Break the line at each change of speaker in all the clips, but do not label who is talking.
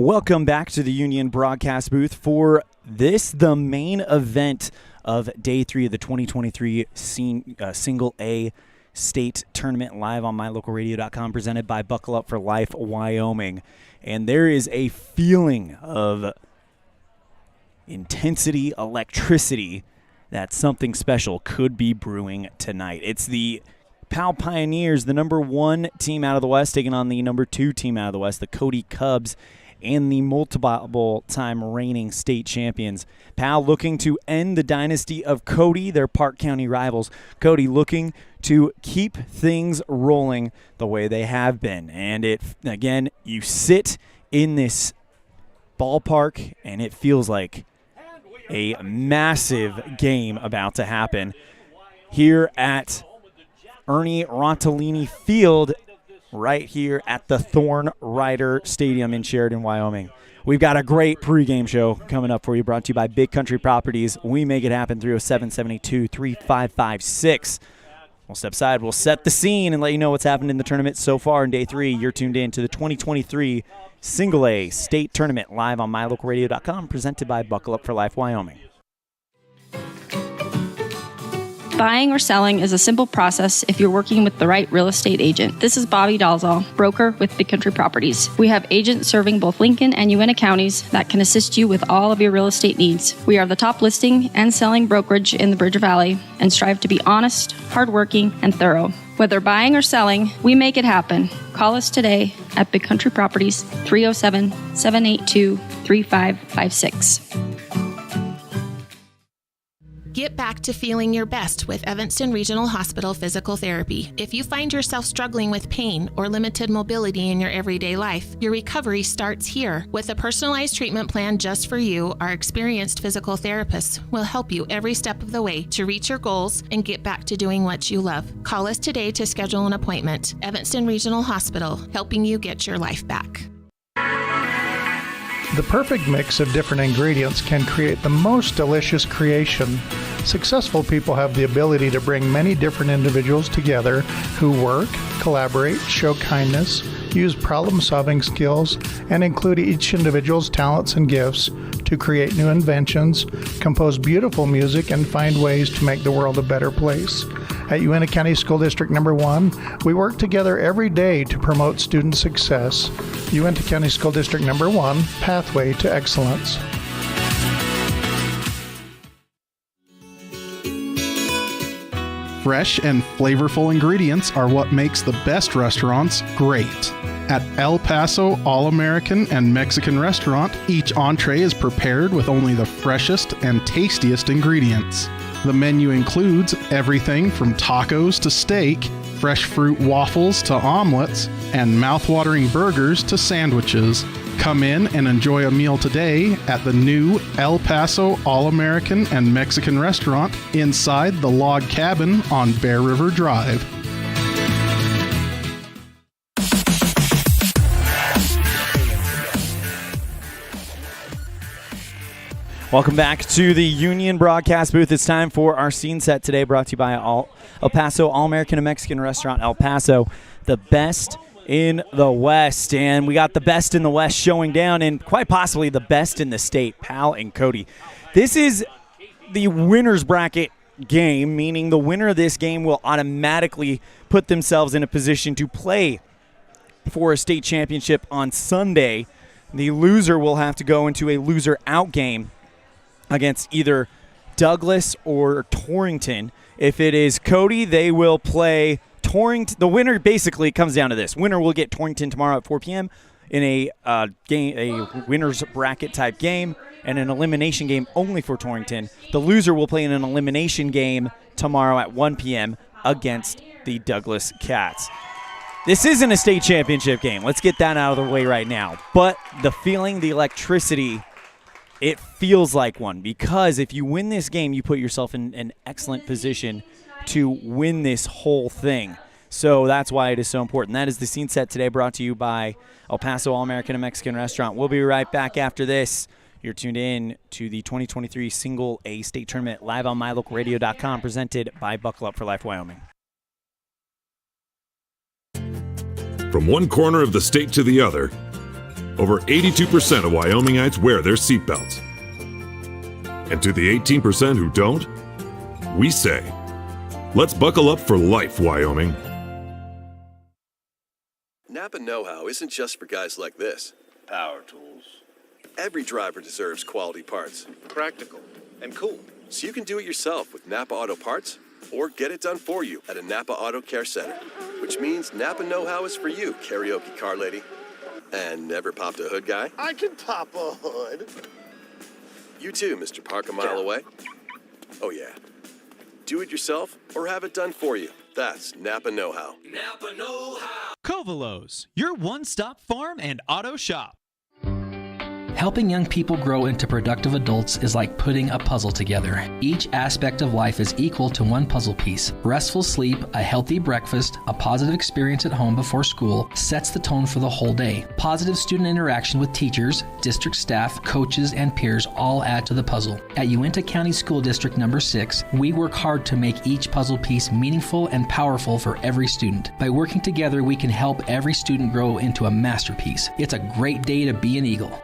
Welcome back to the Union broadcast booth for this, the main event of Day 3 of the 2023 Single A State Tournament, live on mylocalradio.com, presented by Buckle Up for Life Wyoming. And there is a feeling of intensity, electricity, that something special could be brewing tonight. It's the Powell Pioneers, the number 1 team out of the West, taking on the number 2 team out of the West, the Cody Cubs, and the multiple-time reigning state champions. Powell looking to end the dynasty of Cody, their Park County rivals. Cody looking to keep things rolling the way they have been. And again, you sit in this ballpark, and it feels like a massive game about to happen here at Ernie Rontolini Field, right here at the Thorne Rider Stadium in Sheridan, Wyoming. We've got a great pregame show coming up for you, brought to you by Big Country Properties. We make it happen, 307-782-3556. We'll step aside, we'll set the scene, and let you know what's happened in the tournament so far in Day 3. You're tuned in to the 2023 Single A State Tournament, live on mylocalradio.com, presented by Buckle Up for Life Wyoming.
Buying or selling is a simple process if you're working with the right real estate agent. This is Bobby Dalzall, broker with Big Country Properties. We have agents serving both Lincoln and Uintah counties that can assist you with all of your real estate needs. We are the top listing and selling brokerage in the Bridger Valley and strive to be honest, hardworking, and thorough. Whether buying or selling, we make it happen. Call us today at Big Country Properties, 307-782-3556.
Get back to feeling your best with Evanston Regional Hospital Physical Therapy. If you find yourself struggling with pain or limited mobility in your everyday life, your recovery starts here. With a personalized treatment plan just for you, our experienced physical therapists will help you every step of the way to reach your goals and get back to doing what you love. Call us today to schedule an appointment. Evanston Regional Hospital, helping you get your life back.
The perfect mix of different ingredients can create the most delicious creation. Successful people have the ability to bring many different individuals together who work, collaborate, show kindness, use problem-solving skills, and include each individual's talents and gifts to create new inventions, compose beautiful music, and find ways to make the world a better place. At Uintah County School District Number 1, we work together every day to promote student success. Uintah County School District Number 1, Pathway to Excellence.
Fresh and flavorful ingredients are what makes the best restaurants great. At El Paso All-American and Mexican Restaurant, each entree is prepared with only the freshest and tastiest ingredients. The menu includes everything from tacos to steak, fresh fruit waffles to omelets, and mouth-watering burgers to sandwiches. Come in and enjoy a meal today at the new El Paso All-American and Mexican Restaurant inside the Log Cabin on Bear River Drive.
Welcome back to the Union broadcast booth. It's time for our scene set today, brought to you by El Paso All-American and Mexican Restaurant El Paso, the best in the West. And we got the best in the West showing down, and quite possibly the best in the state, Powell and Cody. This is the winner's bracket game, meaning the winner of this game will automatically put themselves in a position to play for a state championship on Sunday. The loser will have to go into a loser-out game against either Douglas or Torrington. If it is Cody, they will play Torrington. The winner basically comes down to this. Winner will get Torrington tomorrow at 4 p.m. in a winner's bracket type game, and an elimination game only for Torrington. The loser will play in an elimination game tomorrow at 1 p.m. against the Douglas Cats. This isn't a state championship game. Let's get that out of the way right now. But the feeling, the electricity, it feels like one, because if you win this game, you put yourself in an excellent position to win this whole thing. So that's why it is so important. That is the scene set today, brought to you by El Paso All-American and Mexican Restaurant. We'll be right back after this. You're tuned in to the 2023 Single A State Tournament, live on mylocalradio.com, presented by Buckle Up for Life Wyoming.
From one corner of the state to the other, over 82% of Wyomingites wear their seatbelts. And to the 18% who don't, we say, let's buckle up for life, Wyoming.
Napa know-how isn't just for guys like this. Power tools. Every driver deserves quality parts. Practical and cool. So you can do it yourself with Napa Auto Parts or get it done for you at a Napa Auto Care Center. Which means Napa know-how is for you, karaoke car lady. And never popped a hood guy?
I can pop a hood.
You too, Mr. Park a mile away. Oh yeah. Do it yourself or have it done for you. That's Napa know-how.
Napa know-how.
Covalos, your one-stop farm and auto shop.
Helping young people grow into productive adults is like putting a puzzle together. Each aspect of life is equal to one puzzle piece. Restful sleep, a healthy breakfast, a positive experience at home before school sets the tone for the whole day. Positive student interaction with teachers, district staff, coaches, and peers all add to the puzzle. At Uinta County School District Number 6, we work hard to make each puzzle piece meaningful and powerful for every student. By working together, we can help every student grow into a masterpiece. It's a great day to be an Eagle.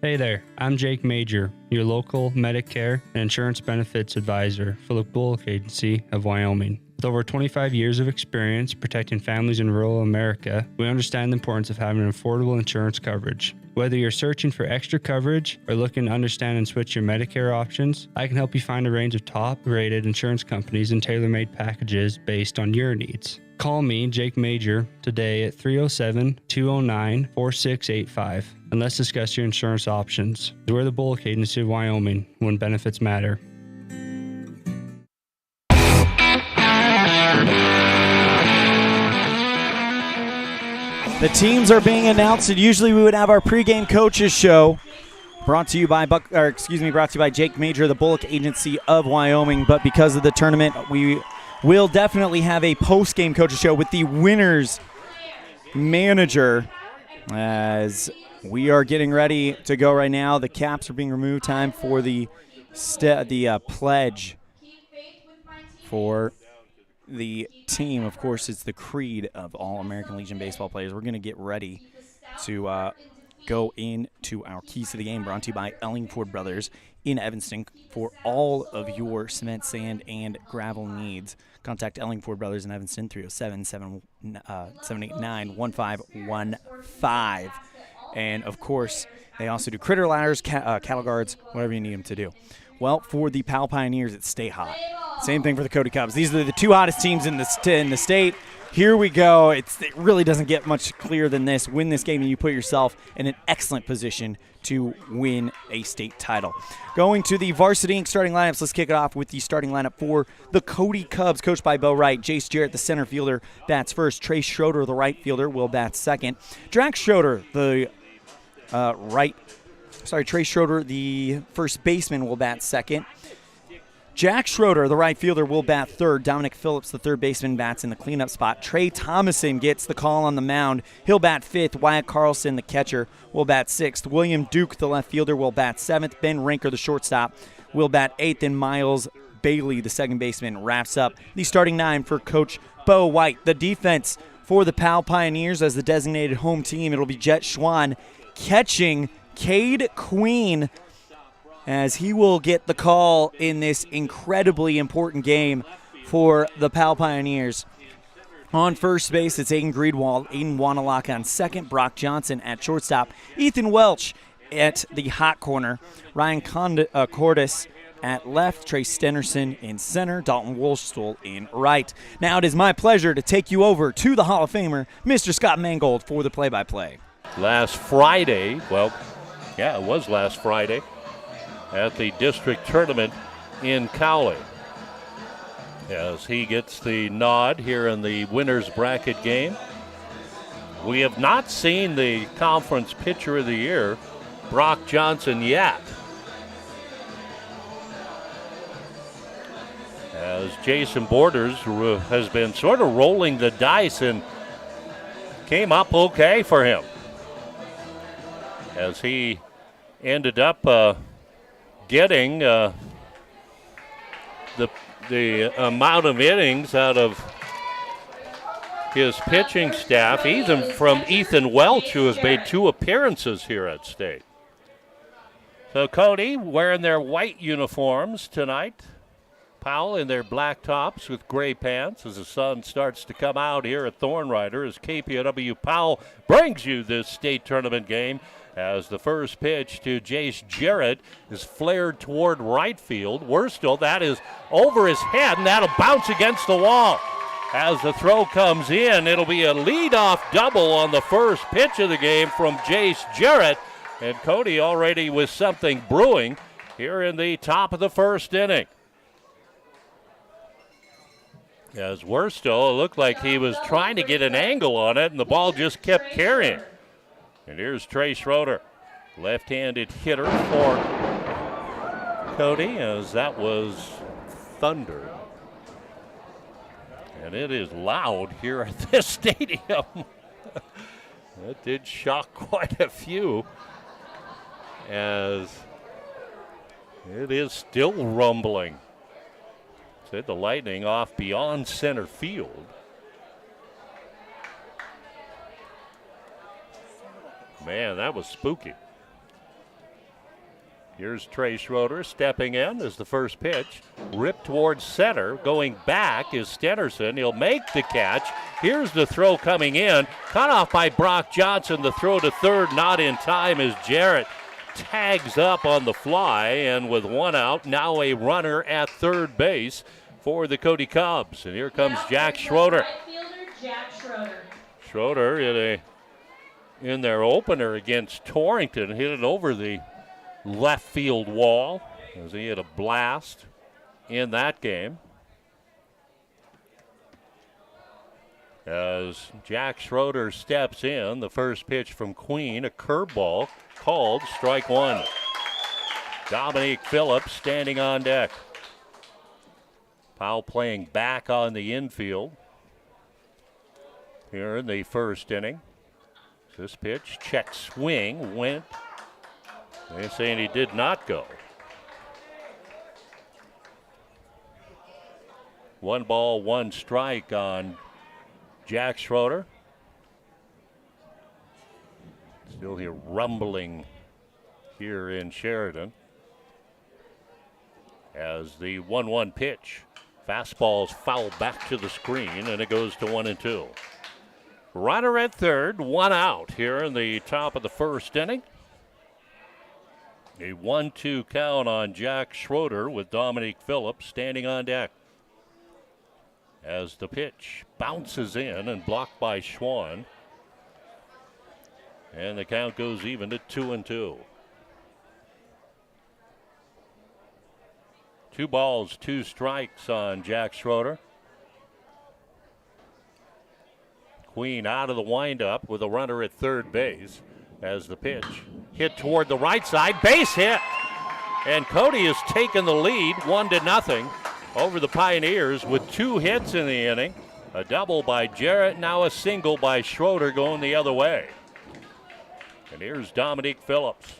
Hey there, I'm Jake Major, your local Medicare and insurance benefits advisor for the Bullock Agency of Wyoming. With over 25 years of experience protecting families in rural America, we understand the importance of having an affordable insurance coverage. Whether you're searching for extra coverage or looking to understand and switch your Medicare options, I can help you find a range of top-rated insurance companies and tailor-made packages based on your needs. Call me, Jake Major, today at 307-209-4685 and let's discuss your insurance options. We're the Bullock Agency of Wyoming when benefits matter.
The teams are being announced, and usually we would have our pregame coaches show brought to you by Jake Major, the Bullock Agency of Wyoming. But because of the tournament, we will definitely have a post-game coaches show with the winners manager as we are getting ready to go right now. The caps are being removed. Time for the pledge for the team. Of course, it's the creed of all American Legion baseball players. We're going to get ready to go into our keys to the game, brought to you by Ellingford Brothers in Evanston. For all of your cement, sand, and gravel needs, contact Ellingford Brothers in Evanston, 307-789-1515. And, of course, they also do critter ladders, cattle guards, whatever you need them to do. Well, for the Powell Pioneers, it's stay hot. Same thing for the Cody Cubs. These are the two hottest teams in the state. Here we go. It really doesn't get much clearer than this. Win this game, and you put yourself in an excellent position to win a state title. Going to the Varsity Inc. starting lineups, let's kick it off with the starting lineup for the Cody Cubs, coached by Bo Wright. Jace Jarrett, the center fielder, bats first. Trey Schroeder, the right fielder, will bat second. Drax Schroeder, the Trey Schroeder, the first baseman, will bat second. Jack Schroeder, the right fielder, will bat third. Dominic Phillips, the third baseman, bats in the cleanup spot. Trey Thomason gets the call on the mound. He'll bat fifth. Wyatt Carlson, the catcher, will bat sixth. William Duke, the left fielder, will bat seventh. Ben Rinker, the shortstop, will bat eighth. And Miles Bailey, the second baseman, wraps up the starting nine for Coach Bo White. The defense for the Powell Pioneers as the designated home team, it'll be Jet Schwann catching Cade Queen, as he will get the call in this incredibly important game for the Powell Pioneers. On first base, it's Aiden Greenwald, Aiden Wanalock on second, Brock Johnson at shortstop, Ethan Welch at the hot corner, Ryan Cordes at left, Trey Stenerson in center, Dalton Wolfstuhl in right. Now it is my pleasure to take you over to the Hall of Famer, Mr. Scott Mangold, for the play-by-play.
Last Friday, it was last Friday, at the district tournament in Cowley, as he gets the nod here in the winner's bracket game. We have not seen the conference pitcher of the year, Brock Johnson, yet, as Jason Borders has been sort of rolling the dice and came up okay for him, as he ended up getting the amount of innings out of his pitching staff, even from Ethan Welch, who has made 2 appearances here at State. So Cody wearing their white uniforms tonight. Powell in their black tops with gray pants as the sun starts to come out here at Thorne Rider as KPOW Powell brings you this state tournament game as the first pitch to Jace Jarrett is flared toward right field. Worstel, that is over his head, and that'll bounce against the wall. As the throw comes in, it'll be a leadoff double on the first pitch of the game from Jace Jarrett, and Cody already with something brewing here in the top of the first inning. As Worstel, it looked like he was trying to get an angle on it, and the ball just kept carrying. And here's Trey Schroeder, left-handed hitter for Cody, as that was thunder. And it is loud here at this stadium. That did shock quite a few, as it is still rumbling. Said the Lightning off beyond center field. Man, that was spooky. Here's Trey Schroeder stepping in as the first pitch. Ripped towards center. Going back is Stenerson. He'll make the catch. Here's the throw coming in. Cut off by Brock Johnson. The throw to third not in time as Jarrett tags up on the fly. And with 1 out, now a runner at third base for the Cody Cubs. And here comes Jack Schroeder. Schroeder in their opener against Torrington, hit it over the left field wall as he had a blast in that game. As Jack Schroeder steps in, the first pitch from Queen, a curveball called strike 1. Dominique Phillips standing on deck. Powell playing back on the infield here in the first inning. This pitch, check swing, went. They're saying he did not go. 1 ball, 1 strike on Jack Schroeder. Still here rumbling here in Sheridan. As the 1-1 pitch. Fastball's fouled back to the screen, and it goes to 1-2. Runner at third, 1 out here in the top of the first inning. A 1-2 count on Jack Schroeder with Dominique Phillips standing on deck. As the pitch bounces in and blocked by Schwann. And the count goes even to 2-2. 2 balls, 2 strikes on Jack Schroeder. Queen out of the windup with a runner at third base as the pitch hit toward the right side, base hit. And Cody has taken the lead 1-0 over the Pioneers with 2 hits in the inning. A double by Jarrett, now a single by Schroeder going the other way. And here's Dominique Phillips.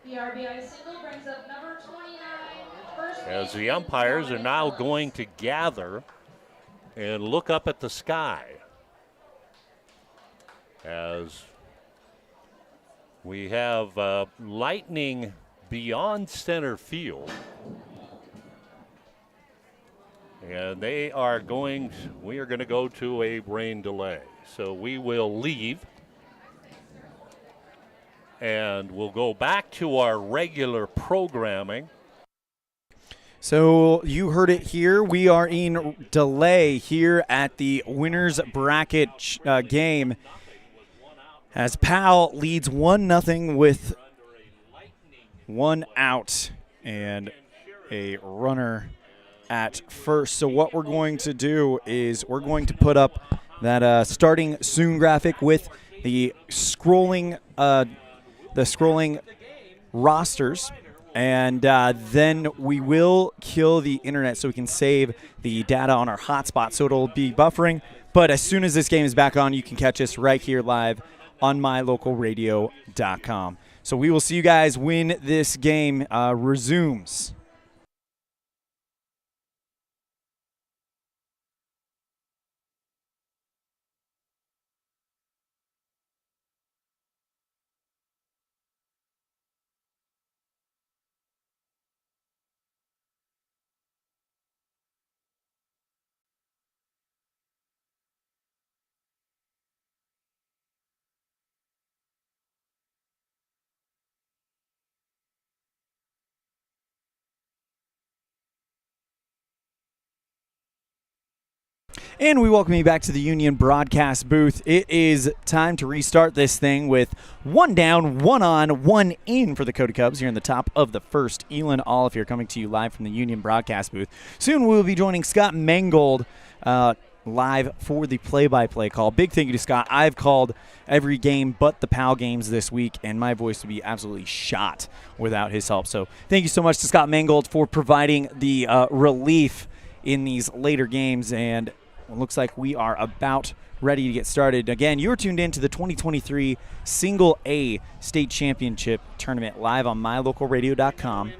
The RBI single brings up number 29.
As the umpires are now going to gather and look up at the sky as we have lightning beyond center field. And we are going to go to a rain delay. So we will leave and we'll go back to our regular programming.
So you heard it here. We are in delay here at the winners bracket game as Powell leads 1-0 with 1 out and a runner at first. So what we're going to do is we're going to put up that starting soon graphic with the scrolling rosters. And then we will kill the internet so we can save the data on our hotspot. So it'll be buffering. But as soon as this game is back on, you can catch us right here live on mylocalradio.com. So we will see you guys when this game resumes. And we welcome you back to the Union broadcast booth. It is time to restart this thing with 1 down, 1 on, 1 in for the Cody Cubs here in the top of the first. Elon Olive coming to you live from the Union broadcast booth. Soon we'll be joining Scott Mangold live for the play-by-play call. Big thank you to Scott. I've called every game but the Powell games this week, and my voice would be absolutely shot without his help. So thank you so much to Scott Mangold for providing the relief in these later games, and it looks like we are about ready to get started. Again, you're tuned in to the 2023 Single A State Championship Tournament live on mylocalradio.com.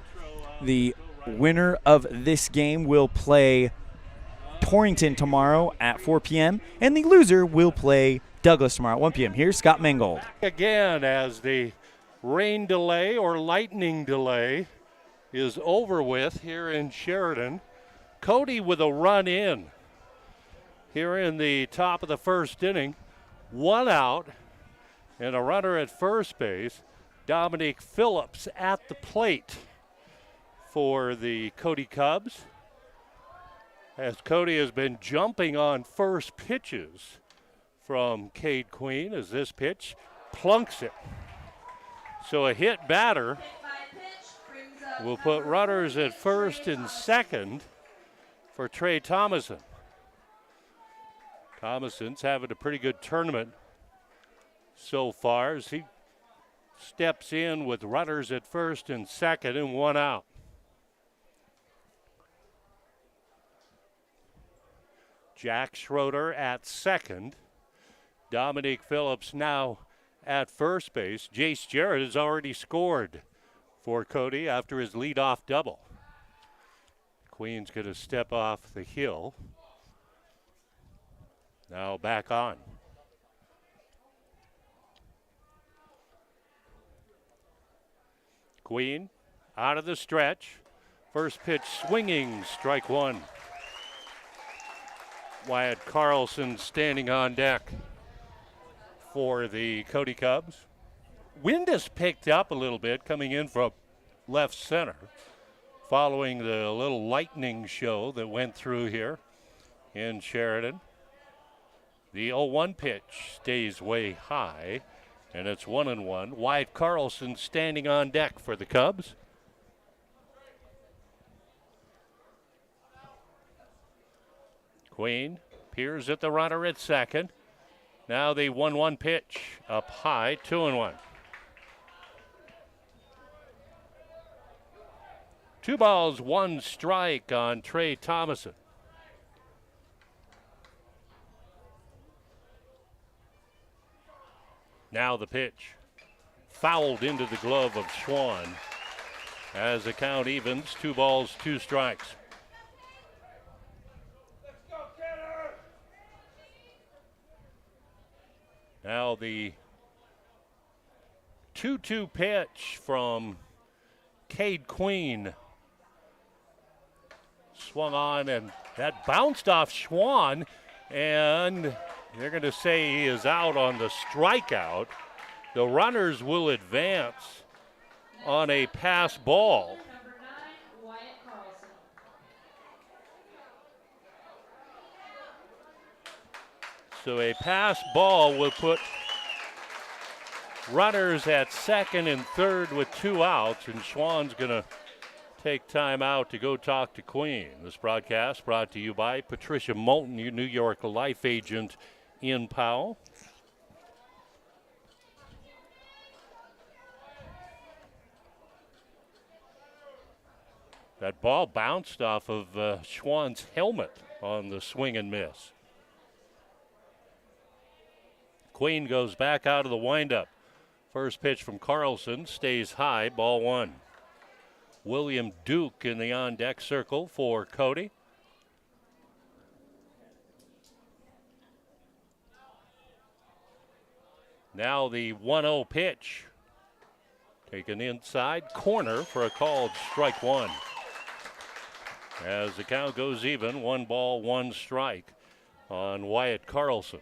The winner of this game will play Torrington tomorrow at 4 p.m., and the loser will play Douglas tomorrow at 1 p.m. Here's Scott Mangold.
Again, as the rain delay or lightning delay is over with here in Sheridan, Cody with a run in. Here in the top of the first inning, 1 out and a runner at first base. Dominic Phillips at the plate for the Cody Cubs, as Cody has been jumping on first pitches from Cade Queen, as this pitch plunks it. So a hit batter will put runners at first and second for Trey Thomason. Thomason's having a pretty good tournament so far as he steps in with runners at first and second and 1 out. Jack Schroeder at second. Dominic Phillips now at first base. Jace Jarrett has already scored for Cody after his leadoff double. Queen's going to step off the hill. Now back on. Queen out of the stretch. First pitch swinging, strike 1. Wyatt Carlson standing on deck for the Cody Cubs. Wind has picked up a little bit coming in from left center following the little lightning show that went through here in Sheridan. The 0-1 pitch stays way high, and it's 1-1. Wyatt Carlson standing on deck for the Cubs. Queen peers at the runner at second. Now the 1-1 pitch up high, 2-1. 2 balls, 1 strike on Trey Thomason. Now the pitch, fouled into the glove of Schwann as the count evens, 2 balls, 2 strikes. Now the 2-2 pitch from Cade Queen. Swung on, and that bounced off Schwann, and they're going to say he is out on the strikeout. The runners will advance on a pass ball. So a pass ball will put runners at second and third with 2 outs, and Schwann's going to take time out to go talk to Queen. This broadcast brought to you by Patricia Moulton, your New York Life agent in Powell. That ball bounced off of Schwann's helmet on the swing and miss. Queen goes back out of the windup. First pitch from Carlson stays high, ball 1. William Duke in the on-deck circle for Cody. Now the 1-0 pitch. Taken inside corner for a called strike 1. As the count goes even, 1 ball, 1 strike on Wyatt Carlson.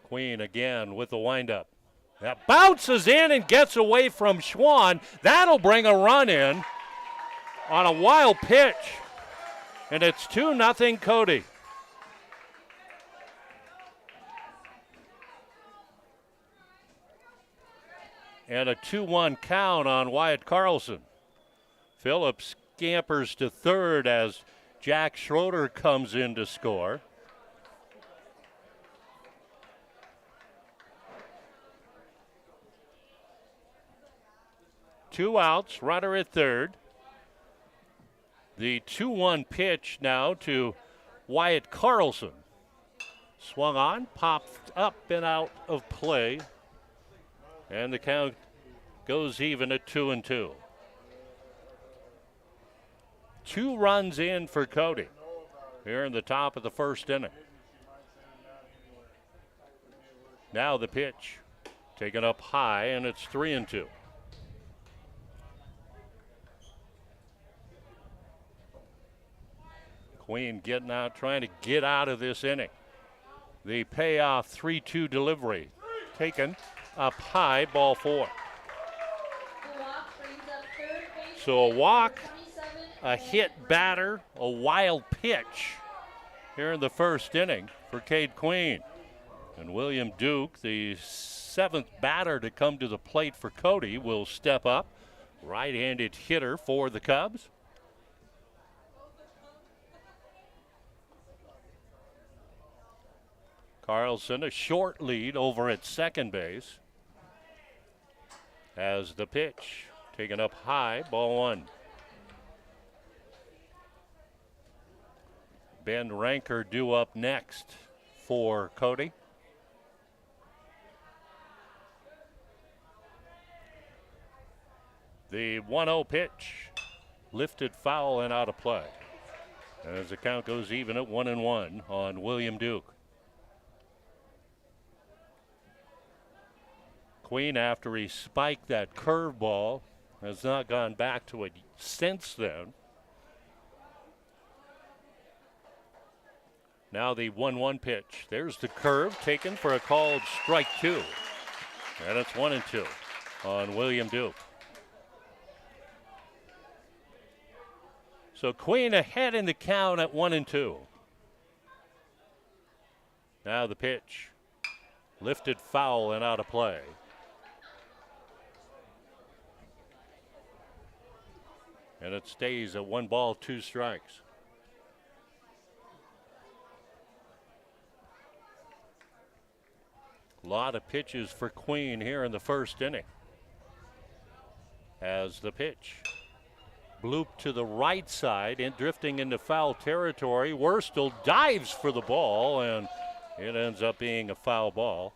Queen again with the windup. That bounces in and gets away from Schwann. That'll bring a run in. on a wild pitch. And it's 2-0 Cody. And a 2-1 count on Wyatt Carlson. Phillips scampers to third as Jack Schroeder comes in to score. Two outs, runner at third. The 2-1 pitch now to Wyatt Carlson. Swung on, popped up and out of play. And the count goes even at 2-2. 2 runs in for Cody here in the top of the first inning. Now the pitch taken up high, and it's 3-2. Queen getting out, trying to get out of this inning. The payoff 3-2 delivery taken up high, ball 4. So a walk, a hit batter, a wild pitch here in the first inning for Cade Queen. And William Duke, the 7th batter to come to the plate for Cody, will step up. Right-handed hitter for the Cubs. Carlson, a short lead over at second base. As the pitch taken up high, ball 1. Ben Ranker due up next for Cody. The 1-0 pitch lifted foul and out of play. As the count goes even at 1-1 on William Duke. Queen, after he spiked that curveball, has not gone back to it since then. Now the 1-1 pitch. There's the curve taken for a called strike 2. And it's 1-2 on William Duke. So Queen ahead in the count at 1-2. Now the pitch. Lifted foul and out of play. And it stays at 1 ball, 2 strikes. A lot of pitches for Queen here in the first inning. As the pitch blooped to the right side and drifting into foul territory. Wurstel dives for the ball, and it ends up being a foul ball.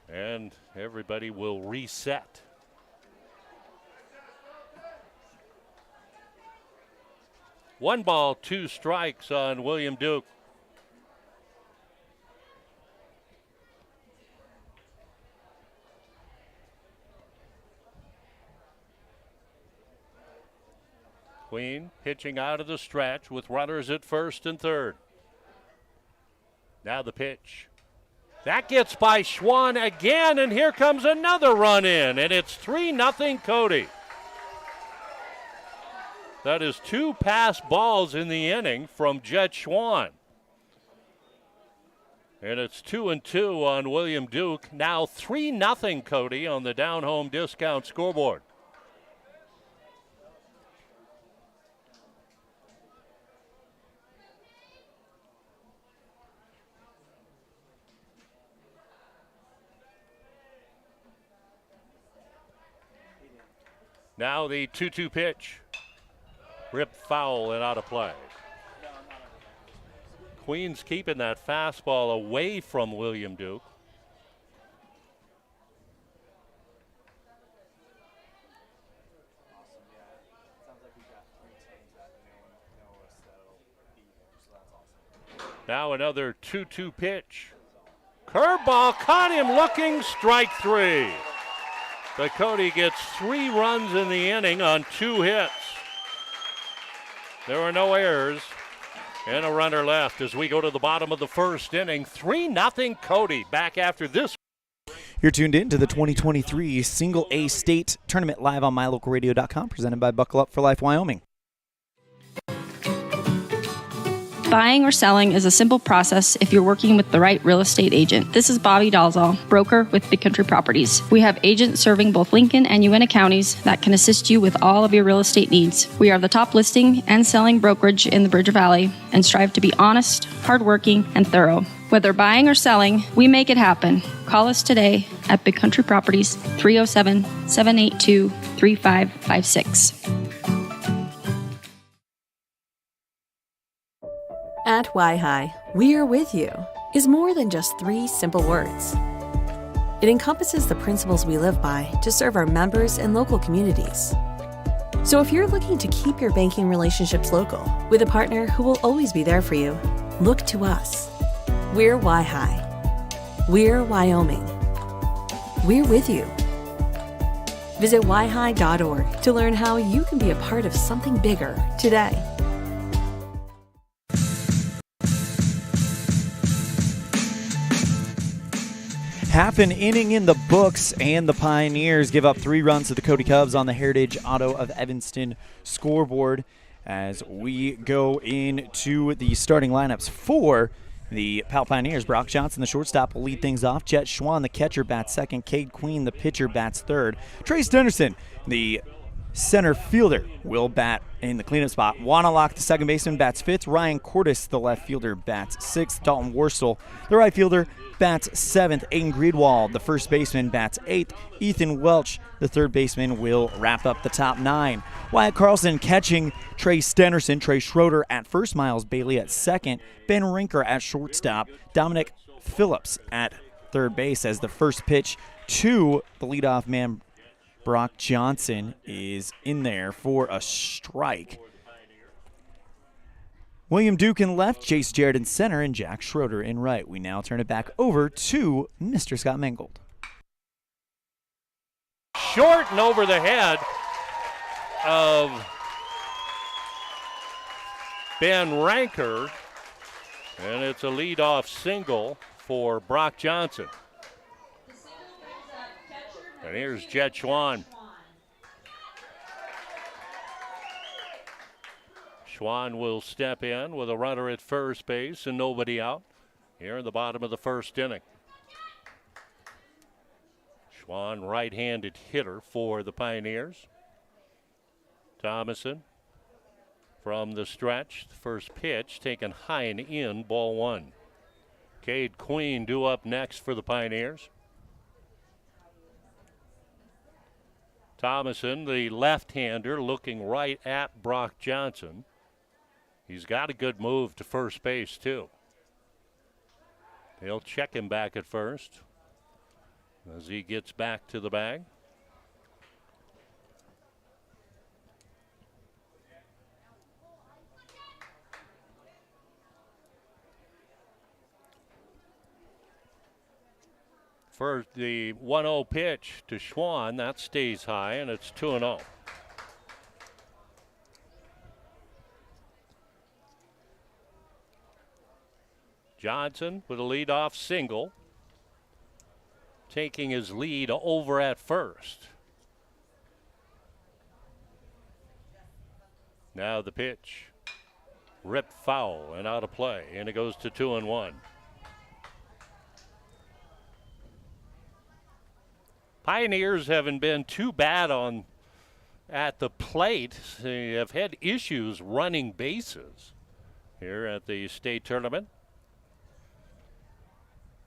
And everybody will reset. One ball, 2 strikes on William Duke. Queen pitching out of the stretch with runners at first and third. Now the pitch. That gets by Schwann again, and here comes another run in, and it's 3-0 Cody. That is 2 pass balls in the inning from Jet Schwann. And it's 2-2 on William Duke. Now 3-0 Cody on the down home discount scoreboard. Now the 2-2 pitch. Ripped foul and out of play. Queen's keeping that fastball away from William Duke. Now another 2-2 pitch. Curveball caught him looking, strike 3. But Cody gets 3 runs in the inning on 2 hits. There were no errors. And a runner left as we go to the bottom of the first inning. 3-0 Cody. Back after this.
You're tuned in to the 2023 Single A State Tournament live on mylocalradio.com, presented by Buckle Up for Life Wyoming.
Buying or selling is a simple process if you're working with the right real estate agent. This is Bobby Dalzall, broker with Big Country Properties. We have agents serving both Lincoln and Uintah counties that can assist you with all of your real estate needs. We are the top listing and selling brokerage in the Bridger Valley and strive to be honest, hardworking, and thorough. Whether buying or selling, we make it happen. Call us today at Big Country Properties, 307-782-3556.
At Y-Hi, we are with you is more than just 3 simple words. It encompasses the principles we live by to serve our members and local communities. So if you're looking to keep your banking relationships local with a partner who will always be there for you, look to us. We're Y-Hi. We're Wyoming. We're with you. Visit yhi.org to learn how you can be a part of something bigger today.
Half an inning in the books, and the Pioneers give up 3 runs to the Cody Cubs on the Heritage Auto of Evanston scoreboard. As we go into the starting lineups for the Powell Pioneers, Brock Johnson, the shortstop, will lead things off. Jet Schwann, the catcher, bats second. Cade Queen, the pitcher, bats third. Trace Denderson, the center fielder, will bat in the cleanup spot. Wanalock, the second baseman, bats fifth. Ryan Cordes, the left fielder, bats sixth. Dalton Worstel, the right fielder, bats seventh. Aiden Greedwald, the first baseman, bats eighth. Ethan Welch, the third baseman, will wrap up the top 9. Wyatt Carlson catching Trace Denderson. Trey Schroeder at first. Miles Bailey at second. Ben Rinker at shortstop. Dominic Phillips at third base as the first pitch to the leadoff man, Brock Johnson, is in there for a strike. William Duke in left, Chase Jarrett in center, and Jack Schroeder in right. We now turn it back over to Mr. Scott Mangold.
Short and over the head of Ben Ranker, and it's a leadoff single for Brock Johnson. And here's Jet Schwann. Schwann will step in with a runner at first base and nobody out here in the bottom of the first inning. Schwann, right-handed hitter for the Pioneers. Thomason from the stretch. The first pitch taken high and in, ball 1. Cade Queen due up next for the Pioneers. Thomason, the left-hander, looking right at Brock Johnson. He's got a good move to first base, too. He'll check him back at first as he gets back to the bag. For the 1-0 pitch to Schwann, that stays high, and it's 2-0. Johnson with a leadoff single, taking his lead over at first. Now the pitch. Ripped foul and out of play, and it goes to 2-1. Pioneers haven't been too bad at the plate. They have had issues running bases here at the state tournament.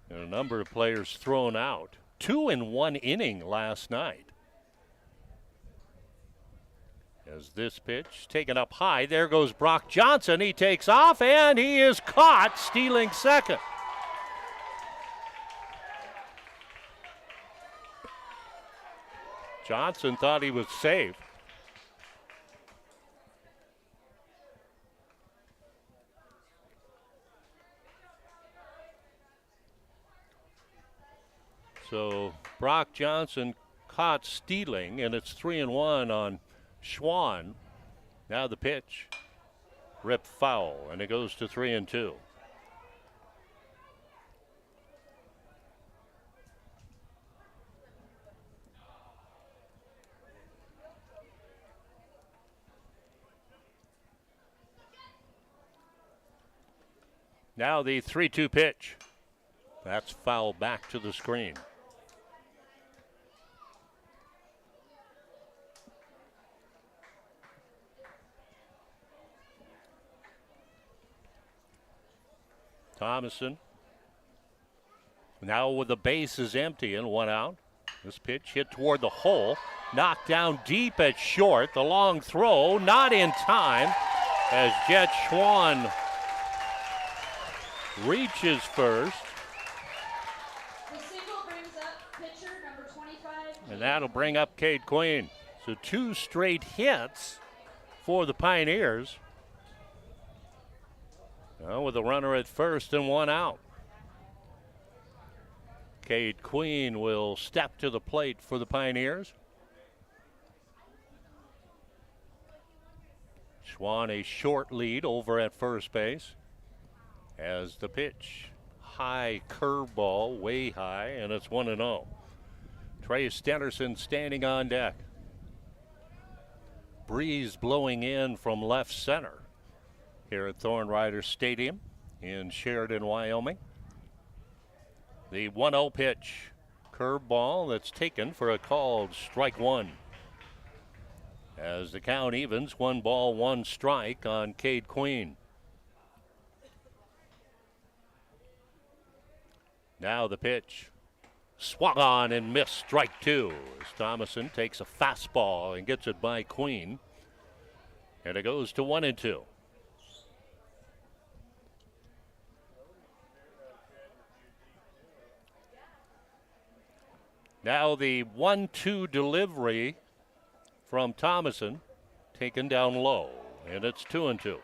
And a number of players thrown out. 2 in 1 inning last night. As this pitch taken up high, there goes Brock Johnson. He takes off and he is caught stealing second. Johnson thought he was safe. So Brock Johnson caught stealing, and it's 3-1 on Schwann. Now the pitch. ripped foul, and it goes to 3-2. Now the 3-2 pitch. That's foul back to the screen. Thomason. Now with the bases empty and one out. This pitch hit toward the hole. Knocked down deep at short. The long throw not in time as Jet Schwann reaches first.
The single brings up pitcher number 25.
And that'll bring up Cade Queen. So 2 straight hits for the Pioneers. Well, with a runner at first and one out. Cade Queen will step to the plate for the Pioneers. Schwann a short lead over at first base. As the pitch, high curveball, way high, and it's 1-0. Trey Stenderson standing on deck. Breeze blowing in from left center here at Thorne Riders Stadium in Sheridan, Wyoming. The 1-0 pitch, curveball that's taken for a called strike one. As the count evens, 1 ball, 1 strike on Cade Queen. Now the pitch, swung on and missed, strike 2. As Thomason takes a fastball and gets it by Queen. And it goes to 1-2. Now the 1-2 delivery from Thomason, taken down low, and it's 2-2.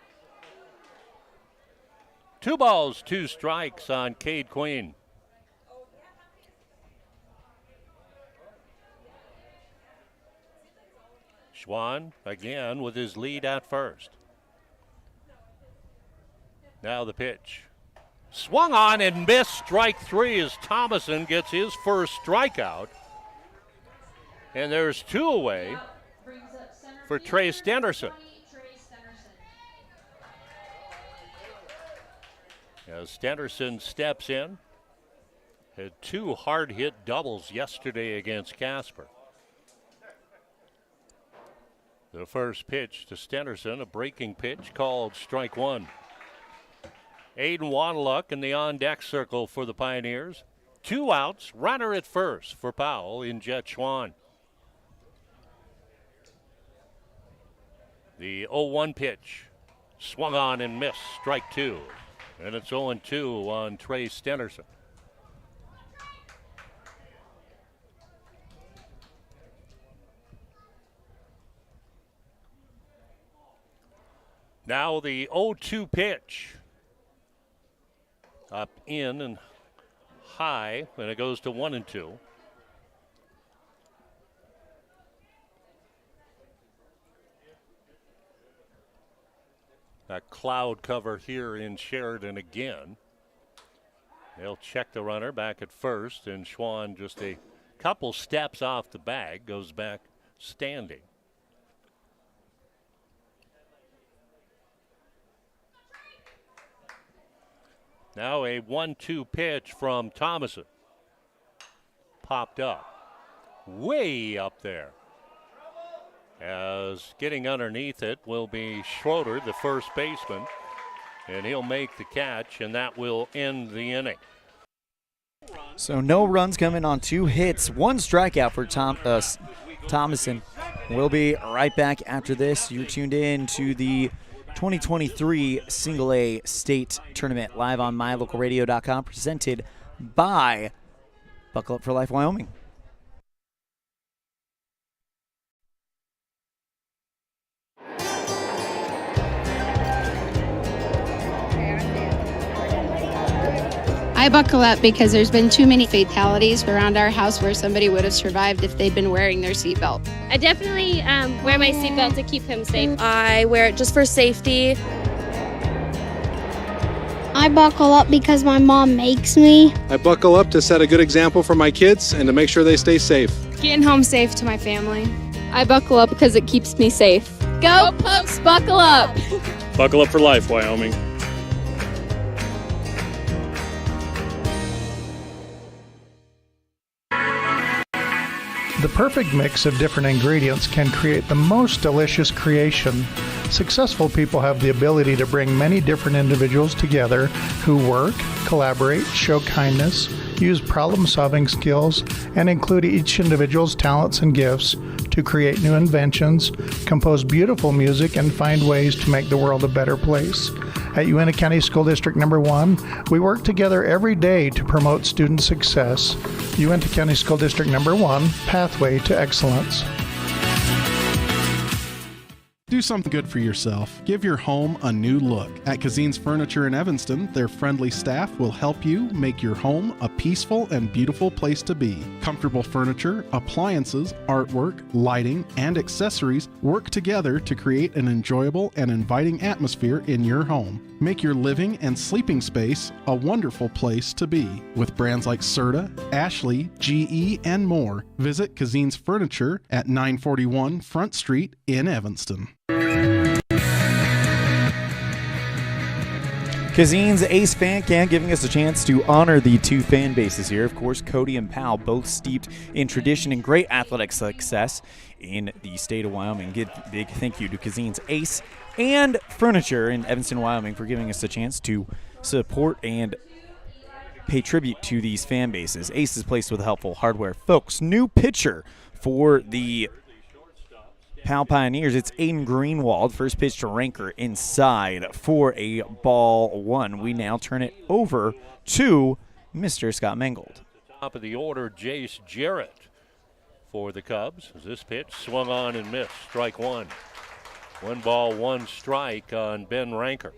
2 balls, 2 strikes on Cade Queen. Schwann again with his lead at first. Now the pitch. Swung on and missed, strike 3 as Thomason gets his first strikeout. And there's 2 away for Trey Stenderson. As Stenderson steps in, had 2 hard hit doubles yesterday against Casper. The first pitch to Stenderson, a breaking pitch called strike 1. Aiden Wanluck in the on-deck circle for the Pioneers. 2 outs, runner at first for Powell in Jet Schwann. The 0-1 pitch, swung on and missed, strike 2. And it's 0-2 on Trey Stenderson. Now the 0-2 pitch. Up in and high, and it goes to 1-2. That cloud cover here in Sheridan again. They'll check the runner back at first, and Schwann just a couple steps off the bag, goes back standing. Now a 1-2 pitch from Thomason. Popped up. Way up there. As getting underneath it will be Schroeder, the first baseman. And he'll make the catch, and that will end the inning.
So no runs coming on 2 hits, 1 strikeout for Thomason. We'll be right back after this. You're tuned in to the 2023 Single A State Tournament live on mylocalradio.com, presented by Buckle Up for Life Wyoming.
I buckle up because there's been too many fatalities around our house where somebody would have survived if they'd been wearing their seatbelt.
I definitely wear my seatbelt to keep him safe.
I wear it just for safety.
I buckle up because my mom makes me.
I buckle up to set a good example for my kids and to make sure they stay safe.
Getting home safe to my family.
I buckle up because it keeps me safe. Go Pokes, buckle up!
Buckle up for life, Wyoming.
The perfect mix of different ingredients can create the most delicious creation. Successful people have the ability to bring many different individuals together who work, collaborate, show kindness, use problem-solving skills, and include each individual's talents and gifts to create new inventions, compose beautiful music, and find ways to make the world a better place. At Uintah County School District Number 1, we work together every day to promote student success. Uintah County School District Number 1, Pathway to Excellence.
Do something good for yourself. Give your home a new look. At Kazine's Furniture in Evanston, their friendly staff will help you make your home a peaceful and beautiful place to be. Comfortable furniture, appliances, artwork, lighting, and accessories work together to create an enjoyable and inviting atmosphere in your home. Make your living and sleeping space a wonderful place to be. With brands like Serta, Ashley, GE, and more, visit Kazine's Furniture at 941 Front Street in Evanston.
Kazine's Ace Fan Camp giving us a chance to honor the two fan bases here. Of course, Cody and Powell, both steeped in tradition and great athletic success in the state of Wyoming. Big thank you to Kazine's Ace and Furniture in Evanston, Wyoming for giving us a chance to support and pay tribute to these fan bases. Ace is placed with helpful hardware. Folks, new pitcher for the Powell Pioneers. It's Aiden Greenwald. First pitch to Ranker inside for a ball one. We now turn it over to Mr. Scott Mangold.
Top of the order, Jace Jarrett for the Cubs. This pitch swung on and missed. Strike one. 1 ball, 1 strike on Ben Ranker.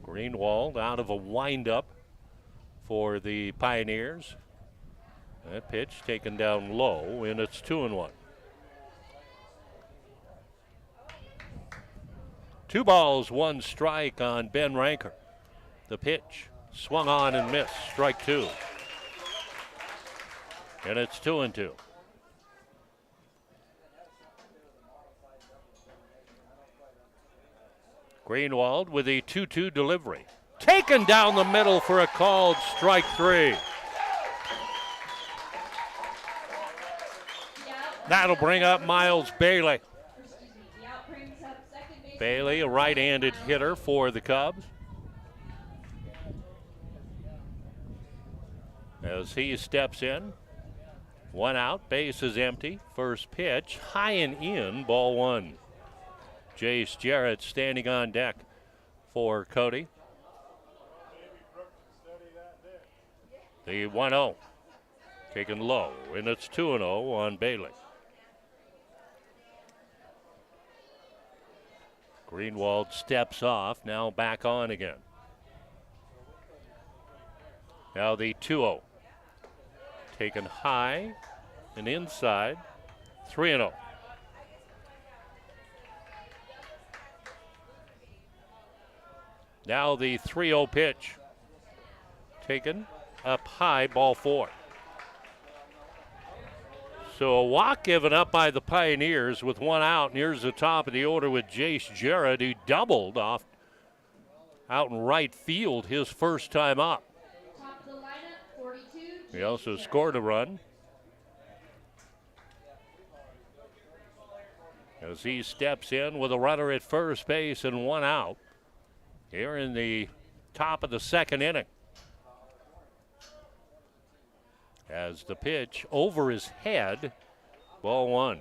Greenwald out of a windup for the Pioneers. That pitch taken down low, and it's 2-1. 2 balls, 1 strike on Ben Ranker. The pitch swung on and missed. Strike 2. And it's 2-2. Greenwald with a 2-2 delivery. Taken down the middle for a called strike 3. That'll bring up Miles Bailey. Bailey, a right-handed hitter for the Cubs. As he steps in, 1 out, base is empty. First pitch, high and in, ball 1. Jace Jarrett standing on deck for Cody. The 1-0 taken low, and it's 2-0 on Bailey. Greenwald steps off, now back on again. Now the 2-0. Taken high and inside, 3-0. Now the 3-0 pitch. Taken up high, ball 4. So a walk given up by the Pioneers with 1 out. And here's the top of the order with Jace Jarrett, who doubled off out in right field his first time up.
Top of the lineup, 42.
He also scored a run. As he steps in with a runner at first base and 1 out. Here in the top of the second inning. As the pitch over his head, ball 1.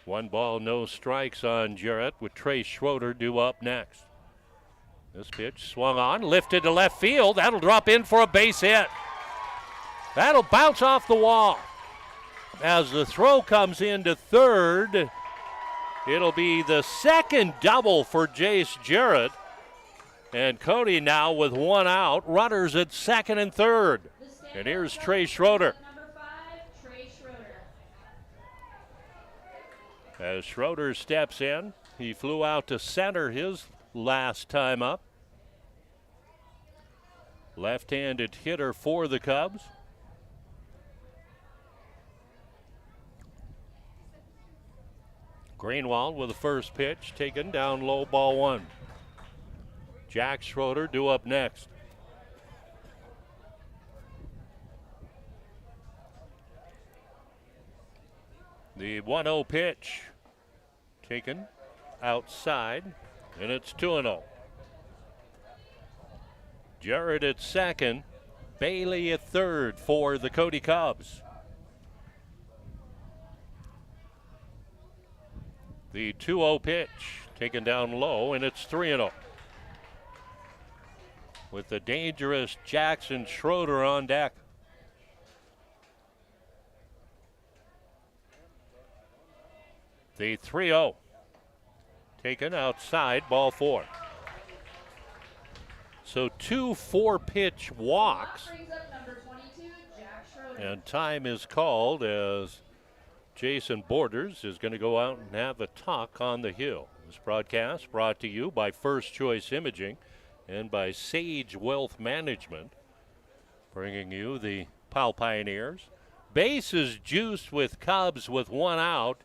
One ball, no strikes on Jarrett with Trey Schroeder due up next. This pitch swung on, lifted to left field. That'll drop in for a base hit. That'll bounce off the wall. As the throw comes into third, it'll be the second double for Jace Jarrett. And Cody now with 1 out, runners at second and third. And here's Trey Schroeder.
Number 5, Trey Schroeder.
As Schroeder steps in, he flew out to center his last time up. Left-handed hitter for the Cubs. Greenwald with the first pitch, taken down low, ball one. Jack Schroeder due up next. The 1-0 pitch taken outside, and it's 2-0. Jarrett at second, Bailey at third for the Cody Cubs. The 2-0 pitch taken down low, and it's 3-0. With the dangerous Jackson Schroeder on deck. The 3-0 taken outside, ball four. So 2 4-pitch walks. And time is called as Jason Borders is going to go out and have a talk on the hill. This broadcast brought to you by First Choice Imaging and by Sage Wealth Management, bringing you the Powell Pioneers. Bases juiced with Cubs with 1 out,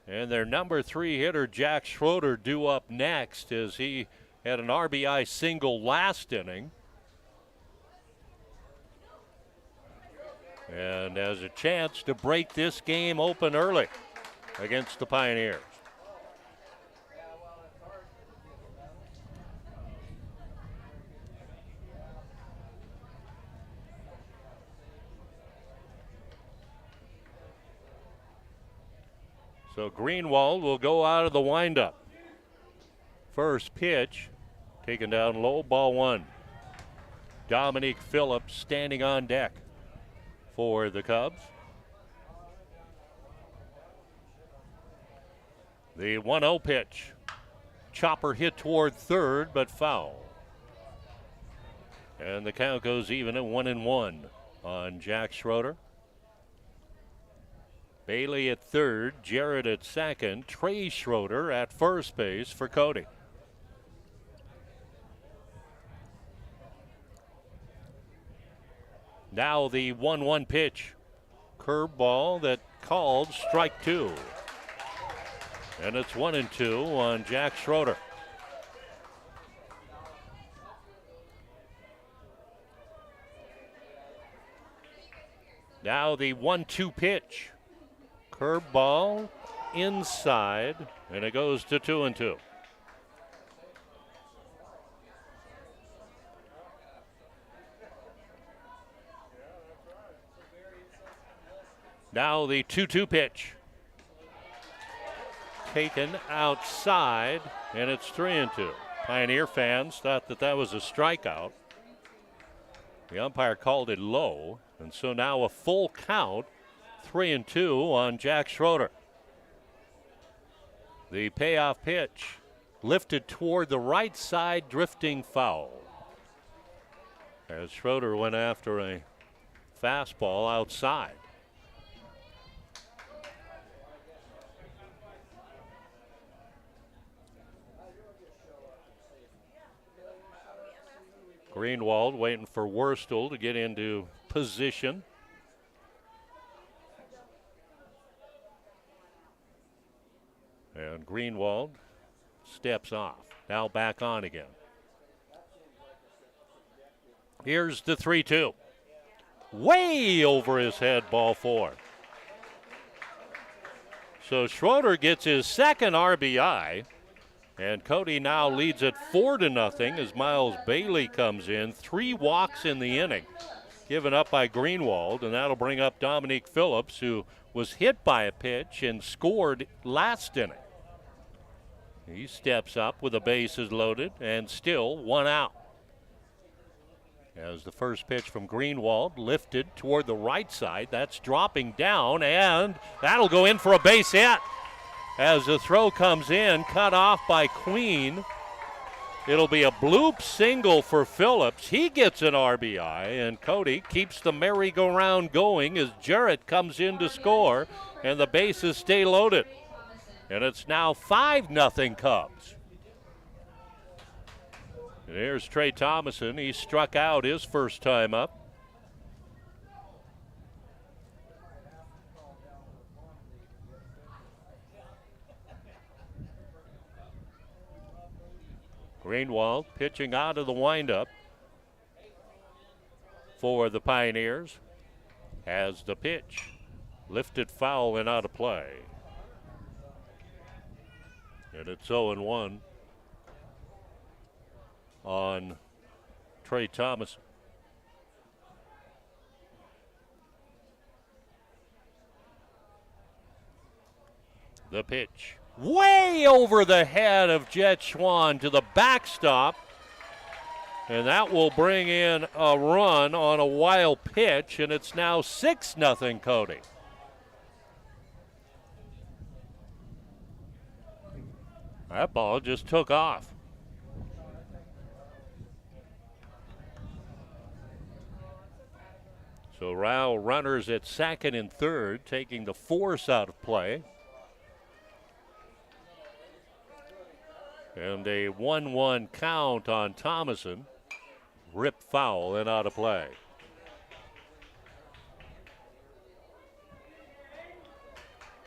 and their number 3 hitter, Jack Schroeder, due up next as he had an RBI single last inning. And has a chance to break this game open early against the Pioneers. So Greenwald will go out of the windup. First pitch taken down low, ball one. Dominique Phillips standing on deck for the Cubs. The 1-0 pitch. Chopper hit toward third, but foul. And the count goes even at 1-1 on Jack Schroeder. Bailey at third, Jarrett at second, Trey Schroeder at first base for Cody. Now the 1-1 pitch. Curveball that called strike two. And it's 1-2 on Jack Schroeder. Now the 1-2 pitch. Curveball inside, and it goes to 2-2. Now the 2-2 pitch. Taken outside, and it's 3-2. Pioneer fans thought that was a strikeout. The umpire called it low, and so now a full count. 3-2 on Jack Schroeder. The payoff pitch lifted toward the right side, drifting foul. As Schroeder went after a fastball outside. Greenwald waiting for Wurstel to get into position. And Greenwald steps off. Now back on again. Here's the 3-2. Way over his head, ball four. So Schroeder gets his second RBI. And Cody now leads it 4-0 as Miles Bailey comes in. 3 walks in the inning given up by Greenwald. And that'll bring up Dominique Phillips, who was hit by a pitch and scored last inning. He steps up with the bases loaded and still 1 out. As the first pitch from Greenwald lifted toward the right side, that's dropping down, and that'll go in for a base hit. As the throw comes in, cut off by Queen. It'll be a bloop single for Phillips. He gets an RBI, and Cody keeps the merry-go-round going as Jarrett comes in to score, and the bases stay loaded. And it's now 5-0 Cubs. And here's Trey Thomason. He struck out his first time up. Greenwald pitching out of the windup for the Pioneers. Has the pitch. Lifted foul and out of play. And it's 0-1 on Trey Thomas. The pitch. Way over the head of Jet Schwan to the backstop. And that will bring in a run on a wild pitch, and it's now 6-0 Cody. That ball just took off. So Rao runners at second and third, taking the force out of play. And a 1-1 count on Thomason. Ripped foul and out of play.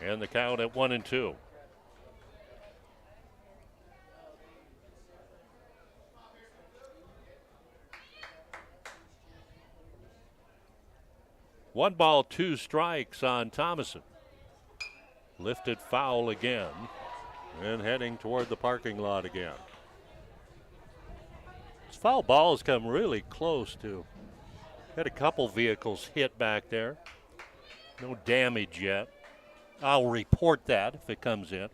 And the count at 1-2. One ball, 2 strikes on Thomason. Lifted foul again. And heading toward the parking lot again. This foul ball has come really close to. Had a couple vehicles hit back there. No damage yet. I'll report that if it comes in.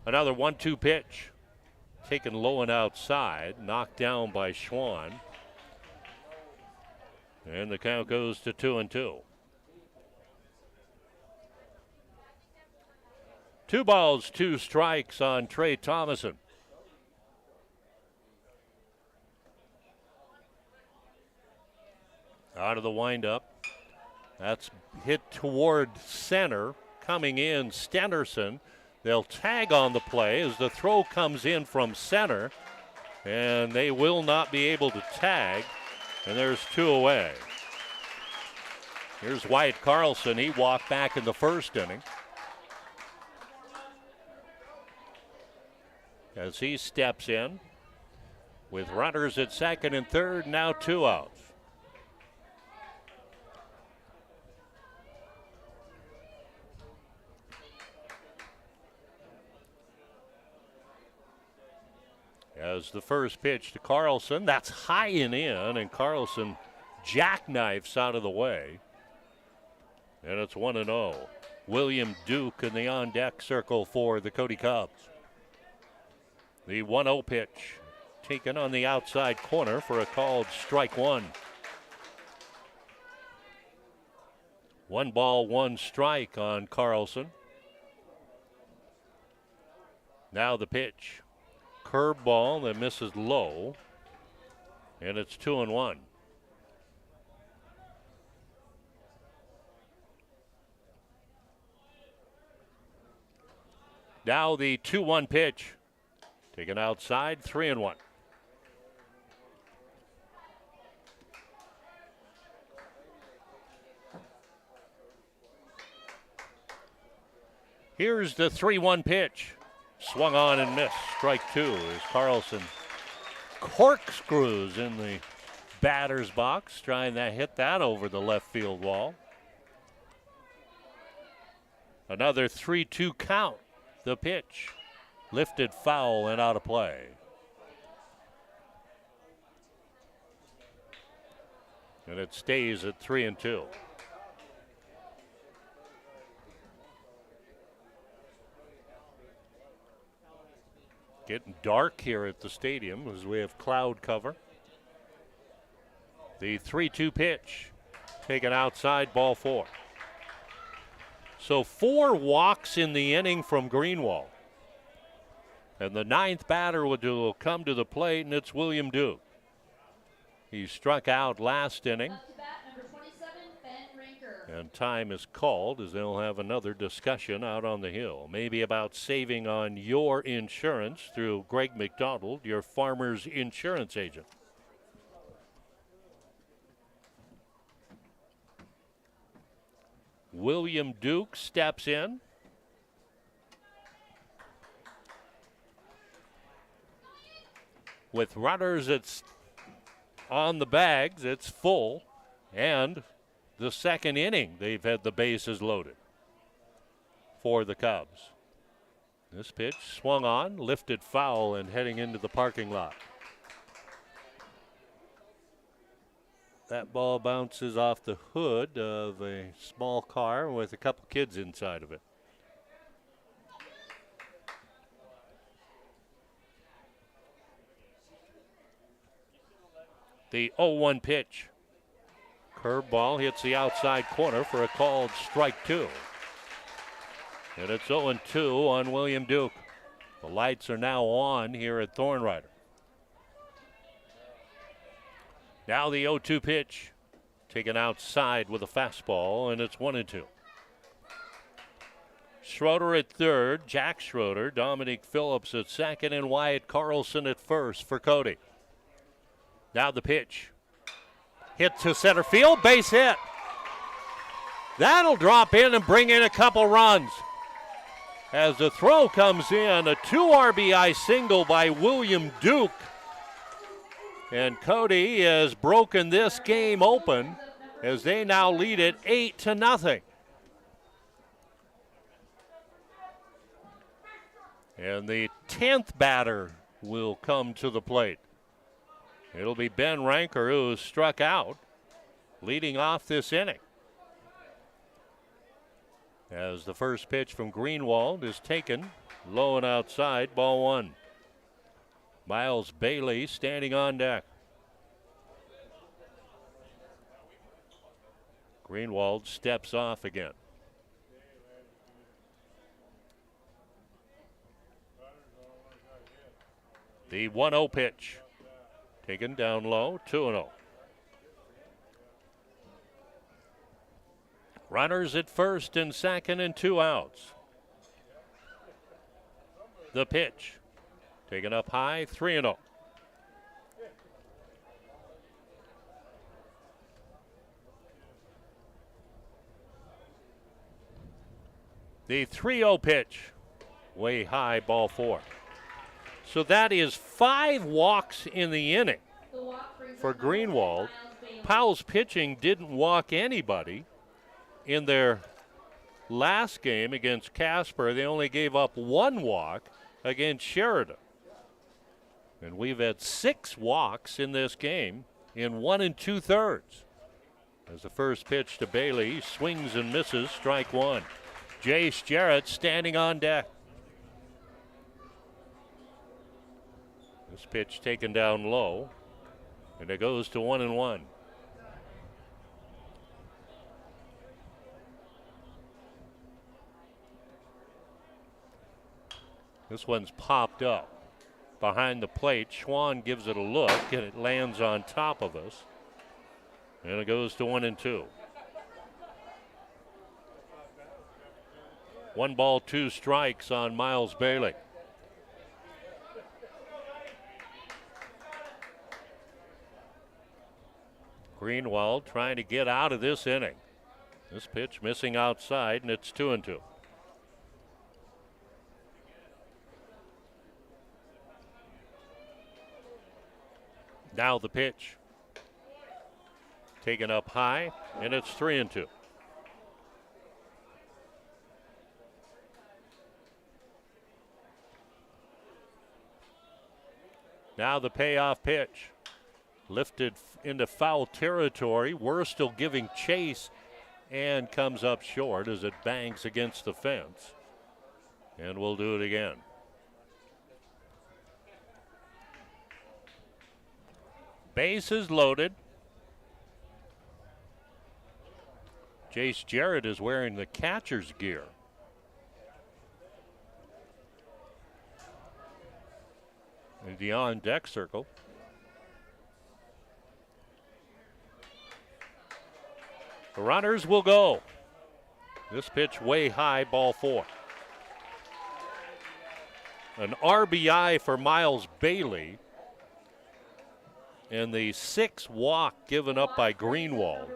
Another 1-2 pitch. Taken low and outside. Knocked down by Schwan. And the count goes to 2-2. 2 balls, 2 strikes on Trey Thomason. Out of the windup. That's hit toward center. Coming in, Stenderson. They'll tag on the play as the throw comes in from center. And they will not be able to tag. And there's 2 away. Here's Wyatt Carlson. He walked back in the first inning. As he steps in with runners at second and third, now 2 outs. As the first pitch to Carlson, that's high and in, and Carlson jackknifes out of the way. And it's 1-0. William Duke in the on-deck circle for the Cody Cubs. The 1-0 pitch taken on the outside corner for a called strike one. 1 ball, 1 strike on Carlson. Now the pitch. Curveball that misses low. And it's 2-1. Now the 2-1 pitch. Taken outside, 3-1. Here's the 3-1 pitch. Swung on and missed. Strike 2 as Carlson corkscrews in the batter's box, trying to hit that over the left field wall. Another 3-2 count. The pitch. Lifted foul and out of play. And it stays at 3-2. Getting dark here at the stadium as we have cloud cover. The 3-2 pitch taken outside, ball 4. So 4 walks in the inning from Greenwald. And the 9th batter will come to the plate, and it's William Duke. He struck out last inning. And time is called as they'll have another discussion out on the hill. Maybe about saving on your insurance through Greg McDonald, your Farmers Insurance agent. William Duke steps in. With runners, it's on the bags, it's full, and the second inning, they've had the bases loaded for the Cubs. This pitch swung on, lifted foul, and heading into the parking lot. That ball bounces off the hood of a small car with a couple kids inside of it. The 0-1 pitch. Curveball hits the outside corner for a called strike two. And it's 0-2 on William Duke. The lights are now on here at Thorne Rider. Now the 0-2 pitch. Taken outside with a fastball, and it's 1-2. Schroeder at third, Jack Schroeder, Dominic Phillips at second, and Wyatt Carlson at first for Cody. Now the pitch. Hit to center field, base hit. That'll drop in and bring in a couple runs. As the throw comes in, a 2 RBI single by William Duke. And Cody has broken this game open as they now lead it 8-0. And the 10th batter will come to the plate. It'll be Ben Ranker, who struck out, leading off this inning. As the first pitch from Greenwald is taken, low and outside, ball one. Miles Bailey standing on deck. Greenwald steps off again. The 1-0 pitch. Taken down low, 2-0. Runners at first and second and 2 outs. The pitch. Taken up high, 3-0. The 3-0 pitch. Way high, ball 4. So that is 5 walks in the inning for Greenwald. Powell's pitching didn't walk anybody in their last game against Casper. They only gave up 1 walk against Sheridan. And we've had 6 walks in this game in 1 2/3. As the first pitch to Bailey swings and misses, strike 1. Jace Jarrett standing on deck. This pitch taken down low, and it goes to 1-1. This one's popped up behind the plate. Schwann gives it a look, and it lands on top of us. And it goes to 1-2. 1 ball, 2 strikes on Miles Bailey. Greenwald trying to get out of this inning. This pitch missing outside, and it's 2-2. Now the pitch. Taken up high, and it's 3-2. Now the payoff pitch. Lifted into foul territory. Wurstel giving chase and comes up short as it bangs against the fence. And we'll do it again. Bases loaded. Jace Jarrett is wearing the catcher's gear. In the on-deck circle. The runners will go. This pitch way high, ball 4. An RBI for Miles Bailey. And the 6th walk given up by Greenwald.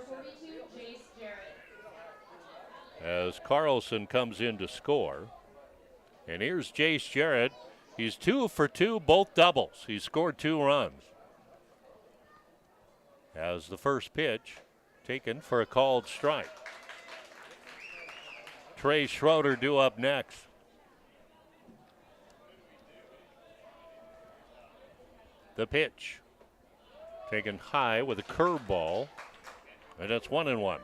As Carlson comes in to score. And here's Jace Jarrett. He's 2 for 2, both doubles. He scored 2 runs. As the first pitch taken for a called strike. Trey Schroeder due up next. The pitch taken high with a curveball, and it's 1-1.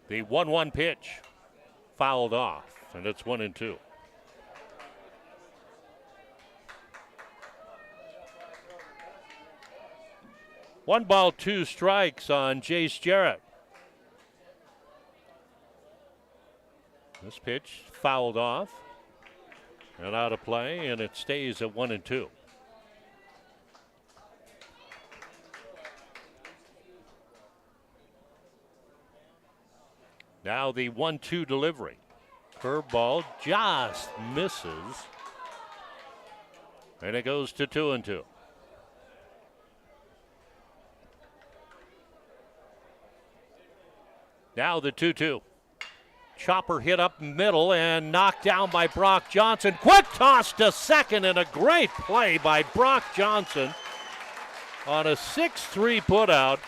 The 1-1 pitch fouled off, and it's 1-2. One ball, 2 strikes on Jace Jarrett. This pitch fouled off and out of play, and it stays at 1-2. Now the 1-2 delivery. Curveball just misses, and it goes to 2-2. Now the 2-2. Chopper hit up middle and knocked down by Brock Johnson. Quick toss to second, and a great play by Brock Johnson on a 6-3 putout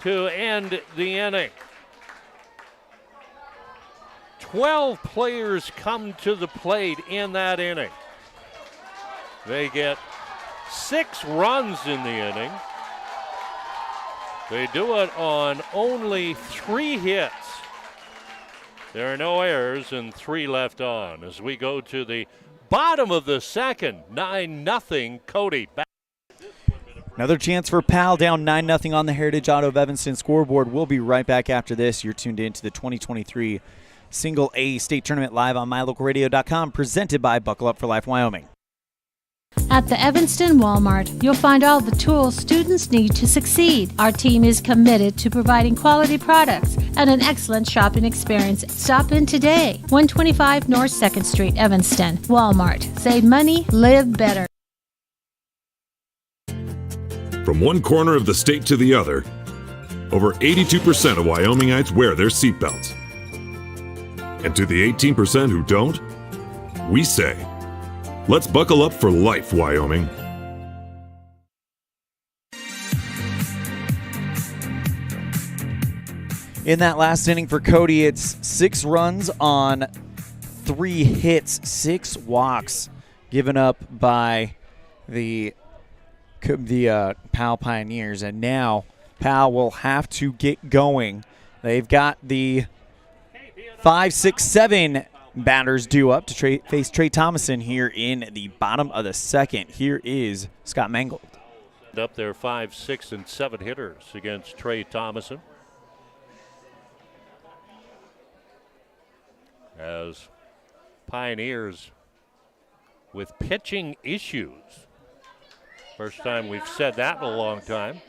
to end the inning. 12 players come to the plate in that inning. They get 6 runs in the inning. They do it on only 3 hits. There are no errors and 3 left on as we go to the bottom of the second. 9-0 Cody.
Another chance for Powell, down 9-0 on the Heritage Auto of Evanston scoreboard. We'll be right back after this. You're tuned in to the 2023 Single A State Tournament live on mylocalradio.com, presented by Buckle Up for Life Wyoming.
At the Evanston Walmart, you'll find all the tools students need to succeed. Our team is committed to providing quality products and an excellent shopping experience. Stop in today. 125 North 2nd Street, Evanston. Walmart. Save money, live better.
From one corner of the state to the other, over 82% of Wyomingites wear their seatbelts. And to the 18% who don't, we say, let's buckle up for life, Wyoming.
In that last inning for Cody, it's 6 runs on 3 hits, 6 walks given up by the Powell Pioneers. And now Powell will have to get going. They've got the 5, 6, 7 batters due up to face Trey Thomason here in the bottom of the second. Here is Scott Mangold.
Up there 5, 6, and 7 hitters against Trey Thomason. As Pioneers with pitching issues. First time we've said that in a long time.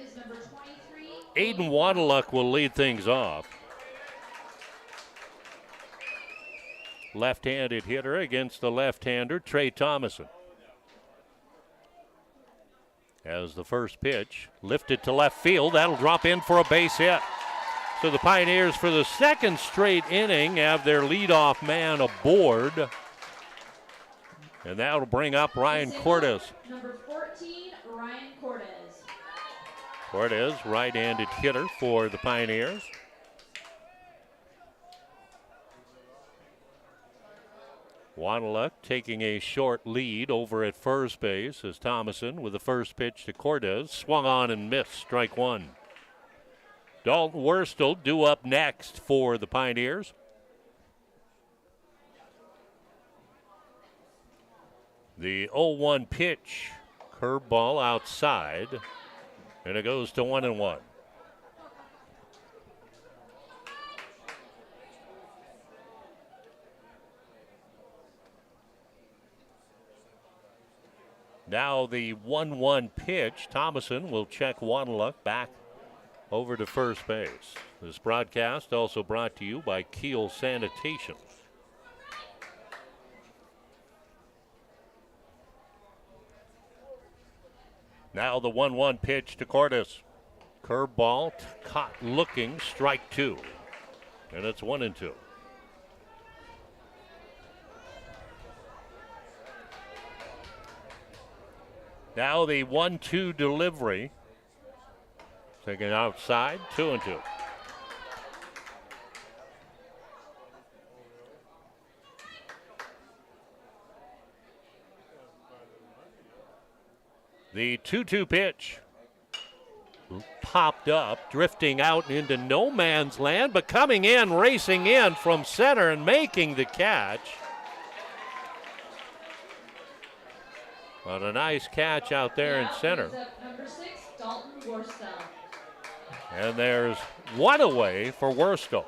Aiden Wadeluck will lead things off. Left-handed hitter against the left-hander, Trey Thomason. As the first pitch lifted to left field, that'll drop in for a base hit. So the Pioneers, for the second straight inning, have their leadoff man aboard. And that'll bring up Ryan Cordes.
Number 14, Ryan Cordes.
Cordes, right-handed hitter for the Pioneers. Wadeluck taking a short lead over at first base as Thomason with the first pitch to Cordes swung on and missed, strike 1. Dalton Worstel due up next for the Pioneers. The 0-1 pitch, curveball outside, and it goes to 1-1. Now the 1-1 pitch. Thomason will check Wanaluk back over to first base. This broadcast also brought to you by Keel Sanitation. Now the 1-1 pitch to Cordes. Curveball caught looking, strike two. And it's 1-2. Now the 1-2 delivery. Taken outside, 2-2. The 2-2 pitch popped up, drifting out into no man's land, but coming in, racing in from center and making the catch. But a nice catch out there in center.
Number 6, Dalton Worstel.
And there's one away for Worstel.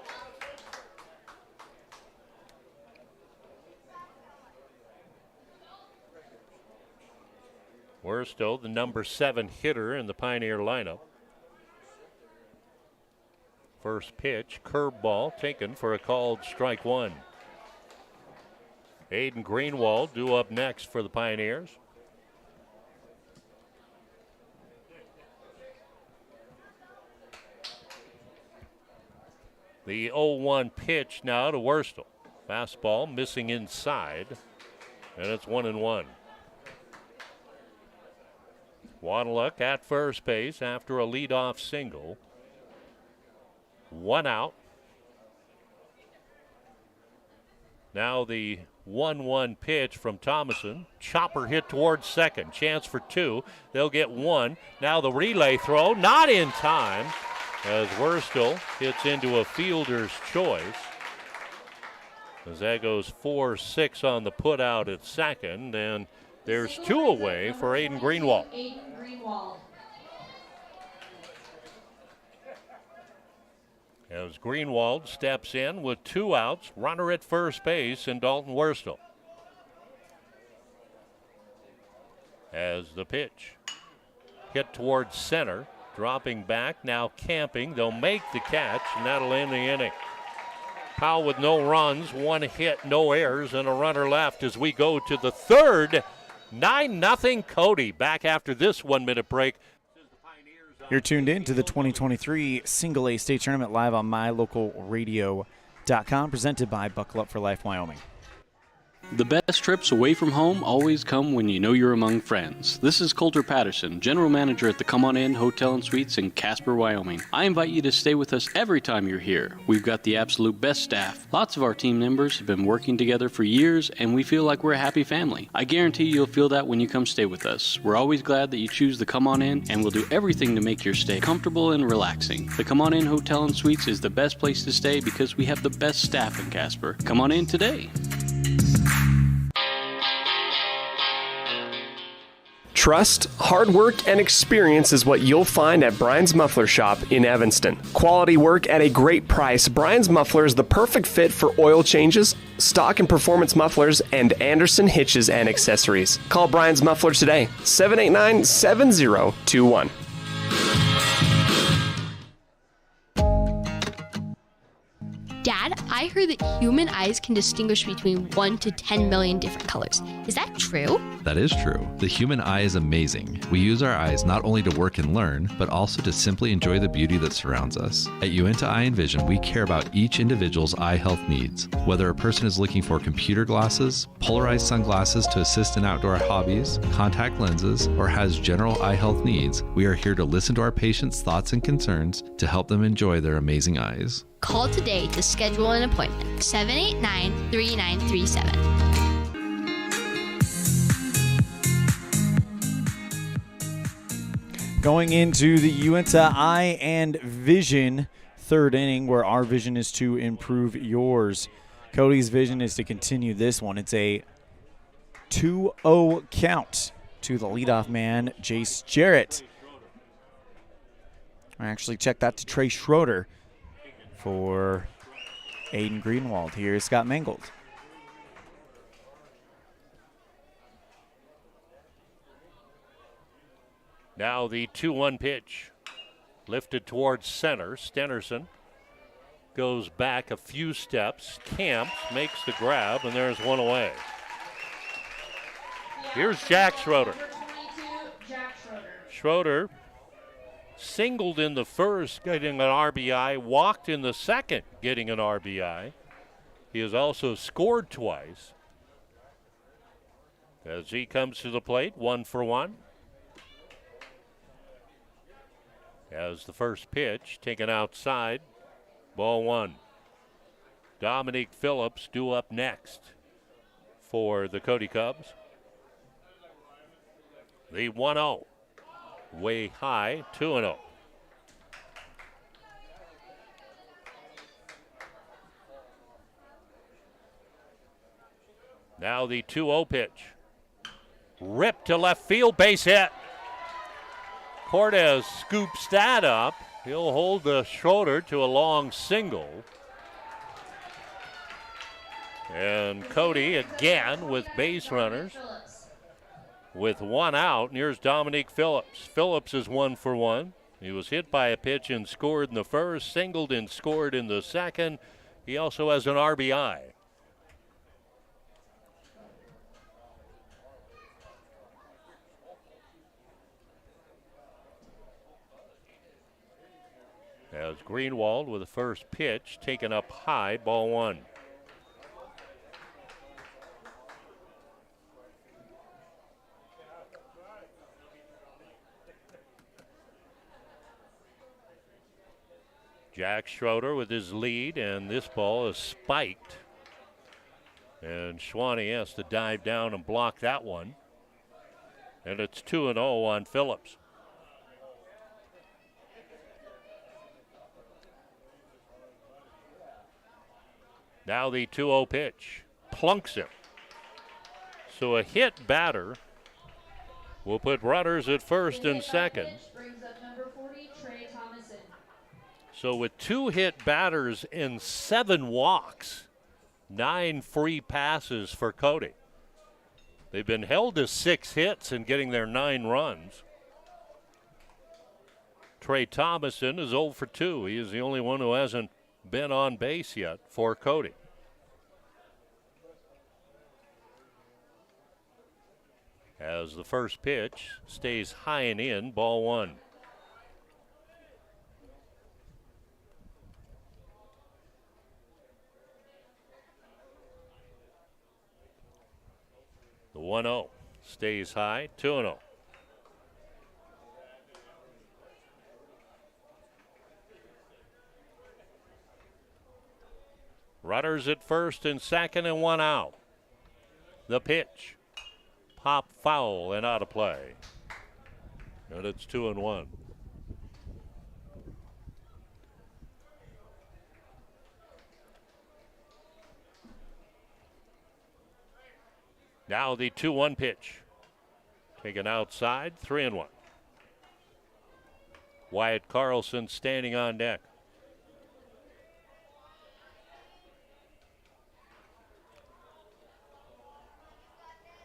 Worstel, the number 7 hitter in the Pioneer lineup. First pitch, curveball taken for a called strike one. Aiden Greenwald due up next for the Pioneers. The 0-1 pitch now to Worstel. Fastball missing inside, and it's 1-1. Wanaluk at first base after a leadoff single. One out. Now the 1-1 pitch from Thomason. Chopper hit towards second. Chance for two. They'll get one. Now the relay throw, not in time, as Worstel hits into a fielder's choice. As that goes 4-6 on the putout at second, and there's two away for Aiden Greenwald. As Greenwald steps in with two outs, runner at first base and Dalton Worstel. As the pitch hit towards center, dropping back, now camping. They'll make the catch, and that'll end the inning. Powell with no runs, one hit, no errors, and a runner left as we go to the third. 9-0 Cody. Back after this 1 minute break.
You're tuned in to the 2023 Single A State Tournament live on mylocalradio.com, presented by Buckle Up for Life Wyoming.
The best trips away from home always come when you know you're among friends. This is Coulter Patterson, General Manager at the Come On In Hotel and Suites in Casper, Wyoming. I invite you to stay with us every time you're here. We've got the absolute best staff. Lots of our team members have been working together for years, and we feel like we're a happy family. I guarantee you'll feel that when you come stay with us. We're always glad that you choose the Come On In, and we'll do everything to make your stay comfortable and relaxing. The Come On In Hotel and Suites is the best place to stay because we have the best staff in Casper. Come on in today.
Trust, hard work, and experience is what you'll find at Brian's Muffler Shop in Evanston. Quality work at a great price. Brian's Muffler is the perfect fit for oil changes, stock and performance mufflers, and Anderson hitches and accessories. Call Brian's Muffler today, 789-7021.
Dad, I heard that human eyes can distinguish between 1 to 10 million different colors. Is that true?
That is true. The human eye is amazing. We use our eyes not only to work and learn, but also to simply enjoy the beauty that surrounds us. At Uinta Eye and Vision, we care about each individual's eye health needs. Whether a person is looking for computer glasses, polarized sunglasses to assist in outdoor hobbies, contact lenses, or has general eye health needs, we are here to listen to our patients' thoughts and concerns to help them enjoy their amazing eyes.
Call today to schedule an appointment. 789-3937.
Going into the Uinta Eye and Vision third inning, where our vision is to improve yours. Cody's vision is to continue this one. It's a 2-0 count to the leadoff man, Jace Jarrett. I actually checked that to Trey Schroeder for Aiden Greenwald. Here's Scott Mangold.
Now the 2-1 pitch. Lifted towards center. Stenerson goes back a few steps. Camps makes the grab, and there's one away. Here's Jack Schroeder. Schroeder singled in the first, getting an RBI, walked in the second, getting an RBI. He has also scored twice. As he comes to the plate, 1 for 1. As the first pitch taken outside, ball 1. Dominique Phillips due up next for the Cody Cubs. The 1-0. Way high, 2-0. Now the 2-0 pitch. Ripped to left field, base hit. Cortez scoops that up. He'll hold the Schroeder to a long single. And Cody again with base runners. With 1 out, and here's Dominique Phillips. Phillips is 1 for 1. He was hit by a pitch and scored in the first, singled and scored in the second. He also has an RBI. As Greenwald with the first pitch taken up high, ball 1. Jack Schroeder with his lead, and this ball is spiked. And Schwanee has to dive down and block that one. And it's 2-0 on Phillips. Now the 2-0 pitch. Plunks him. So a hit batter will put runners at first and second. So with 2 hit batters and 7 walks, 9 free passes for Cody. They've been held to 6 hits and getting their 9 runs. Trey Thomason is 0 for 2. He is the only one who hasn't been on base yet for Cody. As the first pitch stays high and in, ball 1. The 1-0 stays high, 2-0. Runners at first and second and 1 out. The pitch. Pop foul and out of play. And it's 2-1. Now the 2-1 pitch. Taken outside, 3-1. Wyatt Carlson standing on deck.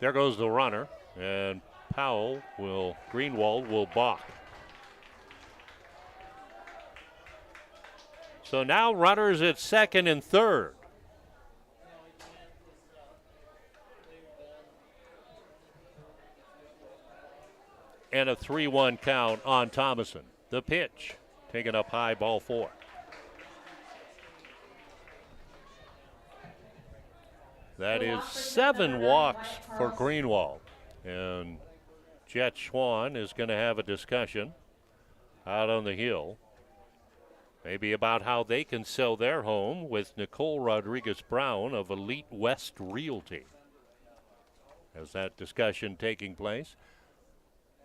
There goes the runner, and Greenwald will balk. So now runners at second and third. And a 3-1 count on Thomason. The pitch, taken up high, ball 4. That is 7 walks for Greenwald. And Jet Schwan is going to have a discussion out on the hill. Maybe about how they can sell their home with Nicole Rodriguez-Brown of Elite West Realty. As that discussion taking place.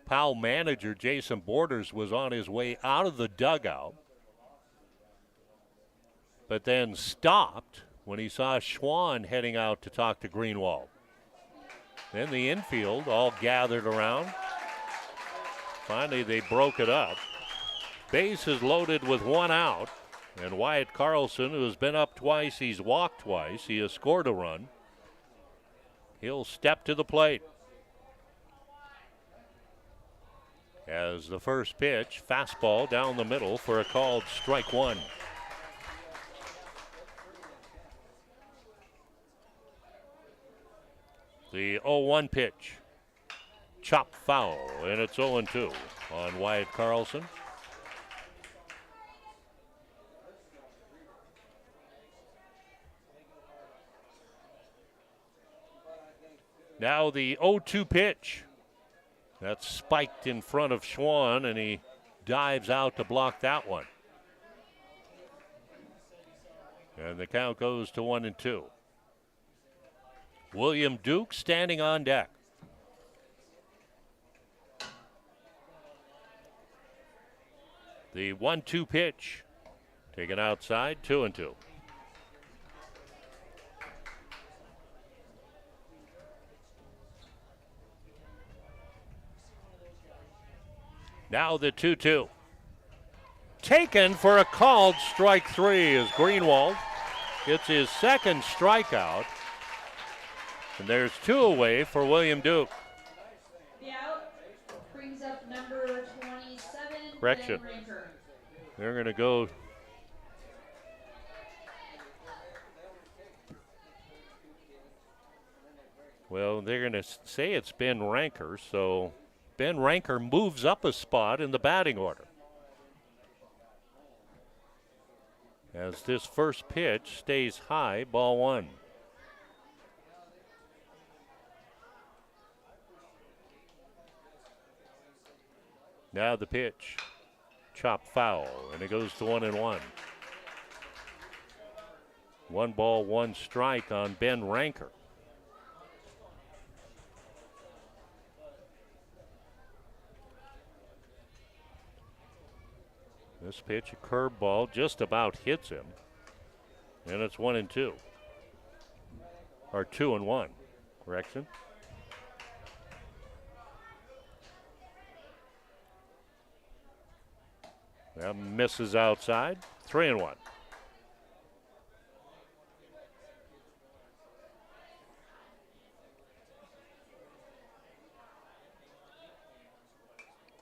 Powell manager Jason Borders was on his way out of the dugout, but then stopped when he saw Schwan heading out to talk to Greenwald. Then the infield all gathered around. Finally, they broke it up. Base is loaded with 1 out, and Wyatt Carlson, who has been up twice, he's walked twice, he has scored a run. He'll step to the plate. As the first pitch, fastball down the middle for a called strike one. The 0-1 pitch. Chop foul, and it's 0-2 on Wyatt Carlson. Now the 0-2 pitch. That's spiked in front of Schwann, and he dives out to block that one. And the count goes to 1-2. William Duke standing on deck. The 1-2 pitch. Taken outside, 2-2. Now the 2-2. Taken for a called strike three as Greenwald gets his second strikeout. And there's two away for William Duke.
The out brings up number 27.
Correction. They're going to go. Well, they're going to say it's Ben Ranker, so Ben Ranker moves up a spot in the batting order. As this first pitch stays high, ball one. Now the pitch. Chop foul, and it goes to 1-1. 1 ball, 1 strike on Ben Ranker. This pitch, a curveball, just about hits him. And it's 1-2. Or 2-1, correction. That misses outside, 3-1.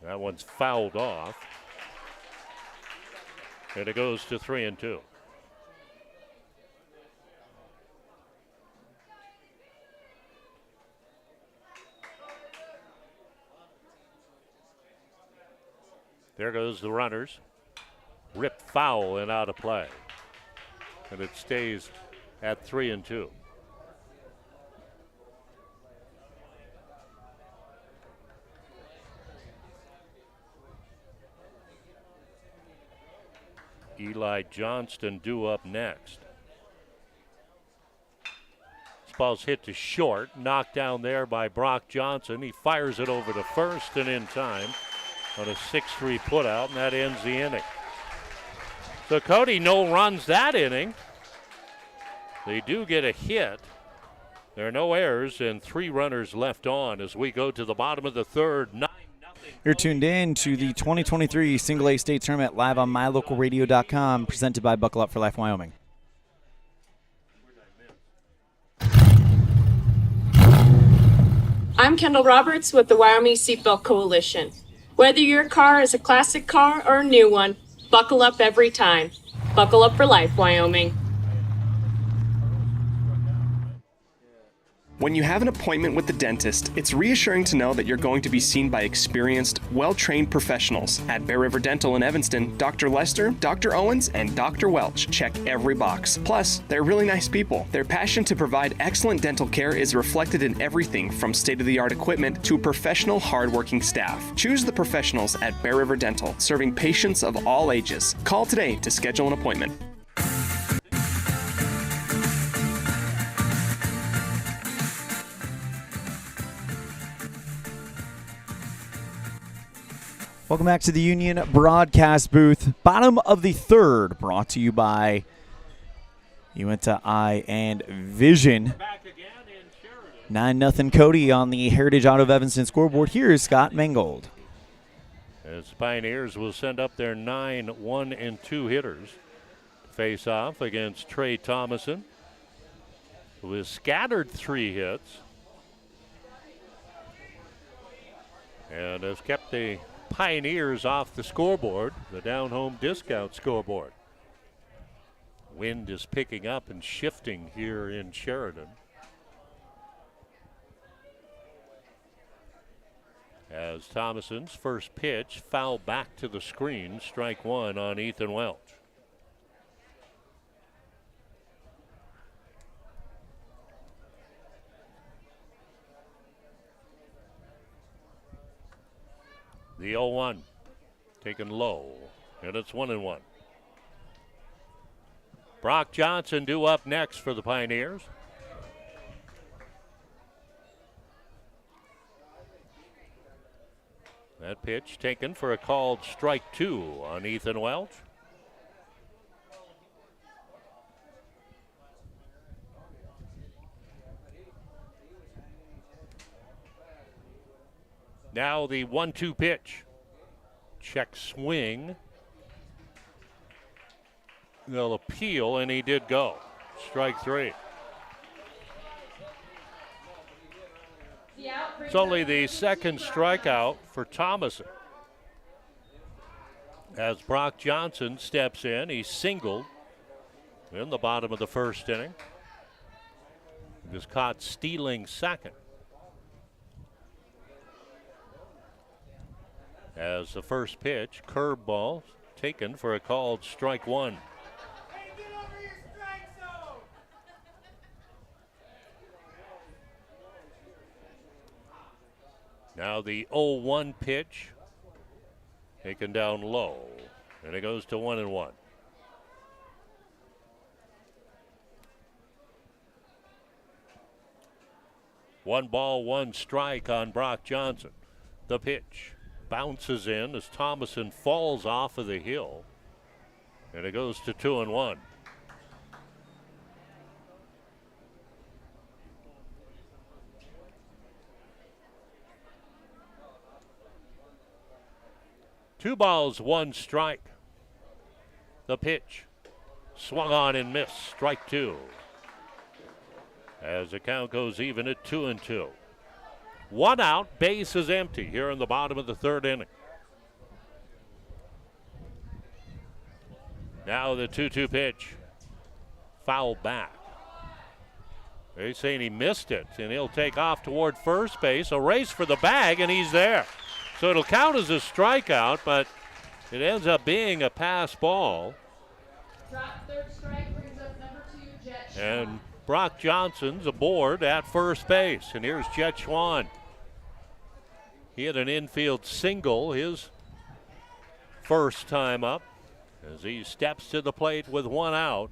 That one's fouled off. And it goes to 3-2. There goes the runners. Ripped foul and out of play. And it stays at 3-2. Eli Johnston due up next. This ball's hit to short, knocked down there by Brock Johnson. He fires it over to first and in time on a 6-3 putout, and that ends the inning. So Cody no runs that inning. They do get a hit. There are no errors and 3 runners left on as we go to the bottom of the third. 9-0.
You're tuned in to the 2023 Single A State Tournament live on mylocalradio.com, presented by Buckle Up for Life Wyoming.
I'm Kendall Roberts with the Wyoming Seatbelt Coalition. Whether your car is a classic car or a new one, buckle up every time. Buckle Up for Life, Wyoming.
When you have an appointment with the dentist, it's reassuring to know that you're going to be seen by experienced, well-trained professionals. At Bear River Dental in Evanston, Dr. Lester, Dr. Owens, and Dr. Welch check every box. Plus, they're really nice people. Their passion to provide excellent dental care is reflected in everything from state-of-the-art equipment to professional, hard-working staff. Choose the professionals at Bear River Dental, serving patients of all ages. Call today to schedule an appointment.
Welcome back to the Union broadcast booth. Bottom of the third, brought to you by Uinta Eye and Vision. 9-0 Cody on the Heritage Auto of Evanston scoreboard. Here is Scott Mangold.
As Pioneers will send up their 9-1-2 hitters to face off against Trey Thomason, who has scattered 3 hits and has kept the Pioneers off the scoreboard, the down-home discount scoreboard. Wind is picking up and shifting here in Sheridan. As Thomason's first pitch foul back to the screen, strike one on Ethan Welch. The 0-1 taken low, and it's 1-1. Brock Johnson due up next for the Pioneers. That pitch taken for a called strike two on Ethan Welch. Now the 1-2 pitch. Check swing. They'll appeal, and he did go. Strike three. It's only the second strikeout for Thomason. As Brock Johnson steps in, he singled in the bottom of the first inning. He was caught stealing second. As the first pitch, curveball taken for a called strike one. Now the 0-1 pitch taken down low, and it goes to 1-1. One ball, one strike on Brock Johnson. The pitch bounces in as Thomason falls off of the hill, and it goes to 2-1. Two balls, one strike. The pitch swung on and missed. Strike two. As the count goes even at 2-2. One out, base is empty here in the bottom of the third inning. Now the 2-2 pitch. Foul back. They're saying he missed it, and he'll take off toward first base. A race for the bag, and he's there. So it'll count as a strikeout, but it ends up being a pass ball.
Drop third strike brings up number 2, Jet Schwan.
And Brock Johnson's aboard at first base. And here's Jet Schwan. He had an infield single his first time up as he steps to the plate with one out.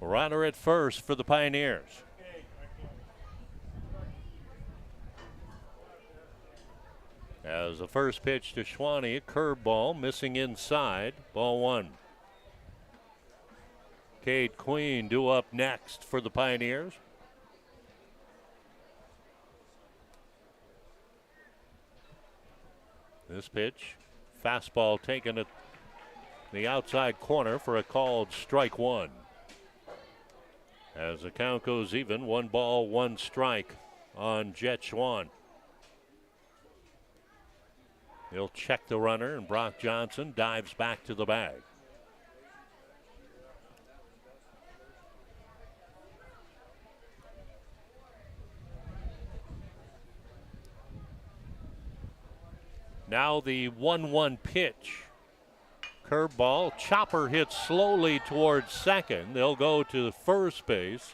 Runner at first for the Pioneers. As the first pitch to Schwanee, a curveball missing inside, ball one. Cade Queen due up next for the Pioneers. This pitch, fastball taken at the outside corner for a called strike one. As the count goes even, one ball, one strike on Jet Schwan. He'll check the runner, and Brock Johnson dives back to the bag. Now the 1-1 pitch. Curveball, chopper hits slowly towards second. They'll go to first base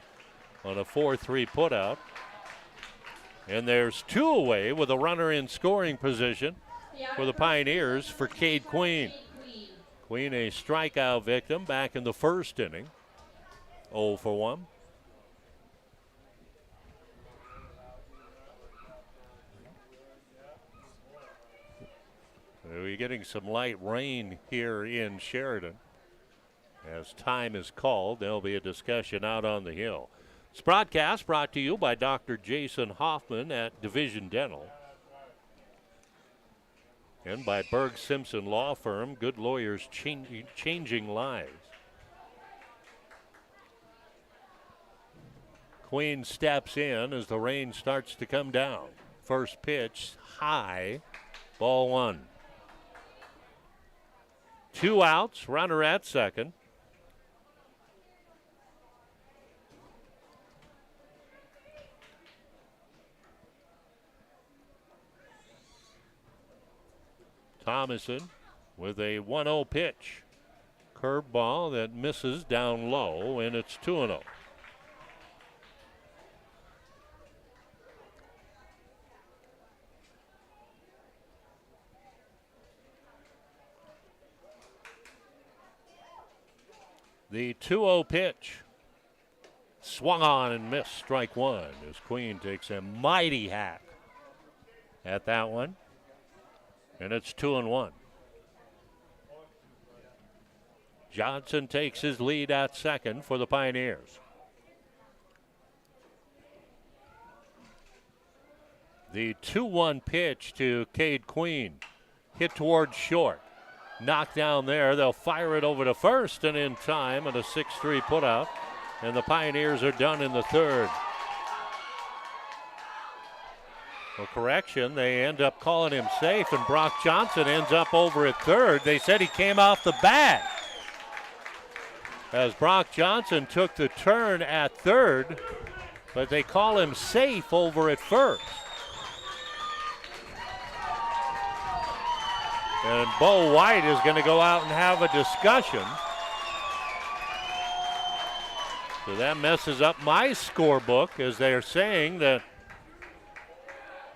on a 4-3 putout. And there's two away with a runner in scoring position for the Pioneers for Cade Queen. Queen, a strikeout victim back in the first inning. 0 for 1. We're getting some light rain here in Sheridan. As time is called, there'll be a discussion out on the hill. This broadcast brought to you by Dr. Jason Hoffman at Division Dental. And by Berg Simpson Law Firm, good lawyers changing lives. Queen steps in as the rain starts to come down. First pitch, high, Ball one. 2 outs, runner at second. Thomason with a 1-0 pitch. Curveball that misses down low, and it's 2-0. The 2-0 pitch. Swung on and missed, strike one, as Queen takes a mighty hack at that one. And it's 2-1. Johnson takes his lead at second for the Pioneers. The 2-1 pitch to Cade Queen. Hit towards short. Knocked down there. They'll fire it over to first and in time, and a 6-3 putout. And the Pioneers are done in the third. Well, correction, they end up calling him safe, and Brock Johnson ends up over at third. They said he came off the bag. As Brock Johnson took the turn at third, but they call him safe over at first. And Bo White is going to go out and have a discussion. So that messes up my scorebook, as they are saying that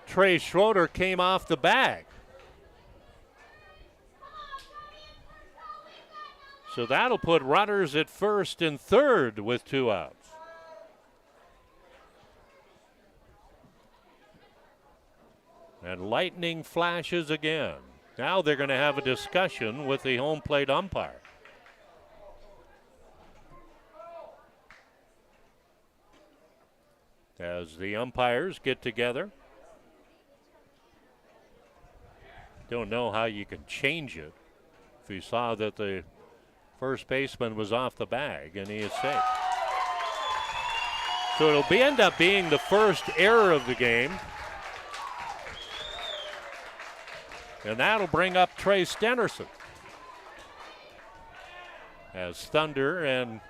Trey Schroeder came off the bag. So that'll put runners at first and third with 2 outs. And lightning flashes again. Now they're going to have a discussion with the home plate umpire. As the umpires get together. Don't know how you can change it if you saw that the first baseman was off the bag and he is safe. So it'll end up being the first error of the game. And that'll bring up Trey Stenderson. As thunder and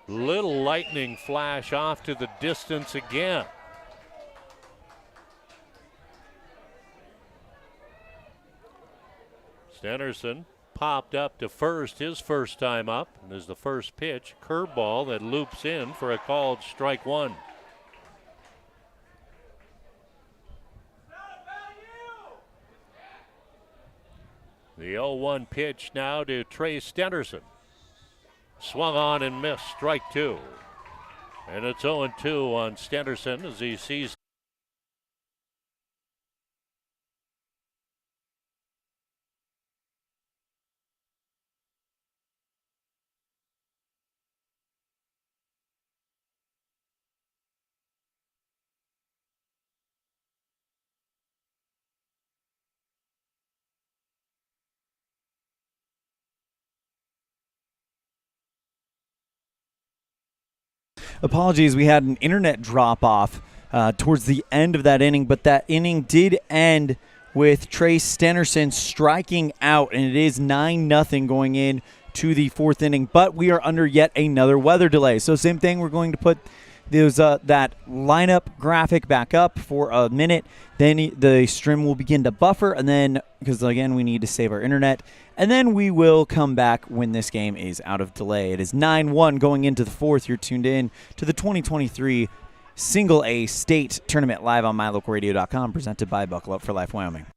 little lightning flash off to the distance again. Stenderson popped up to first his first time up, and is the first pitch. Curveball that loops in for a called strike one. The 0-1 pitch now to Trey Stenderson. Swung on and missed, strike two. And it's 0-2 on Stenderson as he sees
Apologies, we had an internet drop-off towards the end of that inning, but that inning did end with Trey Stenderson striking out, and it is 9-0 going in to the fourth inning, but we are under yet another weather delay. So same thing, we're going to put that lineup graphic back up for a minute, then the stream will begin to buffer, and then, because again, we need to save our internet, and then we will come back when this game is out of delay. It is 9-1 going into the fourth. You're tuned in to the 2023 Single A State Tournament live on MyLocalRadio.com, presented by Buckle Up for Life Wyoming.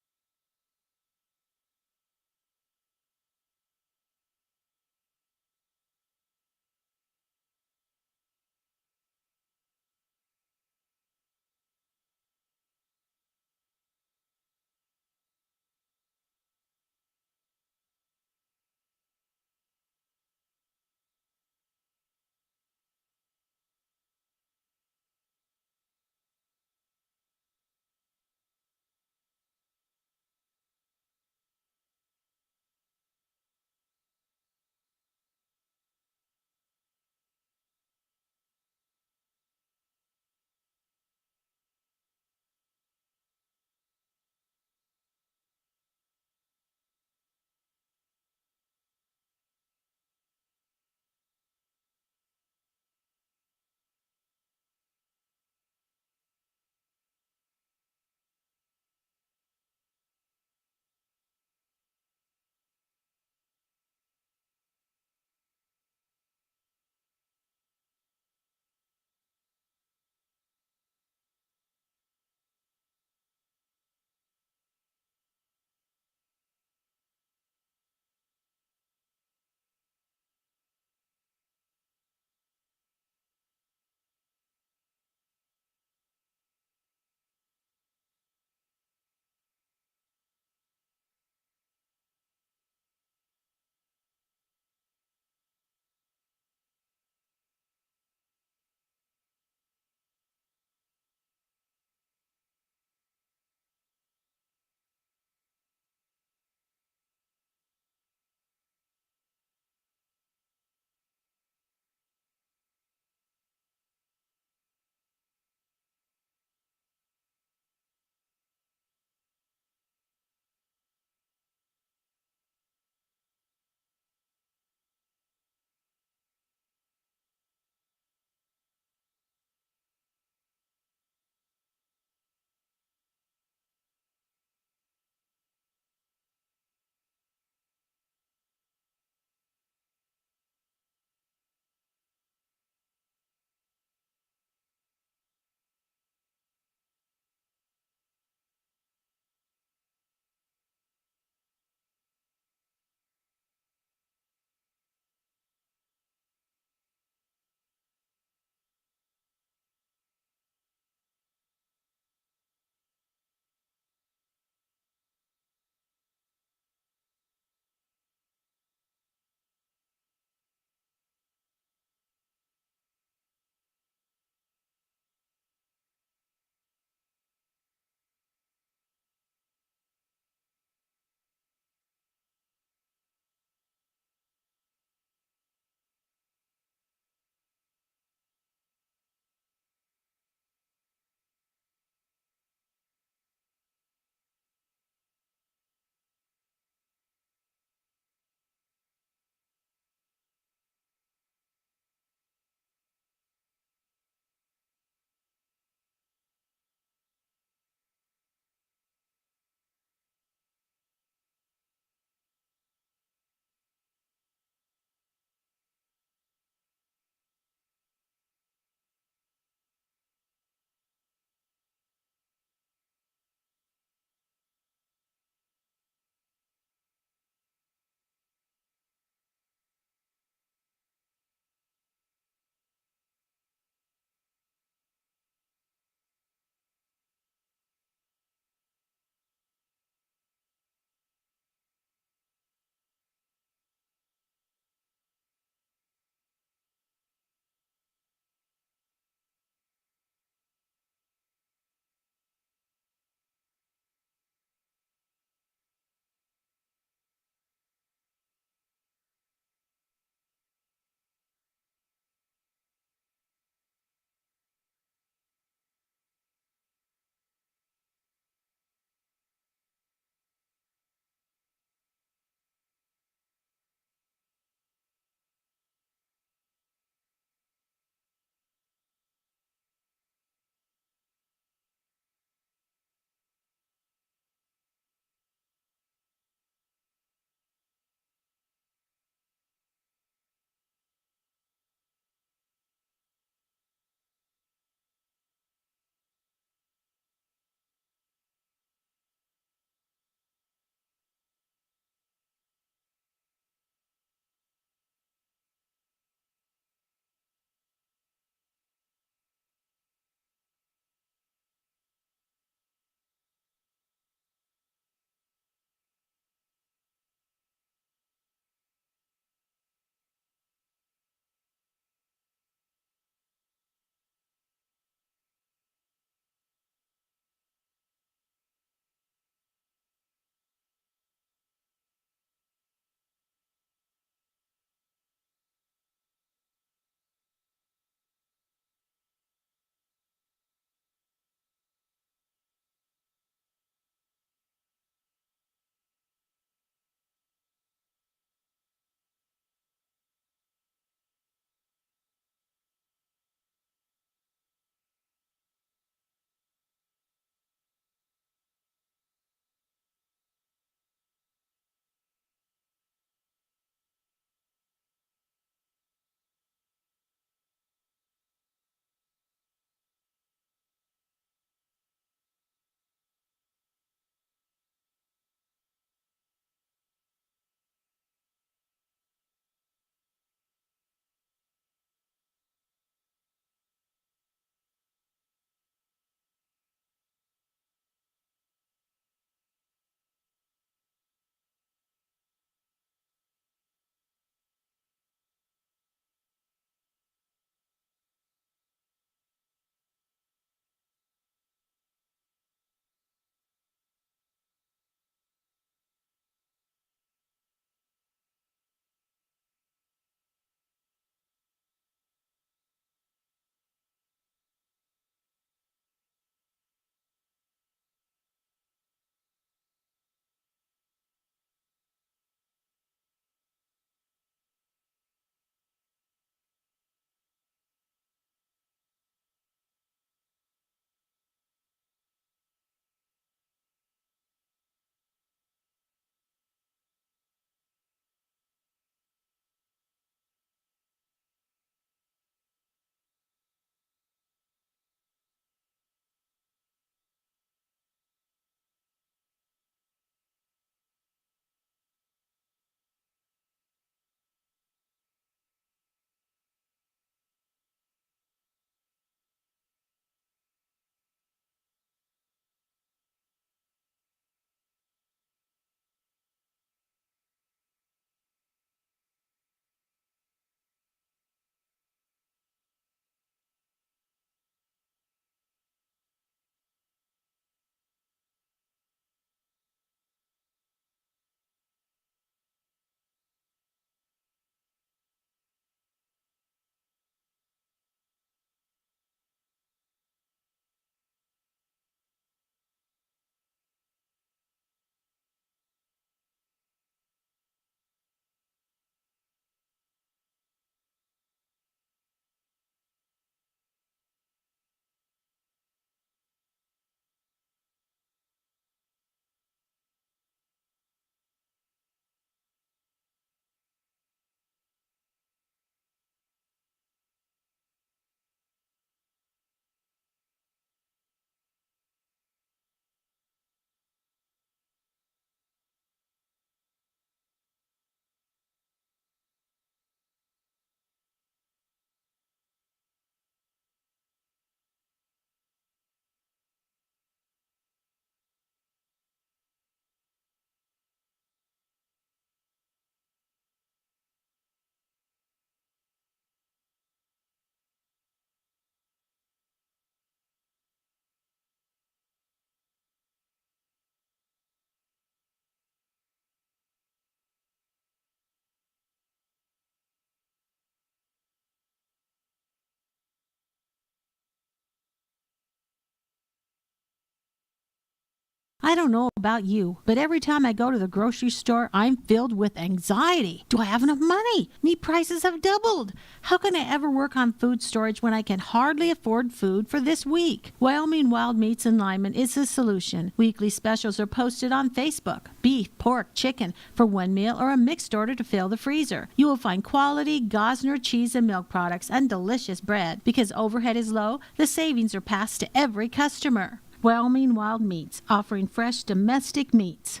I don't know about you, but every time I go to the grocery store, I'm filled with anxiety. Do I have enough money? Meat prices have doubled. How can I ever work on food storage when I can hardly afford food for this week? Wyoming Wild Meats and Lyman is the solution. Weekly specials are posted on Facebook. Beef, pork, chicken for one meal or a mixed order to fill the freezer. You will find quality Gosner cheese and milk products and delicious bread. Because overhead is low, the savings are passed to every customer. Wyoming Wild Meats, offering fresh domestic meats.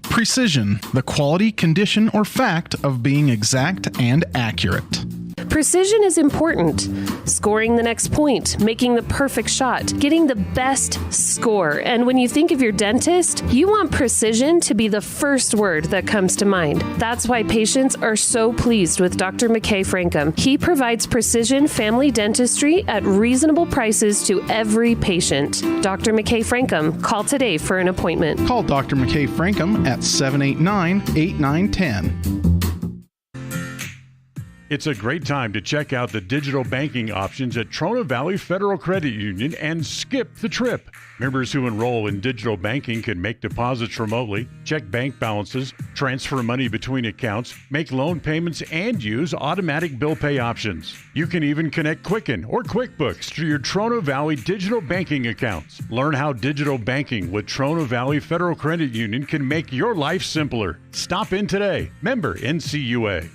Precision, the quality, condition, or fact of being exact and accurate.
Precision is important. Scoring the next point, making the perfect shot, getting the best score. And when you think of your dentist, you want precision to be the first word that comes to mind. That's why patients are so pleased with Dr. McKay Frankum. He provides precision family dentistry at reasonable prices to every patient. Dr. McKay Frankum, call today for an appointment.
Call Dr. McKay Frankum at 789-8910.
It's a great time to check out the digital banking options at Trona Valley Federal Credit Union and skip the trip. Members who enroll in digital banking can make deposits remotely, check bank balances, transfer money between accounts, make loan payments, and use automatic bill pay options. You can even connect Quicken or QuickBooks to your Trona Valley digital banking accounts. Learn how digital banking with Trona Valley Federal Credit Union can make your life simpler. Stop in today. Member NCUA.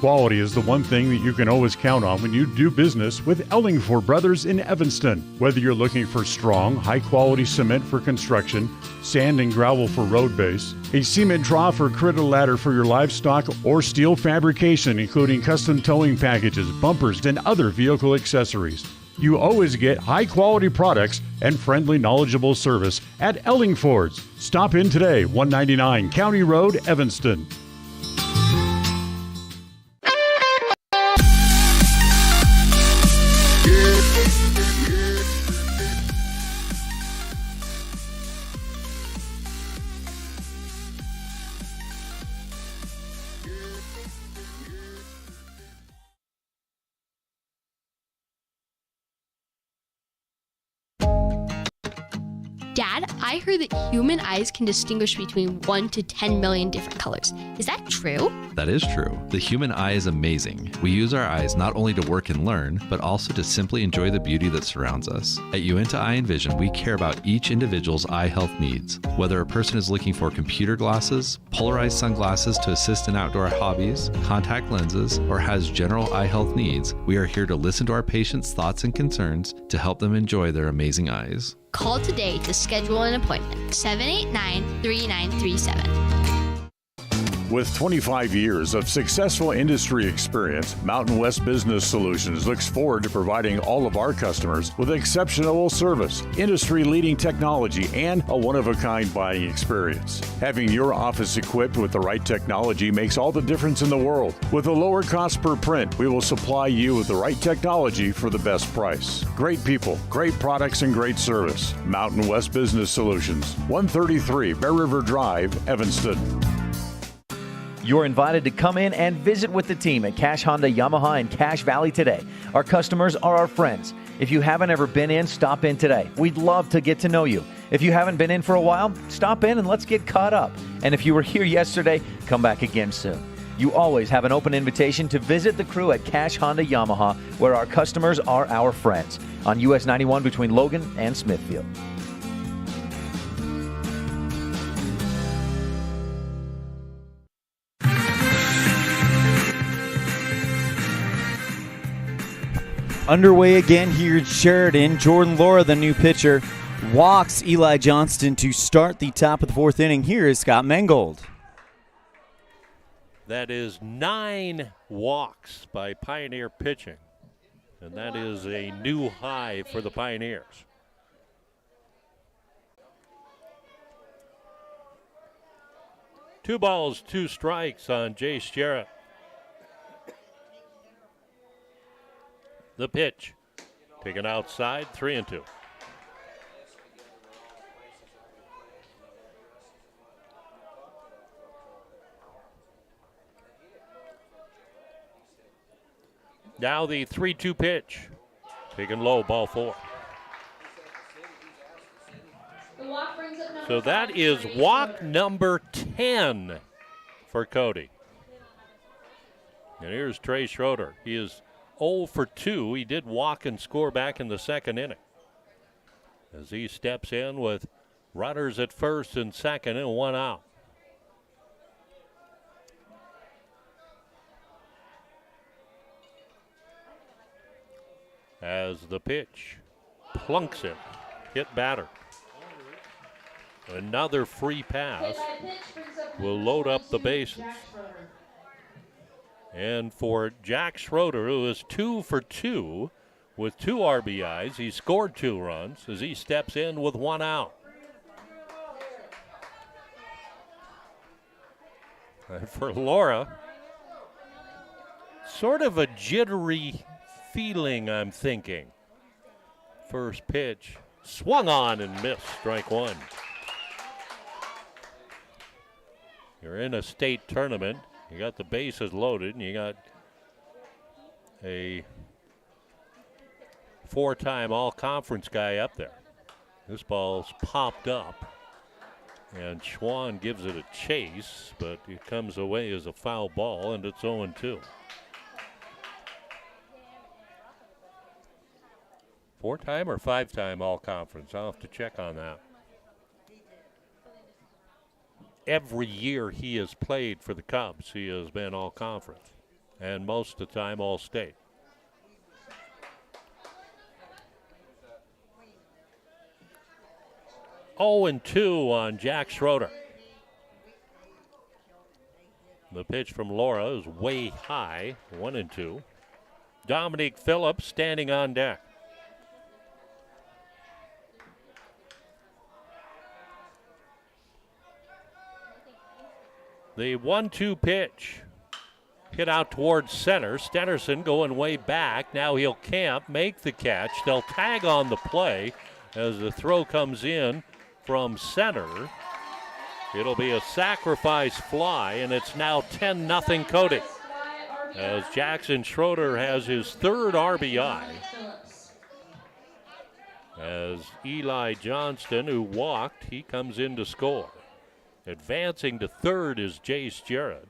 Quality is the one thing that you can always count on when you do business with Ellingford Brothers in Evanston. Whether you're looking for strong, high-quality cement for construction, sand and gravel for road base, a cement trough or critter ladder for your livestock, or steel fabrication, including custom towing packages, bumpers, and other vehicle accessories, you always get high-quality products and friendly, knowledgeable service at Ellingford's. Stop in today, 199 County Road, Evanston.
Dad, I heard that human eyes can distinguish between 1 to 10 million different colors. Is that true?
That is true. The human eye is amazing. We use our eyes not only to work and learn, but also to simply enjoy the beauty that surrounds us. At Uinta Eye and Vision, we care about each individual's eye health needs. Whether a person is looking for computer glasses, polarized sunglasses to assist in outdoor hobbies, contact lenses, or has general eye health needs, we are here to listen to our patients' thoughts and concerns to help them enjoy their amazing eyes.
Call today to schedule an appointment. 789-3937.
With 25 years of successful industry experience, Mountain West Business Solutions looks forward to providing all of our customers with exceptional service, industry-leading technology, and a one-of-a-kind buying experience. Having your office equipped with the right technology makes all the difference in the world. With a lower cost per print, we will supply you with the right technology for the best price. Great people, great products, and great service. Mountain West Business Solutions, 133 Bear River Drive, Evanston.
You're invited to come in and visit with the team at Cache Honda Yamaha in Cache Valley today. Our customers are our friends. If you haven't ever been in, stop in today. We'd love to get to know you. If you haven't been in for a while, stop in and let's get caught up. And if you were here yesterday, come back again soon. You always have an open invitation to visit the crew at Cache Honda Yamaha, where our customers are our friends, on US 91 between Logan and Smithfield.
Underway again here at Sheridan. Jordan Laura, the new pitcher, walks Eli Johnston to start the top of the fourth inning. Here is Scott Mangold.
That is 9 walks by Pioneer pitching, and that is a new high for the Pioneers. Two balls, 2 strikes on Jace Jarrett. The pitch, taken outside, 3-2. Now the 3-2 pitch. Taken low, ball 4. So that is walk number 10 for Cody. And here's Trey Schroeder. He is 0 for 2. He did walk and score back in the second inning. As he steps in with runners at first and second and 1 out. As the pitch plunks it, hit batter. Another free pass will load up the bases. And for Jack Schroeder, who is 2 for 2 with 2 RBIs, he scored 2 runs as he steps in with 1 out. And for Laura, sort of a jittery feeling, I'm thinking. First pitch, swung on and missed, strike 1. You're in a state tournament. You got the bases loaded, and you got a 4-time all-conference guy up there. This ball's popped up, and Schwann gives it a chase, but it comes away as a foul ball, and it's 0-2. 4-time or 5-time all-conference? I'll have to check on that. Every year he has played for the Cubs, he has been all-conference, and most of the time all-state. Oh, and 2 on Jack Schroeder. The pitch from Laura is way high, 1-2. Dominique Phillips standing on deck. The 1-2 pitch hit out towards center. Stennerson going way back. Now he'll camp, make the catch. They'll tag on the play as the throw comes in from center. It'll be a sacrifice fly, and it's now 10-0 Cody. As Jackson Schroeder has his 3rd RBI. As Eli Johnston, who walked, he comes in to score. Advancing to 3rd is Jace Jarrett.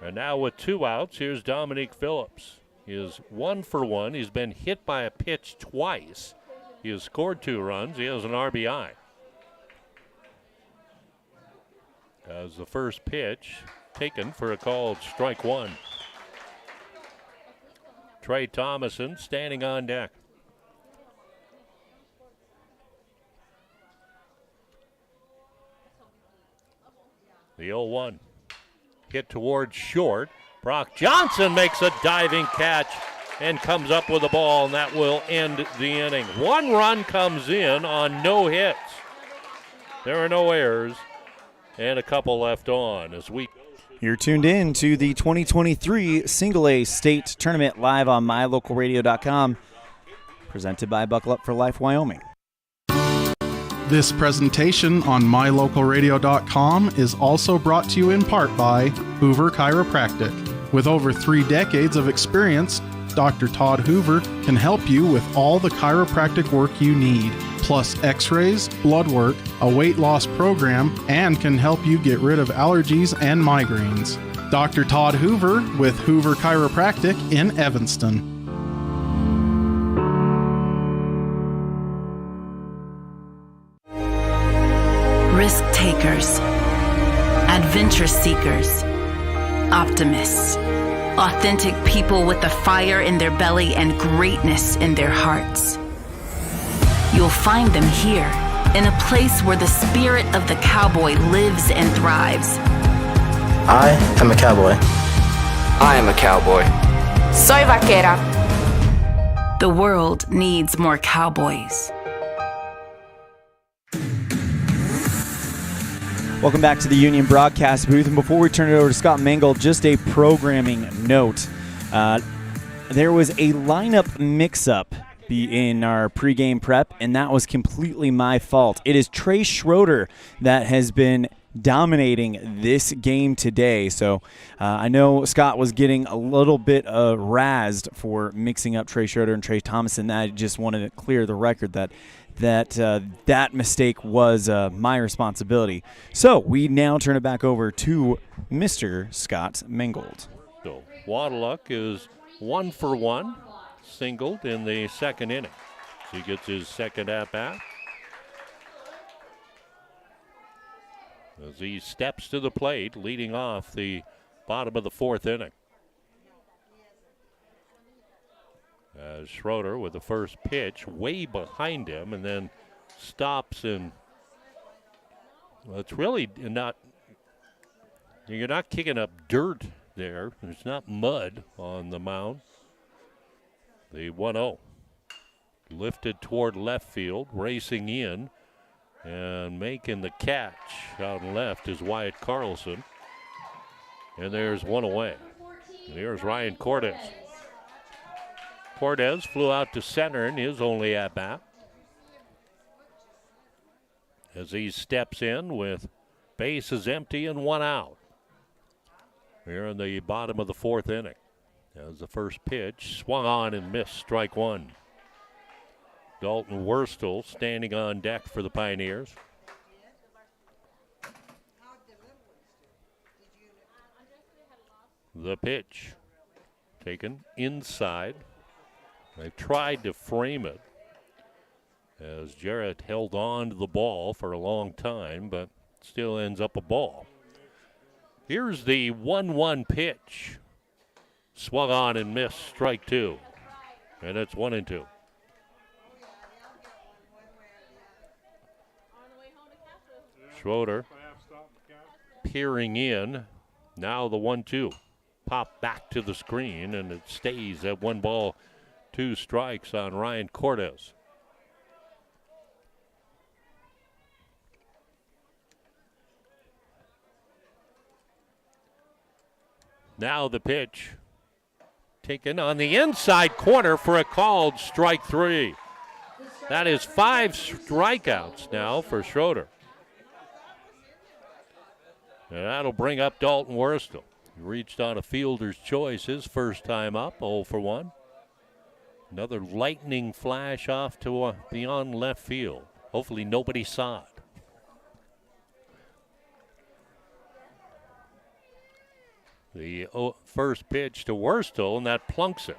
And now with 2 outs, here's Dominique Phillips. He is 1 for 1. He's been hit by a pitch twice. He has scored 2 runs. He has an RBI. As the first pitch taken for a called strike 1. Trey Thomason standing on deck. The 0-1 hit towards short. Brock Johnson makes a diving catch and comes up with the ball, and that will end the inning. 1 run comes in on no hits. There are no errors and a couple left on as we.
You're tuned in to the 2023 Single A State Tournament live on mylocalradio.com, presented by Buckle Up for Life Wyoming.
This presentation on mylocalradio.com is also brought to you in part by Hoover Chiropractic. With over 3 decades of experience, Dr. Todd Hoover can help you with all the chiropractic work you need, plus x-rays, blood work, a weight loss program, and can help you get rid of allergies and migraines. Dr. Todd Hoover with Hoover Chiropractic in Evanston.
Risk takers, adventure seekers, optimists, authentic people with the fire in their belly and greatness in their hearts. You'll find them here, in a place where the spirit of the cowboy lives and thrives.
I am a cowboy.
I am a cowboy.
Soy vaquera. The world needs more cowboys.
Welcome back to the Union broadcast booth. And before we turn it over to Scott Mangold, just a programming note. There was a lineup mix-up in our pregame prep, and that was completely my fault. It is Trey Schroeder that has been dominating this game today. So I know Scott was getting a little bit razzed for mixing up Trey Schroeder and Trey Thomason. I just wanted to clear the record that mistake was my responsibility. So we now turn it back over to Mr. Scott Mangold.
So Waddluck is 1 for 1, singled in the second inning. He gets his second at-bat. As he steps to the plate, leading off the bottom of the fourth inning. As Schroeder with the first pitch way behind him and then stops, and well, it's really not, you're not kicking up dirt there. There's not mud on the mound. The 1-0 lifted toward left field, racing in and making the catch out left is Wyatt Carlson. And there's one away. And here's Ryan Cordes. Cordes flew out to center in his only at-bat. As he steps in with bases empty and 1 out. Here in the bottom of the fourth inning. As the first pitch swung on and missed, strike one. Dalton Wurstel standing on deck for the Pioneers. The pitch taken inside. They tried to frame it as Jarrett held on to the ball for a long time, but still ends up a ball. Here's the 1-1 pitch. Swung on and missed, strike two. And it's 1-2. Schroeder peering in. Now the 1-2. Pop back to the screen, and it stays at 1 ball, 2 strikes on Ryan Cordes. Now the pitch taken on the inside corner for a called strike 3. That is 5 strikeouts now for Schroeder. And that'll bring up Dalton Wurstel. He reached on a fielder's choice his first time up, 0 for 1. Another lightning flash off to beyond left field. Hopefully nobody saw it. The first pitch to Wurstel, and that plunks him.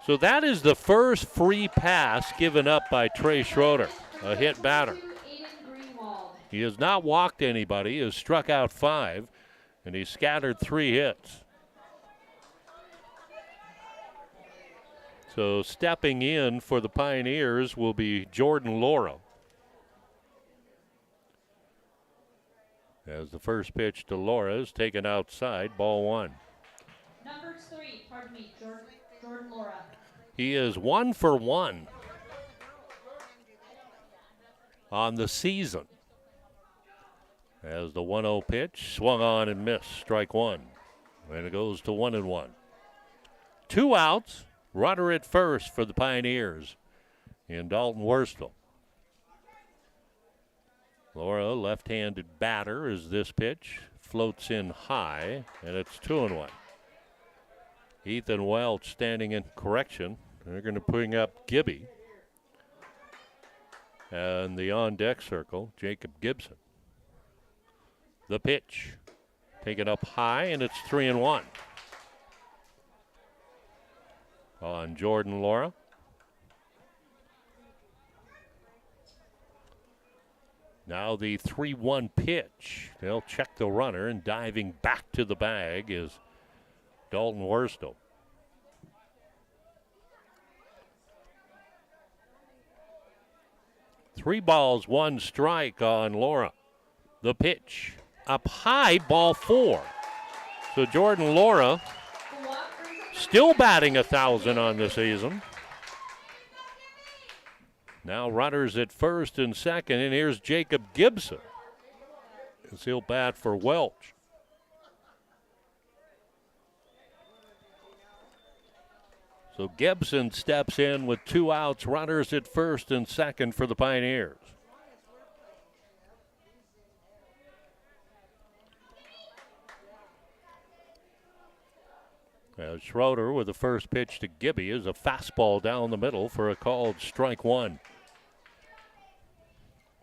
So that is the first free pass given up by Trey Schroeder, a hit batter. He has not walked anybody, he has struck out 5, and he scattered 3 hits. So stepping in for the Pioneers will be Jordan Laura. As the first pitch to Laura is taken outside, ball 1.
Number 3, Jordan Laura.
He is 1 for 1 on the season. As the 1-0 pitch swung on and missed, strike 1. And it goes to 1-1. 2 outs, runner at first for the Pioneers in Dalton Wurstel. Laura, left-handed batter, as this pitch floats in high, and it's 2-1. Ethan Welch standing in correction. They're going to bring up Gibby. And the on-deck circle, Jacob Gibson. The pitch taken up high, and it's 3-1 on Jordan Laura. Now the 3-1 pitch. They'll check the runner, and diving back to the bag is Dalton Wurstel. Three balls, 1 strike on Laura. The pitch up high, ball 4. So Jordan Laura still batting 1,000 on the season. Now runners at first and second, and here's Jacob Gibson as he'll bat for Welch. So Gibson steps in with 2 outs, runners at first and second for the Pioneers. As Schroeder with the first pitch to Gibby is a fastball down the middle for a called strike one.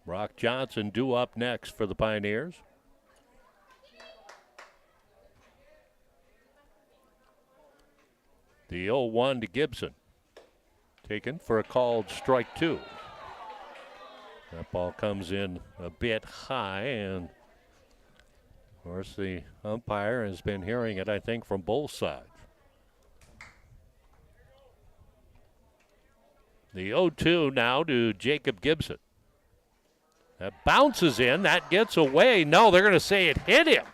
Brock Johnson due up next for the Pioneers. The 0-1 to Gibson. Taken for a called strike two. That ball comes in a bit high, and of course the umpire has been hearing it, I think, from both sides. The 0-2 now to Jacob Gibson. That bounces in, that gets away. No, they're going to say it hit him.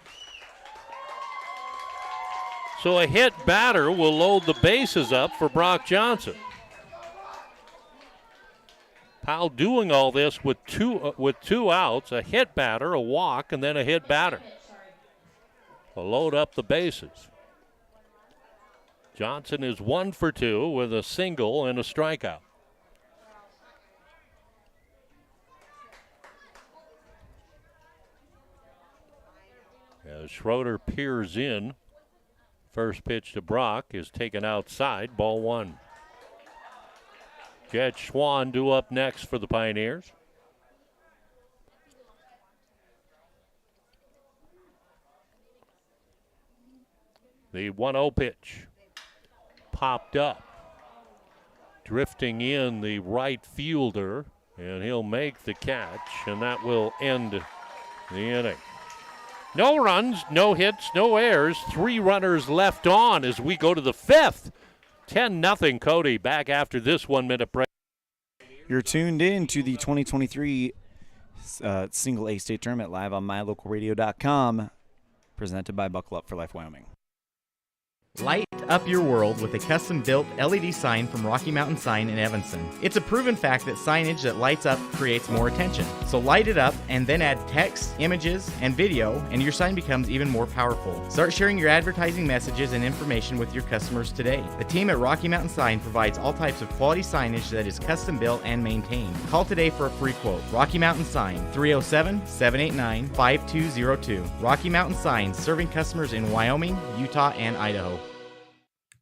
So a hit batter will load the bases up for Brock Johnson. Powell doing all this with two outs, a hit batter, a walk, and then a hit batter. To load up the bases. Johnson is 1 for 2 with a single and a strikeout. As Schroeder peers in, first pitch to Brock is taken outside, ball one. Jed Schwann due up next for the Pioneers. The 1-0 pitch popped up. Drifting in the right fielder, and he'll make the catch, and that will end the inning. No runs, no hits, no errors. 3 runners left on as we go to the 5th. 10-0 Cody. Back after this 1-minute break.
You're tuned in to the 2023 Single A State Tournament live on mylocalradio.com, presented by Buckle Up for Life Wyoming.
Light up your world with a custom-built LED sign from Rocky Mountain Sign in Evanston. It's a proven fact that signage that lights up creates more attention. So light it up and then add text, images, and video, and your sign becomes even more powerful. Start sharing your advertising messages and information with your customers today. The team at Rocky Mountain Sign provides all types of quality signage that is custom-built and maintained. Call today for a free quote. Rocky Mountain Sign, 307-789-5202. Rocky Mountain Sign, serving customers in Wyoming, Utah, and Idaho.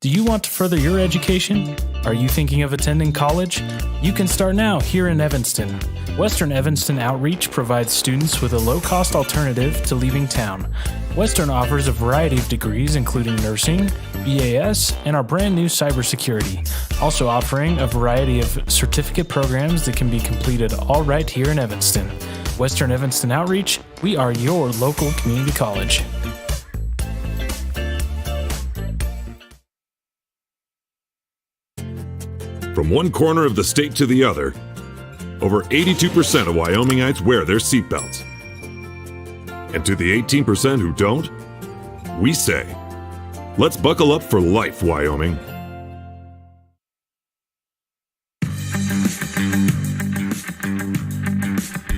Do you want to further your education? Are you thinking of attending college? You can start now here in Evanston. Western Evanston Outreach provides students with a low-cost alternative to leaving town. Western offers a variety of degrees including nursing, BAS, and our brand new cybersecurity. Also offering a variety of certificate programs that can be completed all right here in Evanston. Western Evanston Outreach, we are your local community college.
From one corner of the state to the other, over 82% of Wyomingites wear their seatbelts. And to the 18% who don't, we say, let's buckle up for life, Wyoming.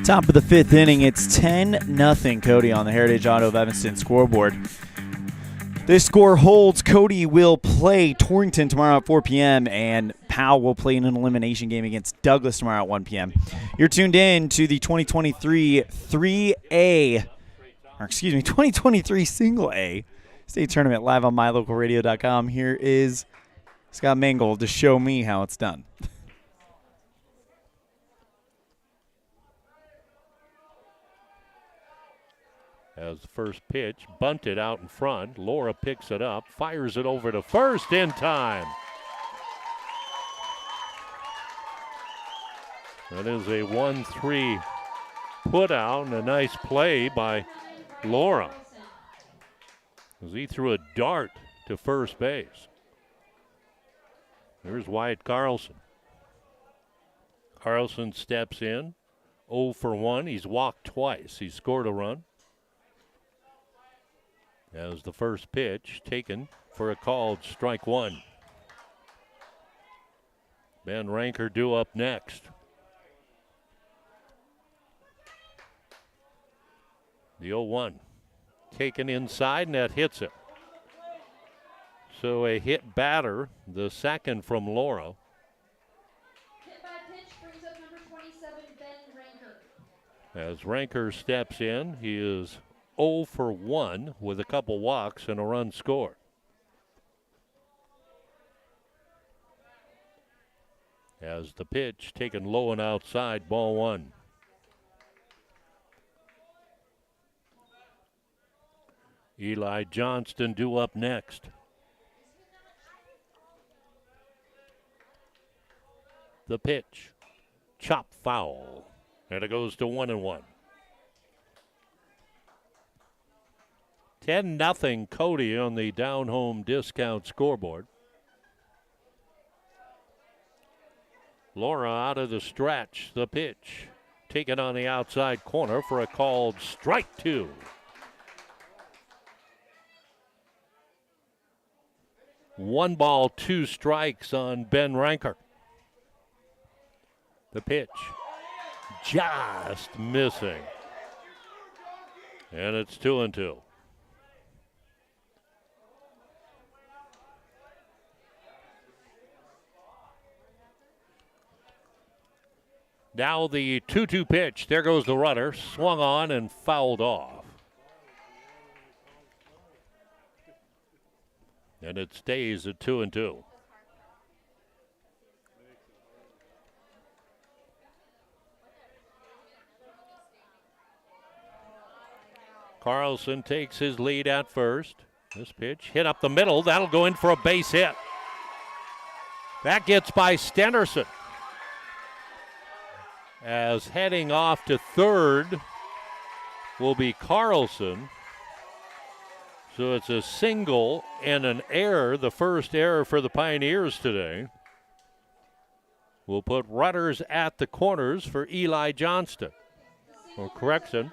Top of the 5th inning, it's 10-0 Cody on the Heritage Auto of Evanston scoreboard. This score holds. Cody will play Torrington tomorrow at 4 p.m. and Powell will play in an elimination game against Douglas tomorrow at 1 p.m. You're tuned in to the 2023 2023 Single A State Tournament live on mylocalradio.com. Here is Scott Mangold to show me how it's done.
As the first pitch bunted out in front, Laura picks it up, fires it over to first in time. That is a 1-3 put out and a nice play by Laura as he threw a dart to first base. There's Wyatt Carlson. Carlson steps in, 0 for 1. He's walked twice. He scored a run. As the first pitch taken for a called strike one. Ben Ranker due up next. The 0-1 taken inside, and that hits it. So a hit batter, the second from Laura.
Hit by pitch brings up number 27, Ben Ranker.
As Ranker steps in, he is 0 for 1 with a couple walks and a run scored. As the pitch taken low and outside, ball one. Eli Johnston due up next. The pitch. Chop foul. And it goes to 1-1. 10-0 Cody on the down-home discount scoreboard. Laura out of the stretch. The pitch. Taken on the outside corner for a called strike two. One ball, two strikes on Ben Ranker. The pitch. Just missing. And it's 2-2. Now the 2-2 pitch. There goes the runner. Swung on and fouled off. And it stays at 2-2. Carlson takes his lead at first. This pitch hit up the middle. That'll go in for a base hit. That gets by Stenderson. As heading off to third will be Carlson. So it's a single and an error, the first error for the Pioneers today. We'll put runners at the corners for Eli Johnston. Or correction.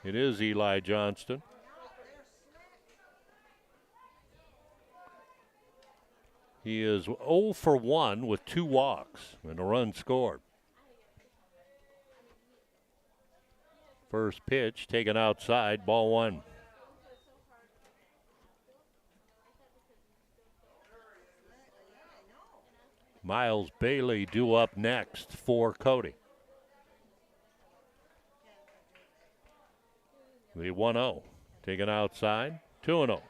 It is Eli Johnston. He is 0 for 1 with 2 walks and a run scored. First pitch taken outside, ball one. Miles Bailey due up next for Cody. The 1-0 taken outside, 2-0.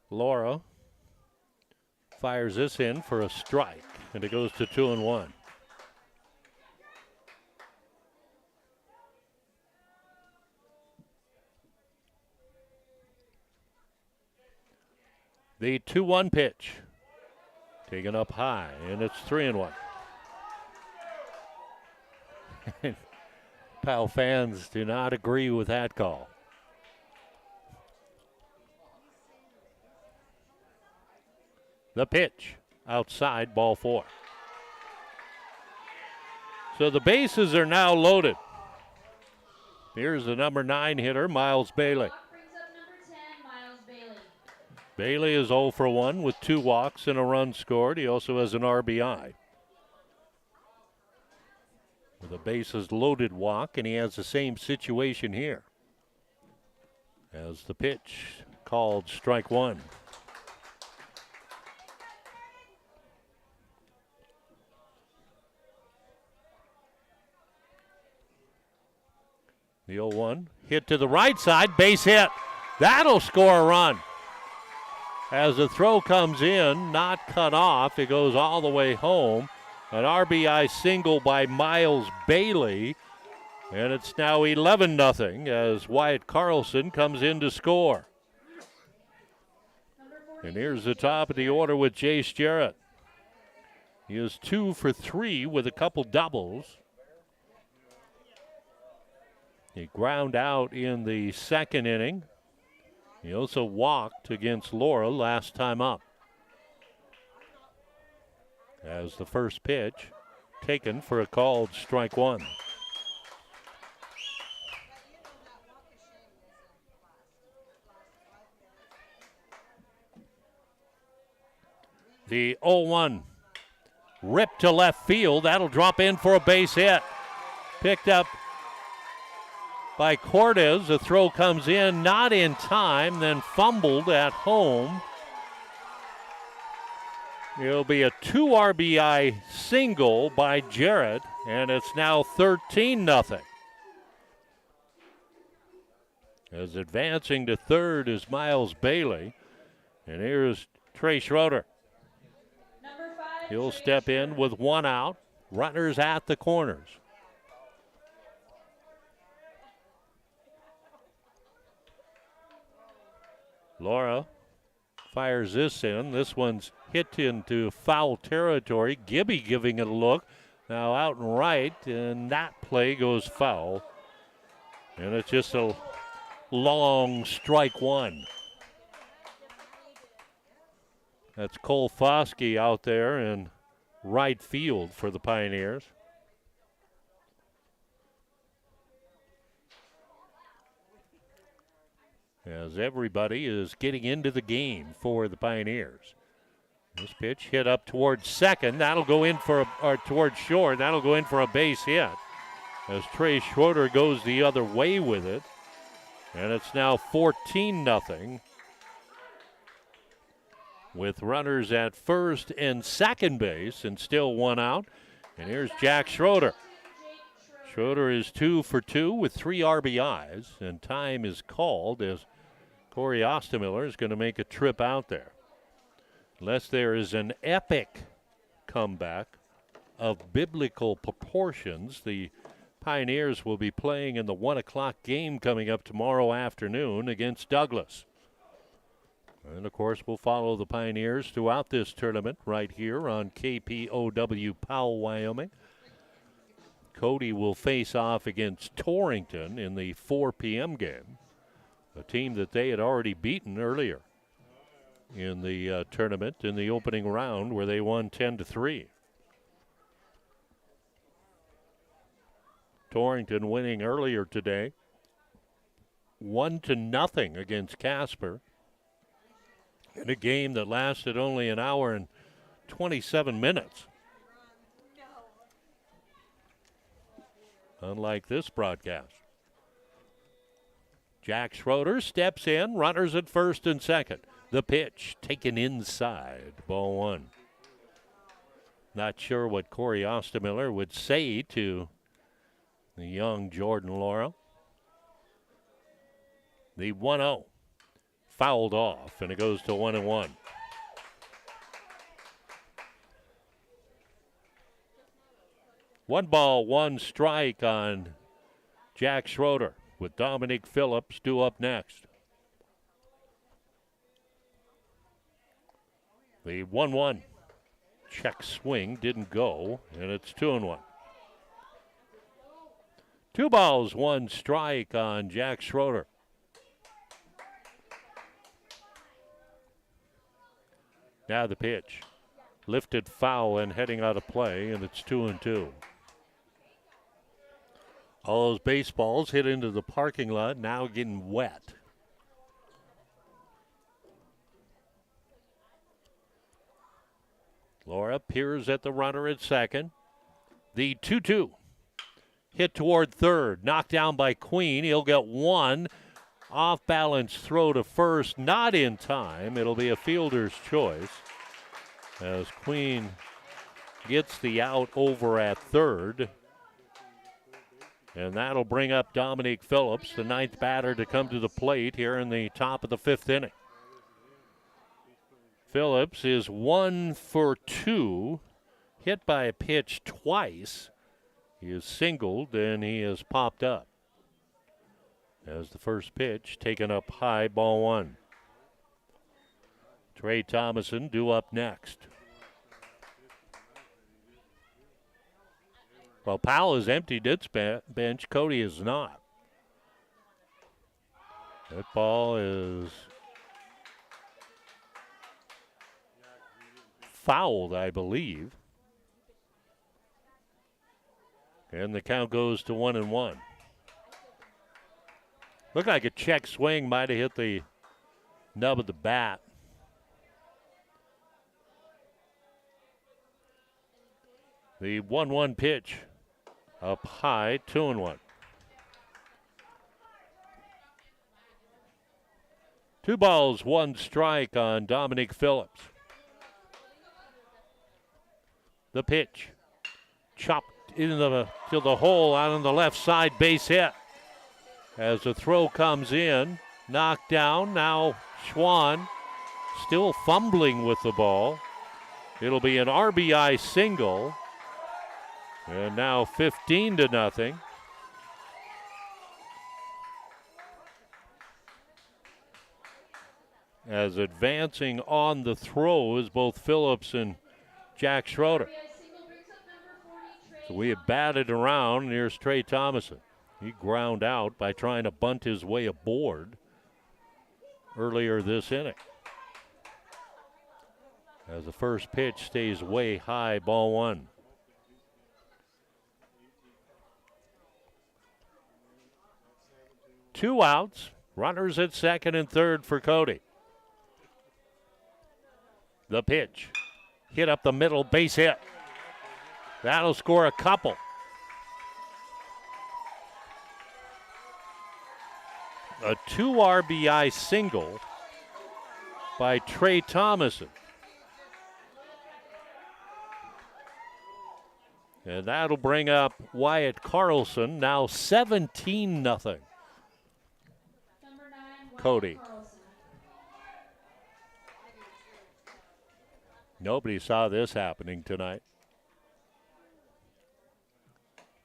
Laura fires this in for a strike, and it goes to 2-1. The 2-1 pitch taken up high, and it's 3-1. Powell fans do not agree with that call. The pitch outside, ball 4. So the bases are now loaded. Here's the number 9 hitter, Miles Bailey. Bailey is 0 for 1 with 2 walks and a run scored. He also has an RBI. With a bases loaded walk, and he has the same situation here. As the pitch called strike one. The 0-1 hit to the right side, base hit. That'll score a run. As the throw comes in, not cut off, it goes all the way home. An RBI single by Miles Bailey, and it's now 11-0 as Wyatt Carlson comes in to score. And here's the top of the order with Jace Jarrett. He is 2 for 3 with a couple doubles. He ground out in the second inning. He also walked against Laura last time up. As the first pitch taken for a called strike one. The 0-1 ripped to left field. That'll drop in for a base hit. Picked up by Cortez. The throw comes in, not in time, then fumbled at home. It'll be a 2 RBI single by Jarrett, and it's now 13-0. As advancing to third is Miles Bailey. And here's Trey Schroeder. He'll step in with one out. Runners at the corners. Laura fires this in. This one's hit into foul territory. Gibby giving it a look. Now out and right, and that play goes foul. And it's just a long strike one. That's Cole Foskey out there in right field for the Pioneers. As everybody is getting into the game for the Pioneers. This pitch hit up towards second. That'll go in or towards short. That'll go in for a base hit. As Trey Schroeder goes the other way with it. And it's now 14-0. With runners at first and second base and still one out. And here's Jack Schroeder. Schroeder is 2 for 2 with 3 RBIs. And time is called as Corey Ostemiller is going to make a trip out there. Unless there is an epic comeback of biblical proportions, the Pioneers will be playing in the 1 o'clock game coming up tomorrow afternoon against Douglas. And, of course, we'll follow the Pioneers throughout this tournament right here on KPOW Powell, Wyoming. Cody will face off against Torrington in the 4 p.m. game, a team that they had already beaten earlier in the tournament in the opening round where they won 10-3. Torrington winning earlier today 1-0 against Casper in a game that lasted only an hour and 27 minutes. Unlike this broadcast. Jack Schroeder steps in, runners at first and second. The pitch taken inside, ball one. Not sure what Corey Ostemiller would say to the young Jordan Laurel. The 1-0 fouled off, and it goes to 1-1. One ball, one strike on Jack Schroeder, with Dominic Phillips due up next. The 1-1 check swing didn't go, and it's 2-1. 2 balls, 1 strike on Jack Schroeder. Now the pitch. Lifted foul and heading out of play, and it's 2-2. All those baseballs hit into the parking lot, now getting wet. Laura peers at the runner at second. The 2-2. Hit toward third, knocked down by Queen. He'll get one. Off-balance throw to first, not in time. It'll be a fielder's choice as Queen gets the out over at third. And that'll bring up Dominic Phillips, the 9th batter to come to the plate here in the top of the 5th inning. Phillips is 1 for 2, hit by a pitch twice. He is singled and he has popped up. As the first pitch taken up high, ball one. Trey Thomason due up next. Well, Powell has emptied its bench. Cody is not. That ball is fouled, I believe. And the count goes to 1-1. Looked like a check swing, might have hit the nub of the bat. The 1-1 pitch up high, 2-1. 2 balls, 1 strike on Dominic Phillips. The pitch chopped into the hole out on the left side, base hit. As the throw comes in, knocked down. Now Schwann still fumbling with the ball. It'll be an RBI single. And now 15-0. As advancing on the throw is both Phillips and Jack Schroeder. So we have batted around, and here's Trey Thomason. He ground out by trying to bunt his way aboard earlier this inning. As the first pitch stays way high, ball one. Two outs, runners at second and third for Cody. The pitch, hit up the middle, base hit. That'll score a couple. A 2 RBI single by Trey Thomason. And that'll bring up Wyatt Carlson, now 17-0. Cody. Nobody saw this happening tonight.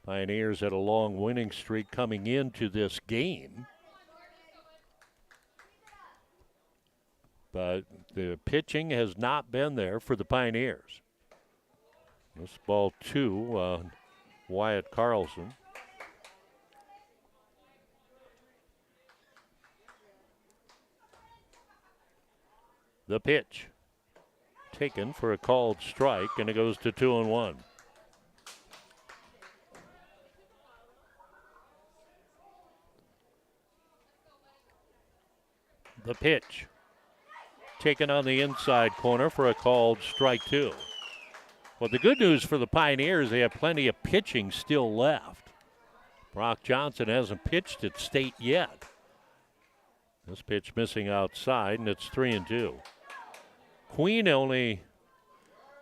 Pioneers had a long winning streak coming into this game. But the pitching has not been there for the Pioneers. This ball 2, Wyatt Carlson. The pitch taken for a called strike, and it goes to 2-1. The pitch taken on the inside corner for a called strike 2. Well, the good news for the Pioneers, they have plenty of pitching still left. Brock Johnson hasn't pitched at State yet. This pitch missing outside, and it's 3-2. Queen only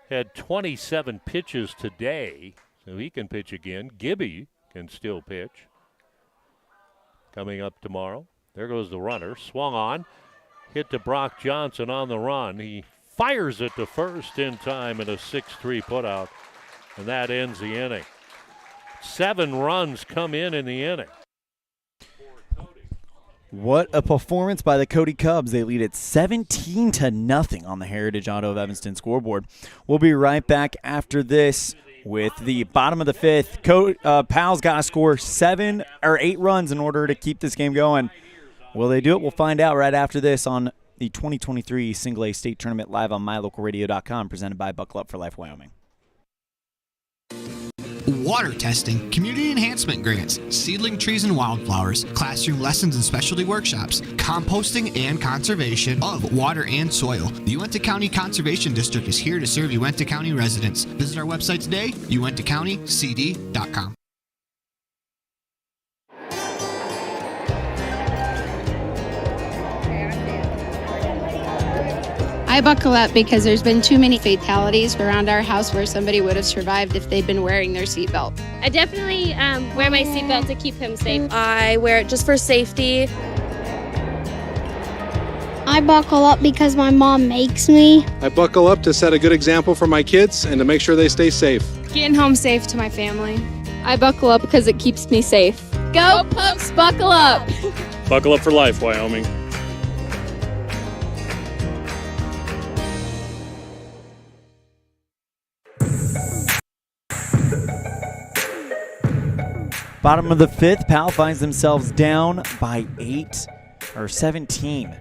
had 27 pitches today, so he can pitch again. Gibby can still pitch. Coming up tomorrow. There goes the runner. Swung on. Hit to Brock Johnson on the run. He fires it to first in time in a 6-3 putout, and that ends the inning. 7 runs come in the inning.
What a performance by the Cody Cubs. They lead at 17-0 on the Heritage Auto of Evanston scoreboard. We'll be right back after this with the bottom of the fifth. Powell's got to score 7 or 8 runs in order to keep this game going. Will they do it? We'll find out right after this on the 2023 Single A State Tournament live on mylocalradio.com, presented by Buckle Up for Life Wyoming.
Water testing, community enhancement grants, seedling trees and wildflowers, classroom lessons and specialty workshops, composting and conservation of water and soil. The Uintah County Conservation District is here to serve Uintah County residents. Visit our website today, uintahcountycd.com.
I buckle up because there's been too many fatalities around our house where somebody would have survived if they'd been wearing their seatbelt.
I definitely wear my seatbelt to keep him safe.
I wear it just for safety.
I buckle up because my mom makes me.
I buckle up to set a good example for my kids and to make sure they stay safe.
Getting home safe to my family.
I buckle up because it keeps me safe.
Go Pups, buckle up!
Buckle up for life, Wyoming.
Bottom of the fifth, Powell finds themselves down by 17.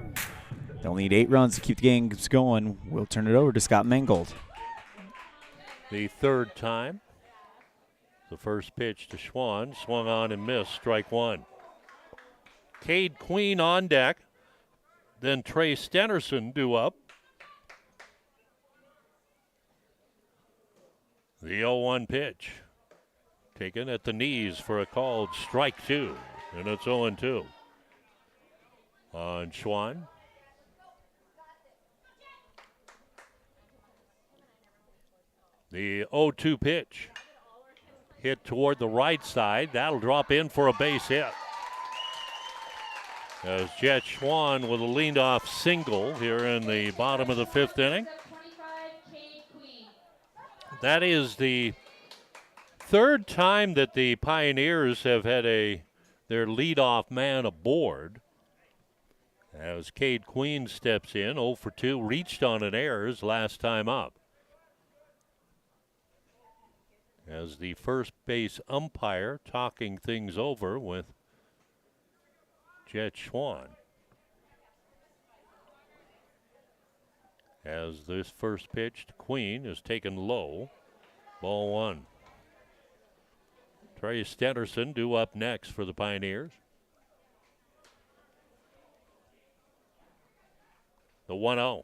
They'll need 8 runs to keep the games going. We'll turn it over to Scott Mangold.
The third time. The first pitch to Schwann, swung on and missed, strike 1. Cade Queen on deck. Then Trey Stenerson due up. The 0-1 pitch. Taken at the knees for a called strike 2, and it's 0-2 on Schwann. The 0-2 pitch hit toward the right side. That'll drop in for a base hit. As Jet Schwan with a lead-off single here in the bottom of the 5th inning. That is the 3rd time that the Pioneers have had their leadoff man aboard. As Cade Queen steps in, 0 for 2, reached on an error his last time up. As the first base umpire talking things over with Jet Schwan. As this first pitch to Queen is taken low. Ball 1. Trey Stenderson due up next for the Pioneers. The 1-0.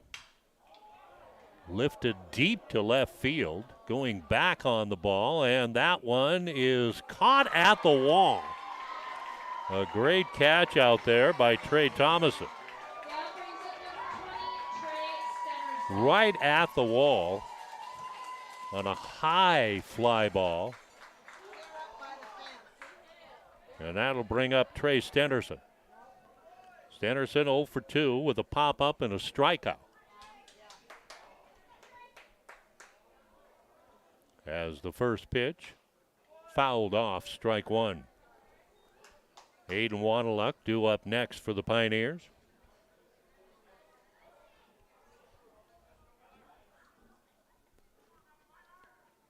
Lifted deep to left field. Going back on the ball, and that one is caught at the wall. A great catch out there by Trey Thomason. Right at the wall on a high fly ball. And that'll bring up Trey Stenderson. Stenderson 0 for 2 with a pop-up and a strikeout. As the first pitch fouled off, strike 1. Aiden Wanaluk due up next for the Pioneers.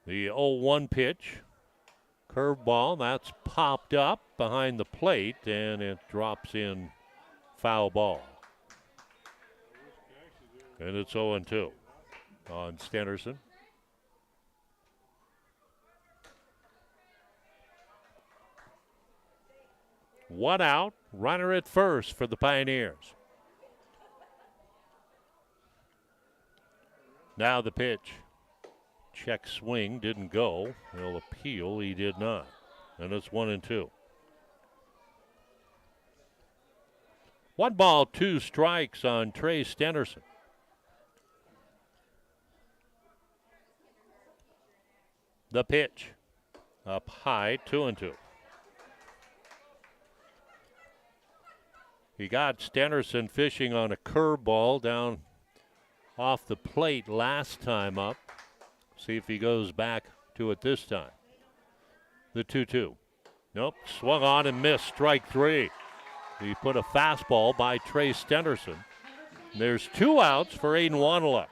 The 0-1 pitch. Curveball, that's popped up behind the plate, and it drops in foul ball. And it's 0-2 on Stenderson. One out, runner at first for the Pioneers. Now the pitch. Check swing, didn't go. He'll appeal, he did not. And it's 1-2. 1 ball, 2 strikes on Trey Stenderson. The pitch. Up high, 2-2. He got Stenderson fishing on a curveball down off the plate last time up. See if he goes back to it this time. The 2-2. Nope, swung on and missed, strike 3. He put a fastball by Trey Stenderson. There's 2 outs for Aiden Wanaluk.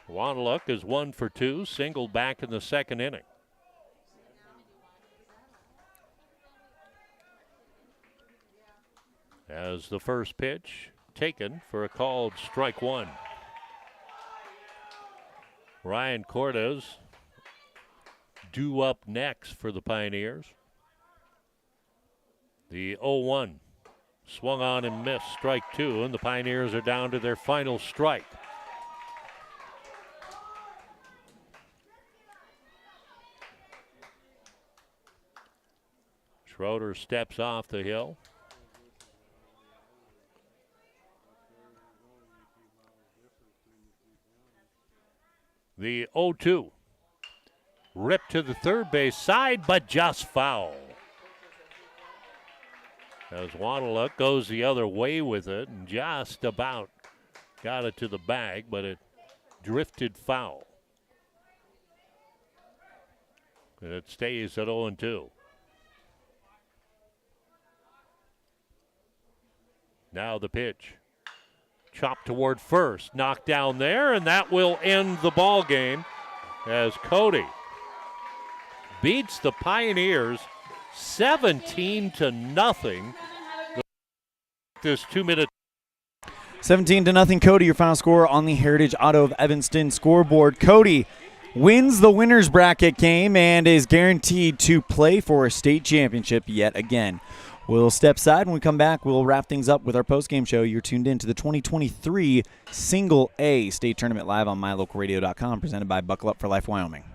Wanaluk is 1 for 2, singled back in the 2nd inning. As the first pitch taken for a called strike 1. Ryan Cortez due up next for the Pioneers. The 0-1 swung on and missed, strike 2, and the Pioneers are down to their final strike. Schroeder steps off the hill. The 0-2. Ripped to the third base side, but just foul. As Wanaluk goes the other way with it and just about got it to the bag, but it drifted foul. And it stays at 0-2. Now the pitch. Chopped toward first, knocked down there, and that will end the ball game as Cody beats the Pioneers 17-0. This 2-minute.
17-0 Cody, your final score on the Heritage Auto of Evanston scoreboard. Cody wins the winner's bracket game and is guaranteed to play for a state championship yet again. We'll step aside. When we come back, we'll wrap things up with our postgame show. You're tuned in to the 2023 Single A State Tournament live on mylocalradio.com, presented by Buckle Up for Life Wyoming.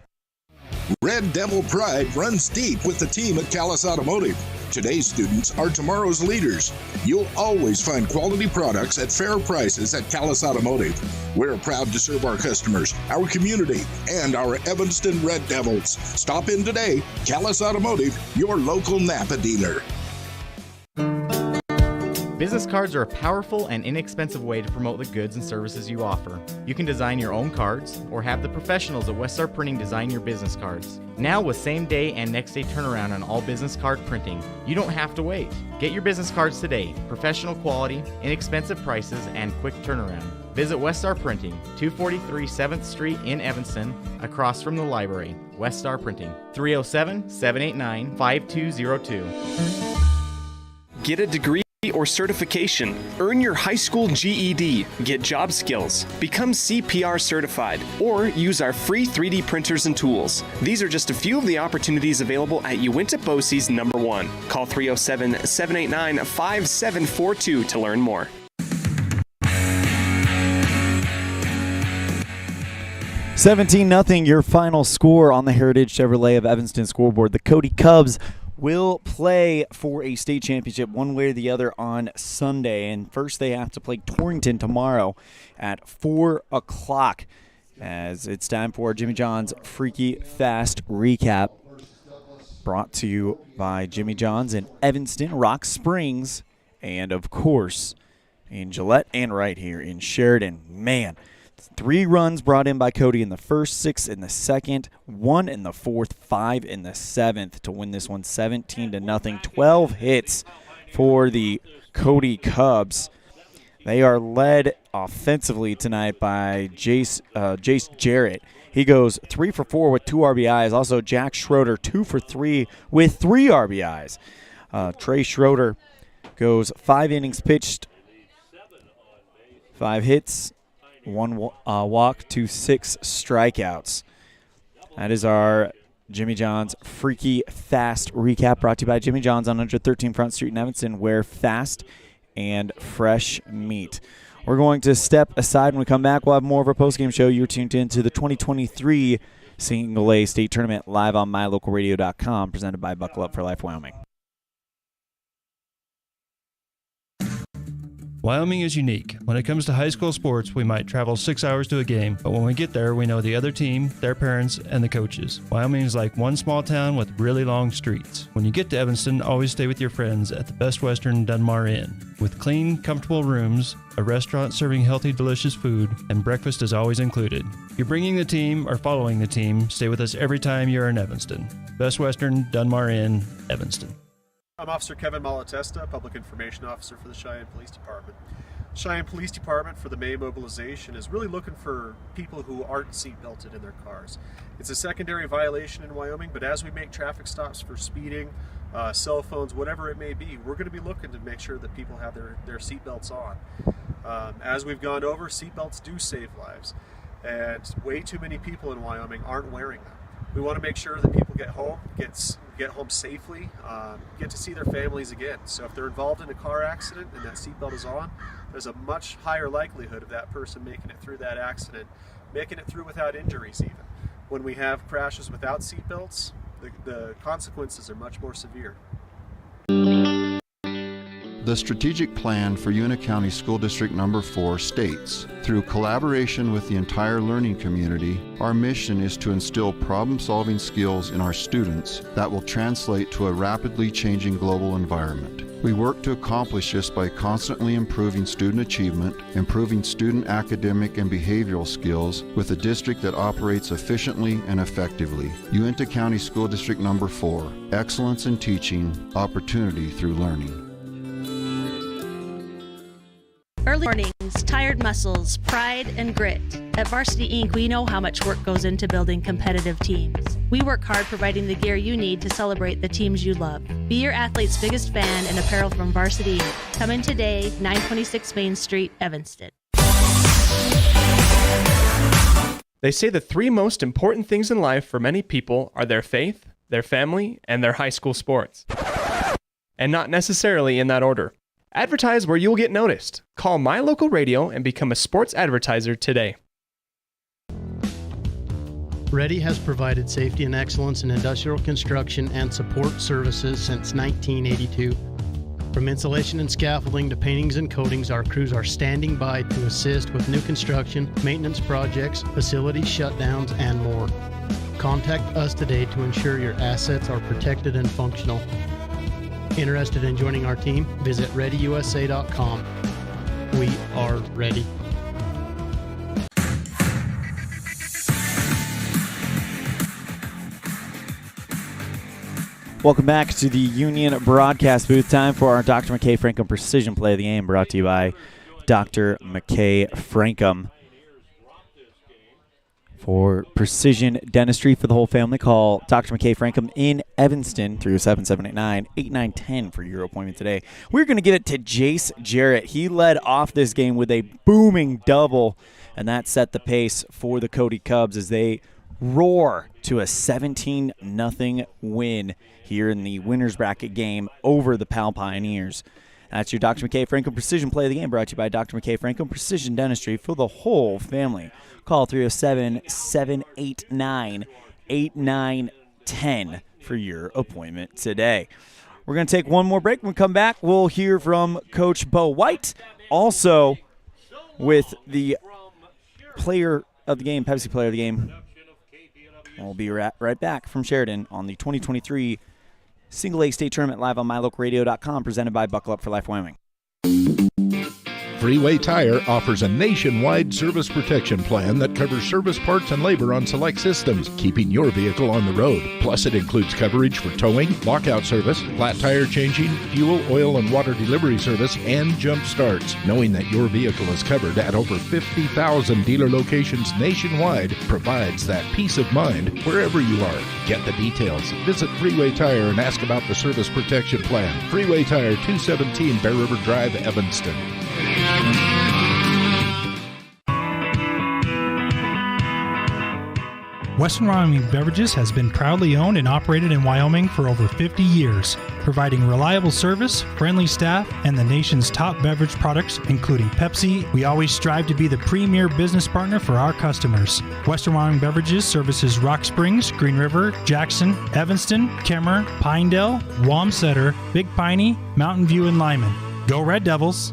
Red Devil pride runs deep with the team at Callis Automotive. Today's students are tomorrow's leaders. You'll always find quality products at fair prices at Callis Automotive. We're proud to serve our customers, our community, and our Evanston Red Devils. Stop in today. Callis Automotive, your local Napa dealer.
Business cards are a powerful and inexpensive way to promote the goods and services you offer. You can design your own cards or have the professionals at Westar Printing design your business cards. Now with same day and next day turnaround on all business card printing, you don't have to wait. Get your business cards today. Professional quality, inexpensive prices, and quick turnaround. Visit Westar Printing, 243 7th Street in Evanston, across from the library. Westar Printing, 307-789-5202.
Get a degree or certification, earn your high school GED, get job skills, become CPR certified, or use our free 3D printers and tools. These are just a few of the opportunities available at Uinta BOCES number 1. Call 307-789-5742 to learn more.
17-0, your final score on the Heritage Chevrolet of Evanston scoreboard. The Cody Cubs will play for a state championship one way or the other on Sunday. And first they have to play Torrington tomorrow at 4 o'clock as it's time for Jimmy John's Freaky Fast Recap, brought to you by Jimmy John's in Evanston, Rock Springs, and, of course, in Gillette and right here in Sheridan. Man, 3 runs brought in by Cody in the first, 6 in the second, 1 in the fourth, 5 in the seventh to win this one 17-0. 12 hits for the Cody Cubs. They are led offensively tonight by Jace Jarrett. He goes 3 for 4 with 2 RBIs. Also, Jack Schroeder 2 for 3 with 3 RBIs. Trey Schroeder goes 5 innings pitched, 5 hits, 1 walk to 6 strikeouts. That is our Jimmy John's Freaky Fast Recap, brought to you by Jimmy John's on 113 Front Street in Evanston, where fast and fresh meat. We're going to step aside. When we come back, we'll have more of our postgame show. You're tuned in to the 2023 Single A State Tournament live on mylocalradio.com, presented by Buckle Up for Life Wyoming.
Wyoming is unique. When it comes to high school sports, we might travel 6 hours to a game, but when we get there, we know the other team, their parents, and the coaches. Wyoming is like one small town with really long streets. When you get to Evanston, always stay with your friends at the Best Western Dunmar Inn. With clean, comfortable rooms, a restaurant serving healthy, delicious food, and breakfast is always included. If you're bringing the team or following the team, stay with us every time you're in Evanston. Best Western Dunmar Inn, Evanston.
I'm Officer Kevin Malatesta, Public Information Officer for the Cheyenne Police Department. Cheyenne Police Department, for the May mobilization, is really looking for people who aren't seatbelted in their cars. It's a secondary violation in Wyoming, but as we make traffic stops for speeding, cell phones, whatever it may be, we're going to be looking to make sure that people have their seatbelts on. As we've gone over, seatbelts do save lives, and way too many people in Wyoming aren't wearing them. We want to make sure that people get home safely, get to see their families again. So if they're involved in a car accident and that seatbelt is on, there's a much higher likelihood of that person making it through that accident, making it through without injuries even. When we have crashes without seatbelts, the consequences are much more severe.
The strategic plan for Uinta County School District Number 4 states, through collaboration with the entire learning community, our mission is to instill problem-solving skills in our students that will translate to a rapidly changing global environment. We work to accomplish this by constantly improving student achievement, improving student academic and behavioral skills with a district that operates efficiently and effectively. Uinta County School District Number 4, excellence in teaching, opportunity through learning.
Early mornings, tired muscles, pride, and grit. At Varsity Inc., we know how much work goes into building competitive teams. We work hard providing the gear you need to celebrate the teams you love. Be your athlete's biggest fan in apparel from Varsity Inc. Come in today, 926 Main Street, Evanston.
They say the 3 most important things in life for many people are their faith, their family, and their high school sports. And not necessarily in that order. Advertise where you'll get noticed. Call My Local Radio and become a sports advertiser today.
Ready has provided safety and excellence in industrial construction and support services since 1982. From insulation and scaffolding to paintings and coatings, our crews are standing by to assist with new construction, maintenance projects, facility shutdowns, and more. Contact us today to ensure your assets are protected and functional. Interested in joining our team? Visit readyusa.com. We are ready.
Welcome back to the Union broadcast booth. Time for our Dr. McKay Frankum Precision Play of the Game, brought to you by Dr. McKay Frankum. For precision dentistry for the whole family, call Dr. McKay Frankum in Evanston, 307-789-8910 for your appointment today. We're going to give it to Jace Jarrett. He led off this game with a booming double, and that set the pace for the Cody Cubs as they roar to a 17-0 win here in the winner's bracket game over the Powell Pioneers. That's your Dr. McKay Frankum Precision Play of the Game, brought to you by Dr. McKay Frankum Precision Dentistry for the whole family. Call 307-789-8910 for your appointment today. We're going to take one more break. When we come back, we'll hear from Coach Bo White, also with the player of the game, Pepsi player of the game. We'll be right back from Sheridan on the 2023 Single A State Tournament live on mylocalradio.com, presented by Buckle Up for Life Wyoming.
Freeway Tire offers a nationwide service protection plan that covers service parts and labor on select systems, keeping your vehicle on the road. Plus, it includes coverage for towing, lockout service, flat tire changing, fuel, oil, and water delivery service, and jump starts. Knowing that your vehicle is covered at over 50,000 dealer locations nationwide provides that peace of mind wherever you are. Get the details. Visit Freeway Tire and ask about the service protection plan. Freeway Tire, 217 Bear River Drive, Evanston.
Western Wyoming Beverages has been proudly owned and operated in Wyoming for over 50 years, providing reliable service, friendly staff, and the nation's top beverage products, including Pepsi. We always strive to be the premier business partner for our customers. Western Wyoming Beverages services Rock Springs, Green River, Jackson, Evanston, Kemmer, Pinedale, Wamsutter, Big Piney, Mountain View, and Lyman. Go Red Devils!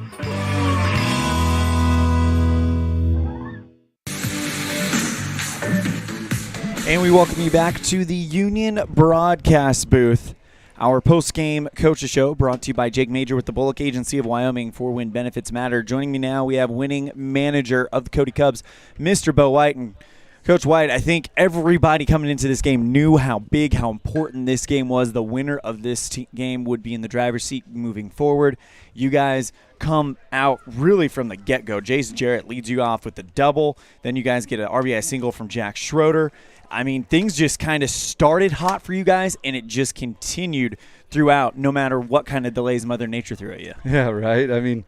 And we welcome you back to the Union broadcast booth. Our post-game coaches show brought to you by Jake Major with the Bullock Agency of Wyoming, for when benefits matter. Joining me now, we have winning manager of the Cody Cubs, Mr. Bo White. And Coach White, I think everybody coming into this game knew how big, how important this game was. The winner of this game would be in the driver's seat moving forward. You guys come out really from the get-go. Jason Jarrett leads you off with the double. Then you guys get an RBI single from Jack Schroeder. I mean, things just kind of started hot for you guys, and it just continued throughout, no matter what kind of delays Mother Nature threw at you.
Yeah, right. I mean,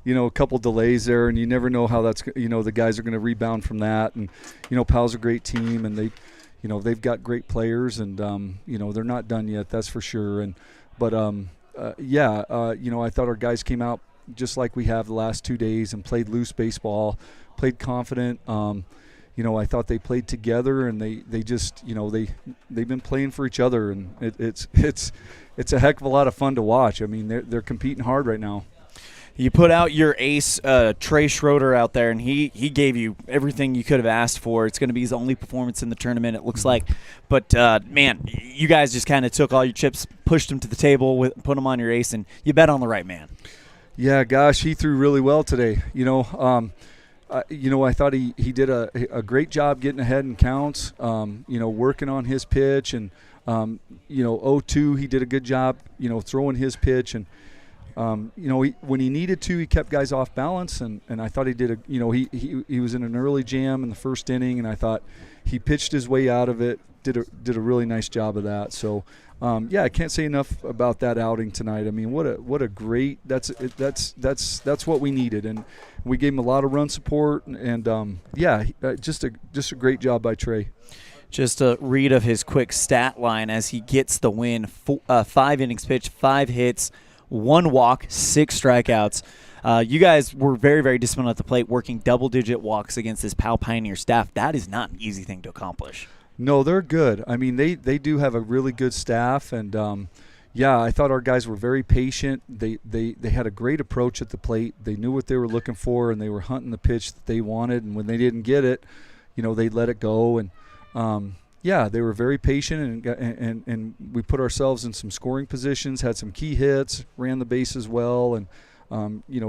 a couple delays there, and you never know how that's, the guys are going to rebound from that. And, Powell's a great team, and they've got great players, and, they're not done yet, that's for sure. But I thought our guys came out just like we have the last 2 days and played loose baseball, played confident. I thought they played together, and they just, they've been playing for each other, and it's a heck of a lot of fun to watch. I mean, they're competing hard right now.
You put out your ace, Trey Schroeder, out there, and he gave you everything you could have asked for. It's going to be his only performance in the tournament, it looks like. But, man, you guys just kind of took all your chips, pushed them to the table, put them on your ace, and you bet on the right man.
Yeah, gosh, he threw really well today. I thought he did a great job getting ahead in counts, working on his pitch. And, 0-2, he did a good job, throwing his pitch. And, when he needed to, he kept guys off balance. And I thought he did he was in an early jam in the first inning, and I thought he pitched his way out of it, did a really nice job of that. So, I can't say enough about that outing tonight. I mean, what a great that's what we needed, and we gave him a lot of run support, and just a great job by Trey.
Just a read of his quick stat line as he gets the win: 5 innings pitched, 5 hits, 1 walk, 6 strikeouts. You guys were very, very disciplined at the plate, working double-digit walks against this Powell Pioneer staff. That is not an easy thing to accomplish.
No, they're good. I mean, they do have a really good staff, and I thought our guys were very patient. They had a great approach at the plate. They knew what they were looking for, and they were hunting the pitch that they wanted. And when they didn't get it, they let it go. And Yeah, they were very patient, and we put ourselves in some scoring positions, had some key hits, ran the bases well, and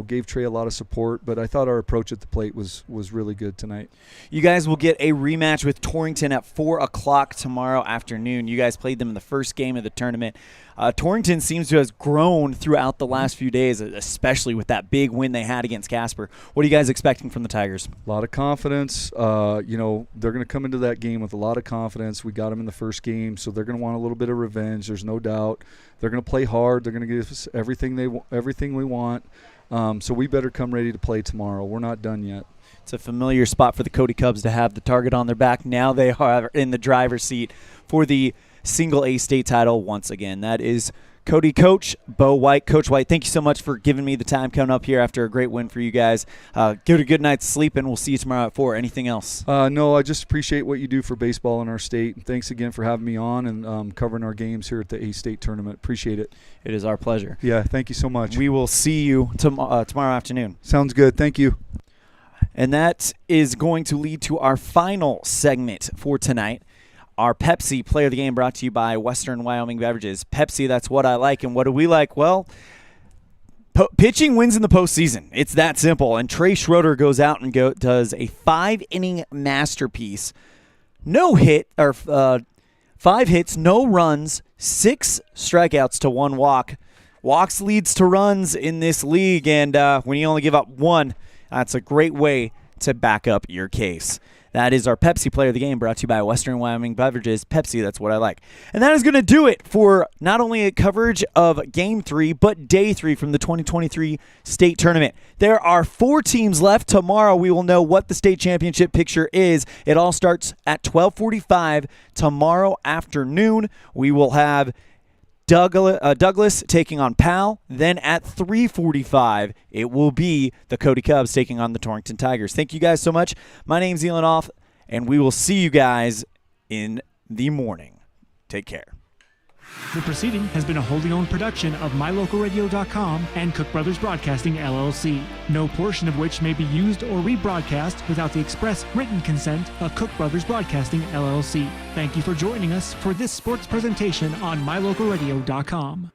gave Trey a lot of support. But I thought our approach at the plate was really good tonight.
You guys will get a rematch with Torrington at 4 o'clock tomorrow afternoon. You guys played them in the first game of the tournament. Torrington seems to have grown throughout the last few days, especially with that big win they had against Casper. What are you guys expecting from the Tigers?
A lot of confidence. They're going to come into that game with a lot of confidence. We got them in the first game, so they're going to want a little bit of revenge. There's no doubt. They're going to play hard. They're going to give us everything we want. So we better come ready to play tomorrow. We're not done yet.
It's a familiar spot for the Cody Cubs to have the target on their back. Now they are in the driver's seat for the single A state title once again. That is Cody coach Bo White. Coach White, thank you so much for giving me the time coming up here after a great win for you guys. Get a good night's sleep, and we'll see you tomorrow at 4. Anything else?
No, I just appreciate what you do for baseball in our state. Thanks again for having me on and covering our games here at the A-State tournament. Appreciate it.
It is our pleasure.
Yeah, thank you so much.
We will see you tomorrow afternoon.
Sounds good. Thank you.
And that is going to lead to our final segment for tonight. Our Pepsi Player of the Game, brought to you by Western Wyoming Beverages. Pepsi, that's what I like. And what do we like? Well, pitching wins in the postseason. It's that simple. And Trey Schroeder goes out and does a 5-inning masterpiece. No hit, or 5 hits, no runs, 6 strikeouts to 1 walk. Walks leads to runs in this league. And when you only give up 1, that's a great way to back up your case. That is our Pepsi Player of the Game, brought to you by Western Wyoming Beverages. Pepsi, that's what I like. And that is going to do it for not only a coverage of Game 3, but Day 3 from the 2023 state tournament. There are 4 teams left. Tomorrow we will know what the state championship picture is. It all starts at 12:45 tomorrow afternoon. We will have Douglas taking on Powell. Then at 3:45, it will be the Cody Cubs taking on the Torrington Tigers. Thank you guys so much. My name's Elon Off, and we will see you guys in the morning. Take care.
The proceeding has been a wholly owned production of MyLocalRadio.com and Cook Brothers Broadcasting, LLC. No portion of which may be used or rebroadcast without the express written consent of Cook Brothers Broadcasting, LLC. Thank you for joining us for this sports presentation on MyLocalRadio.com.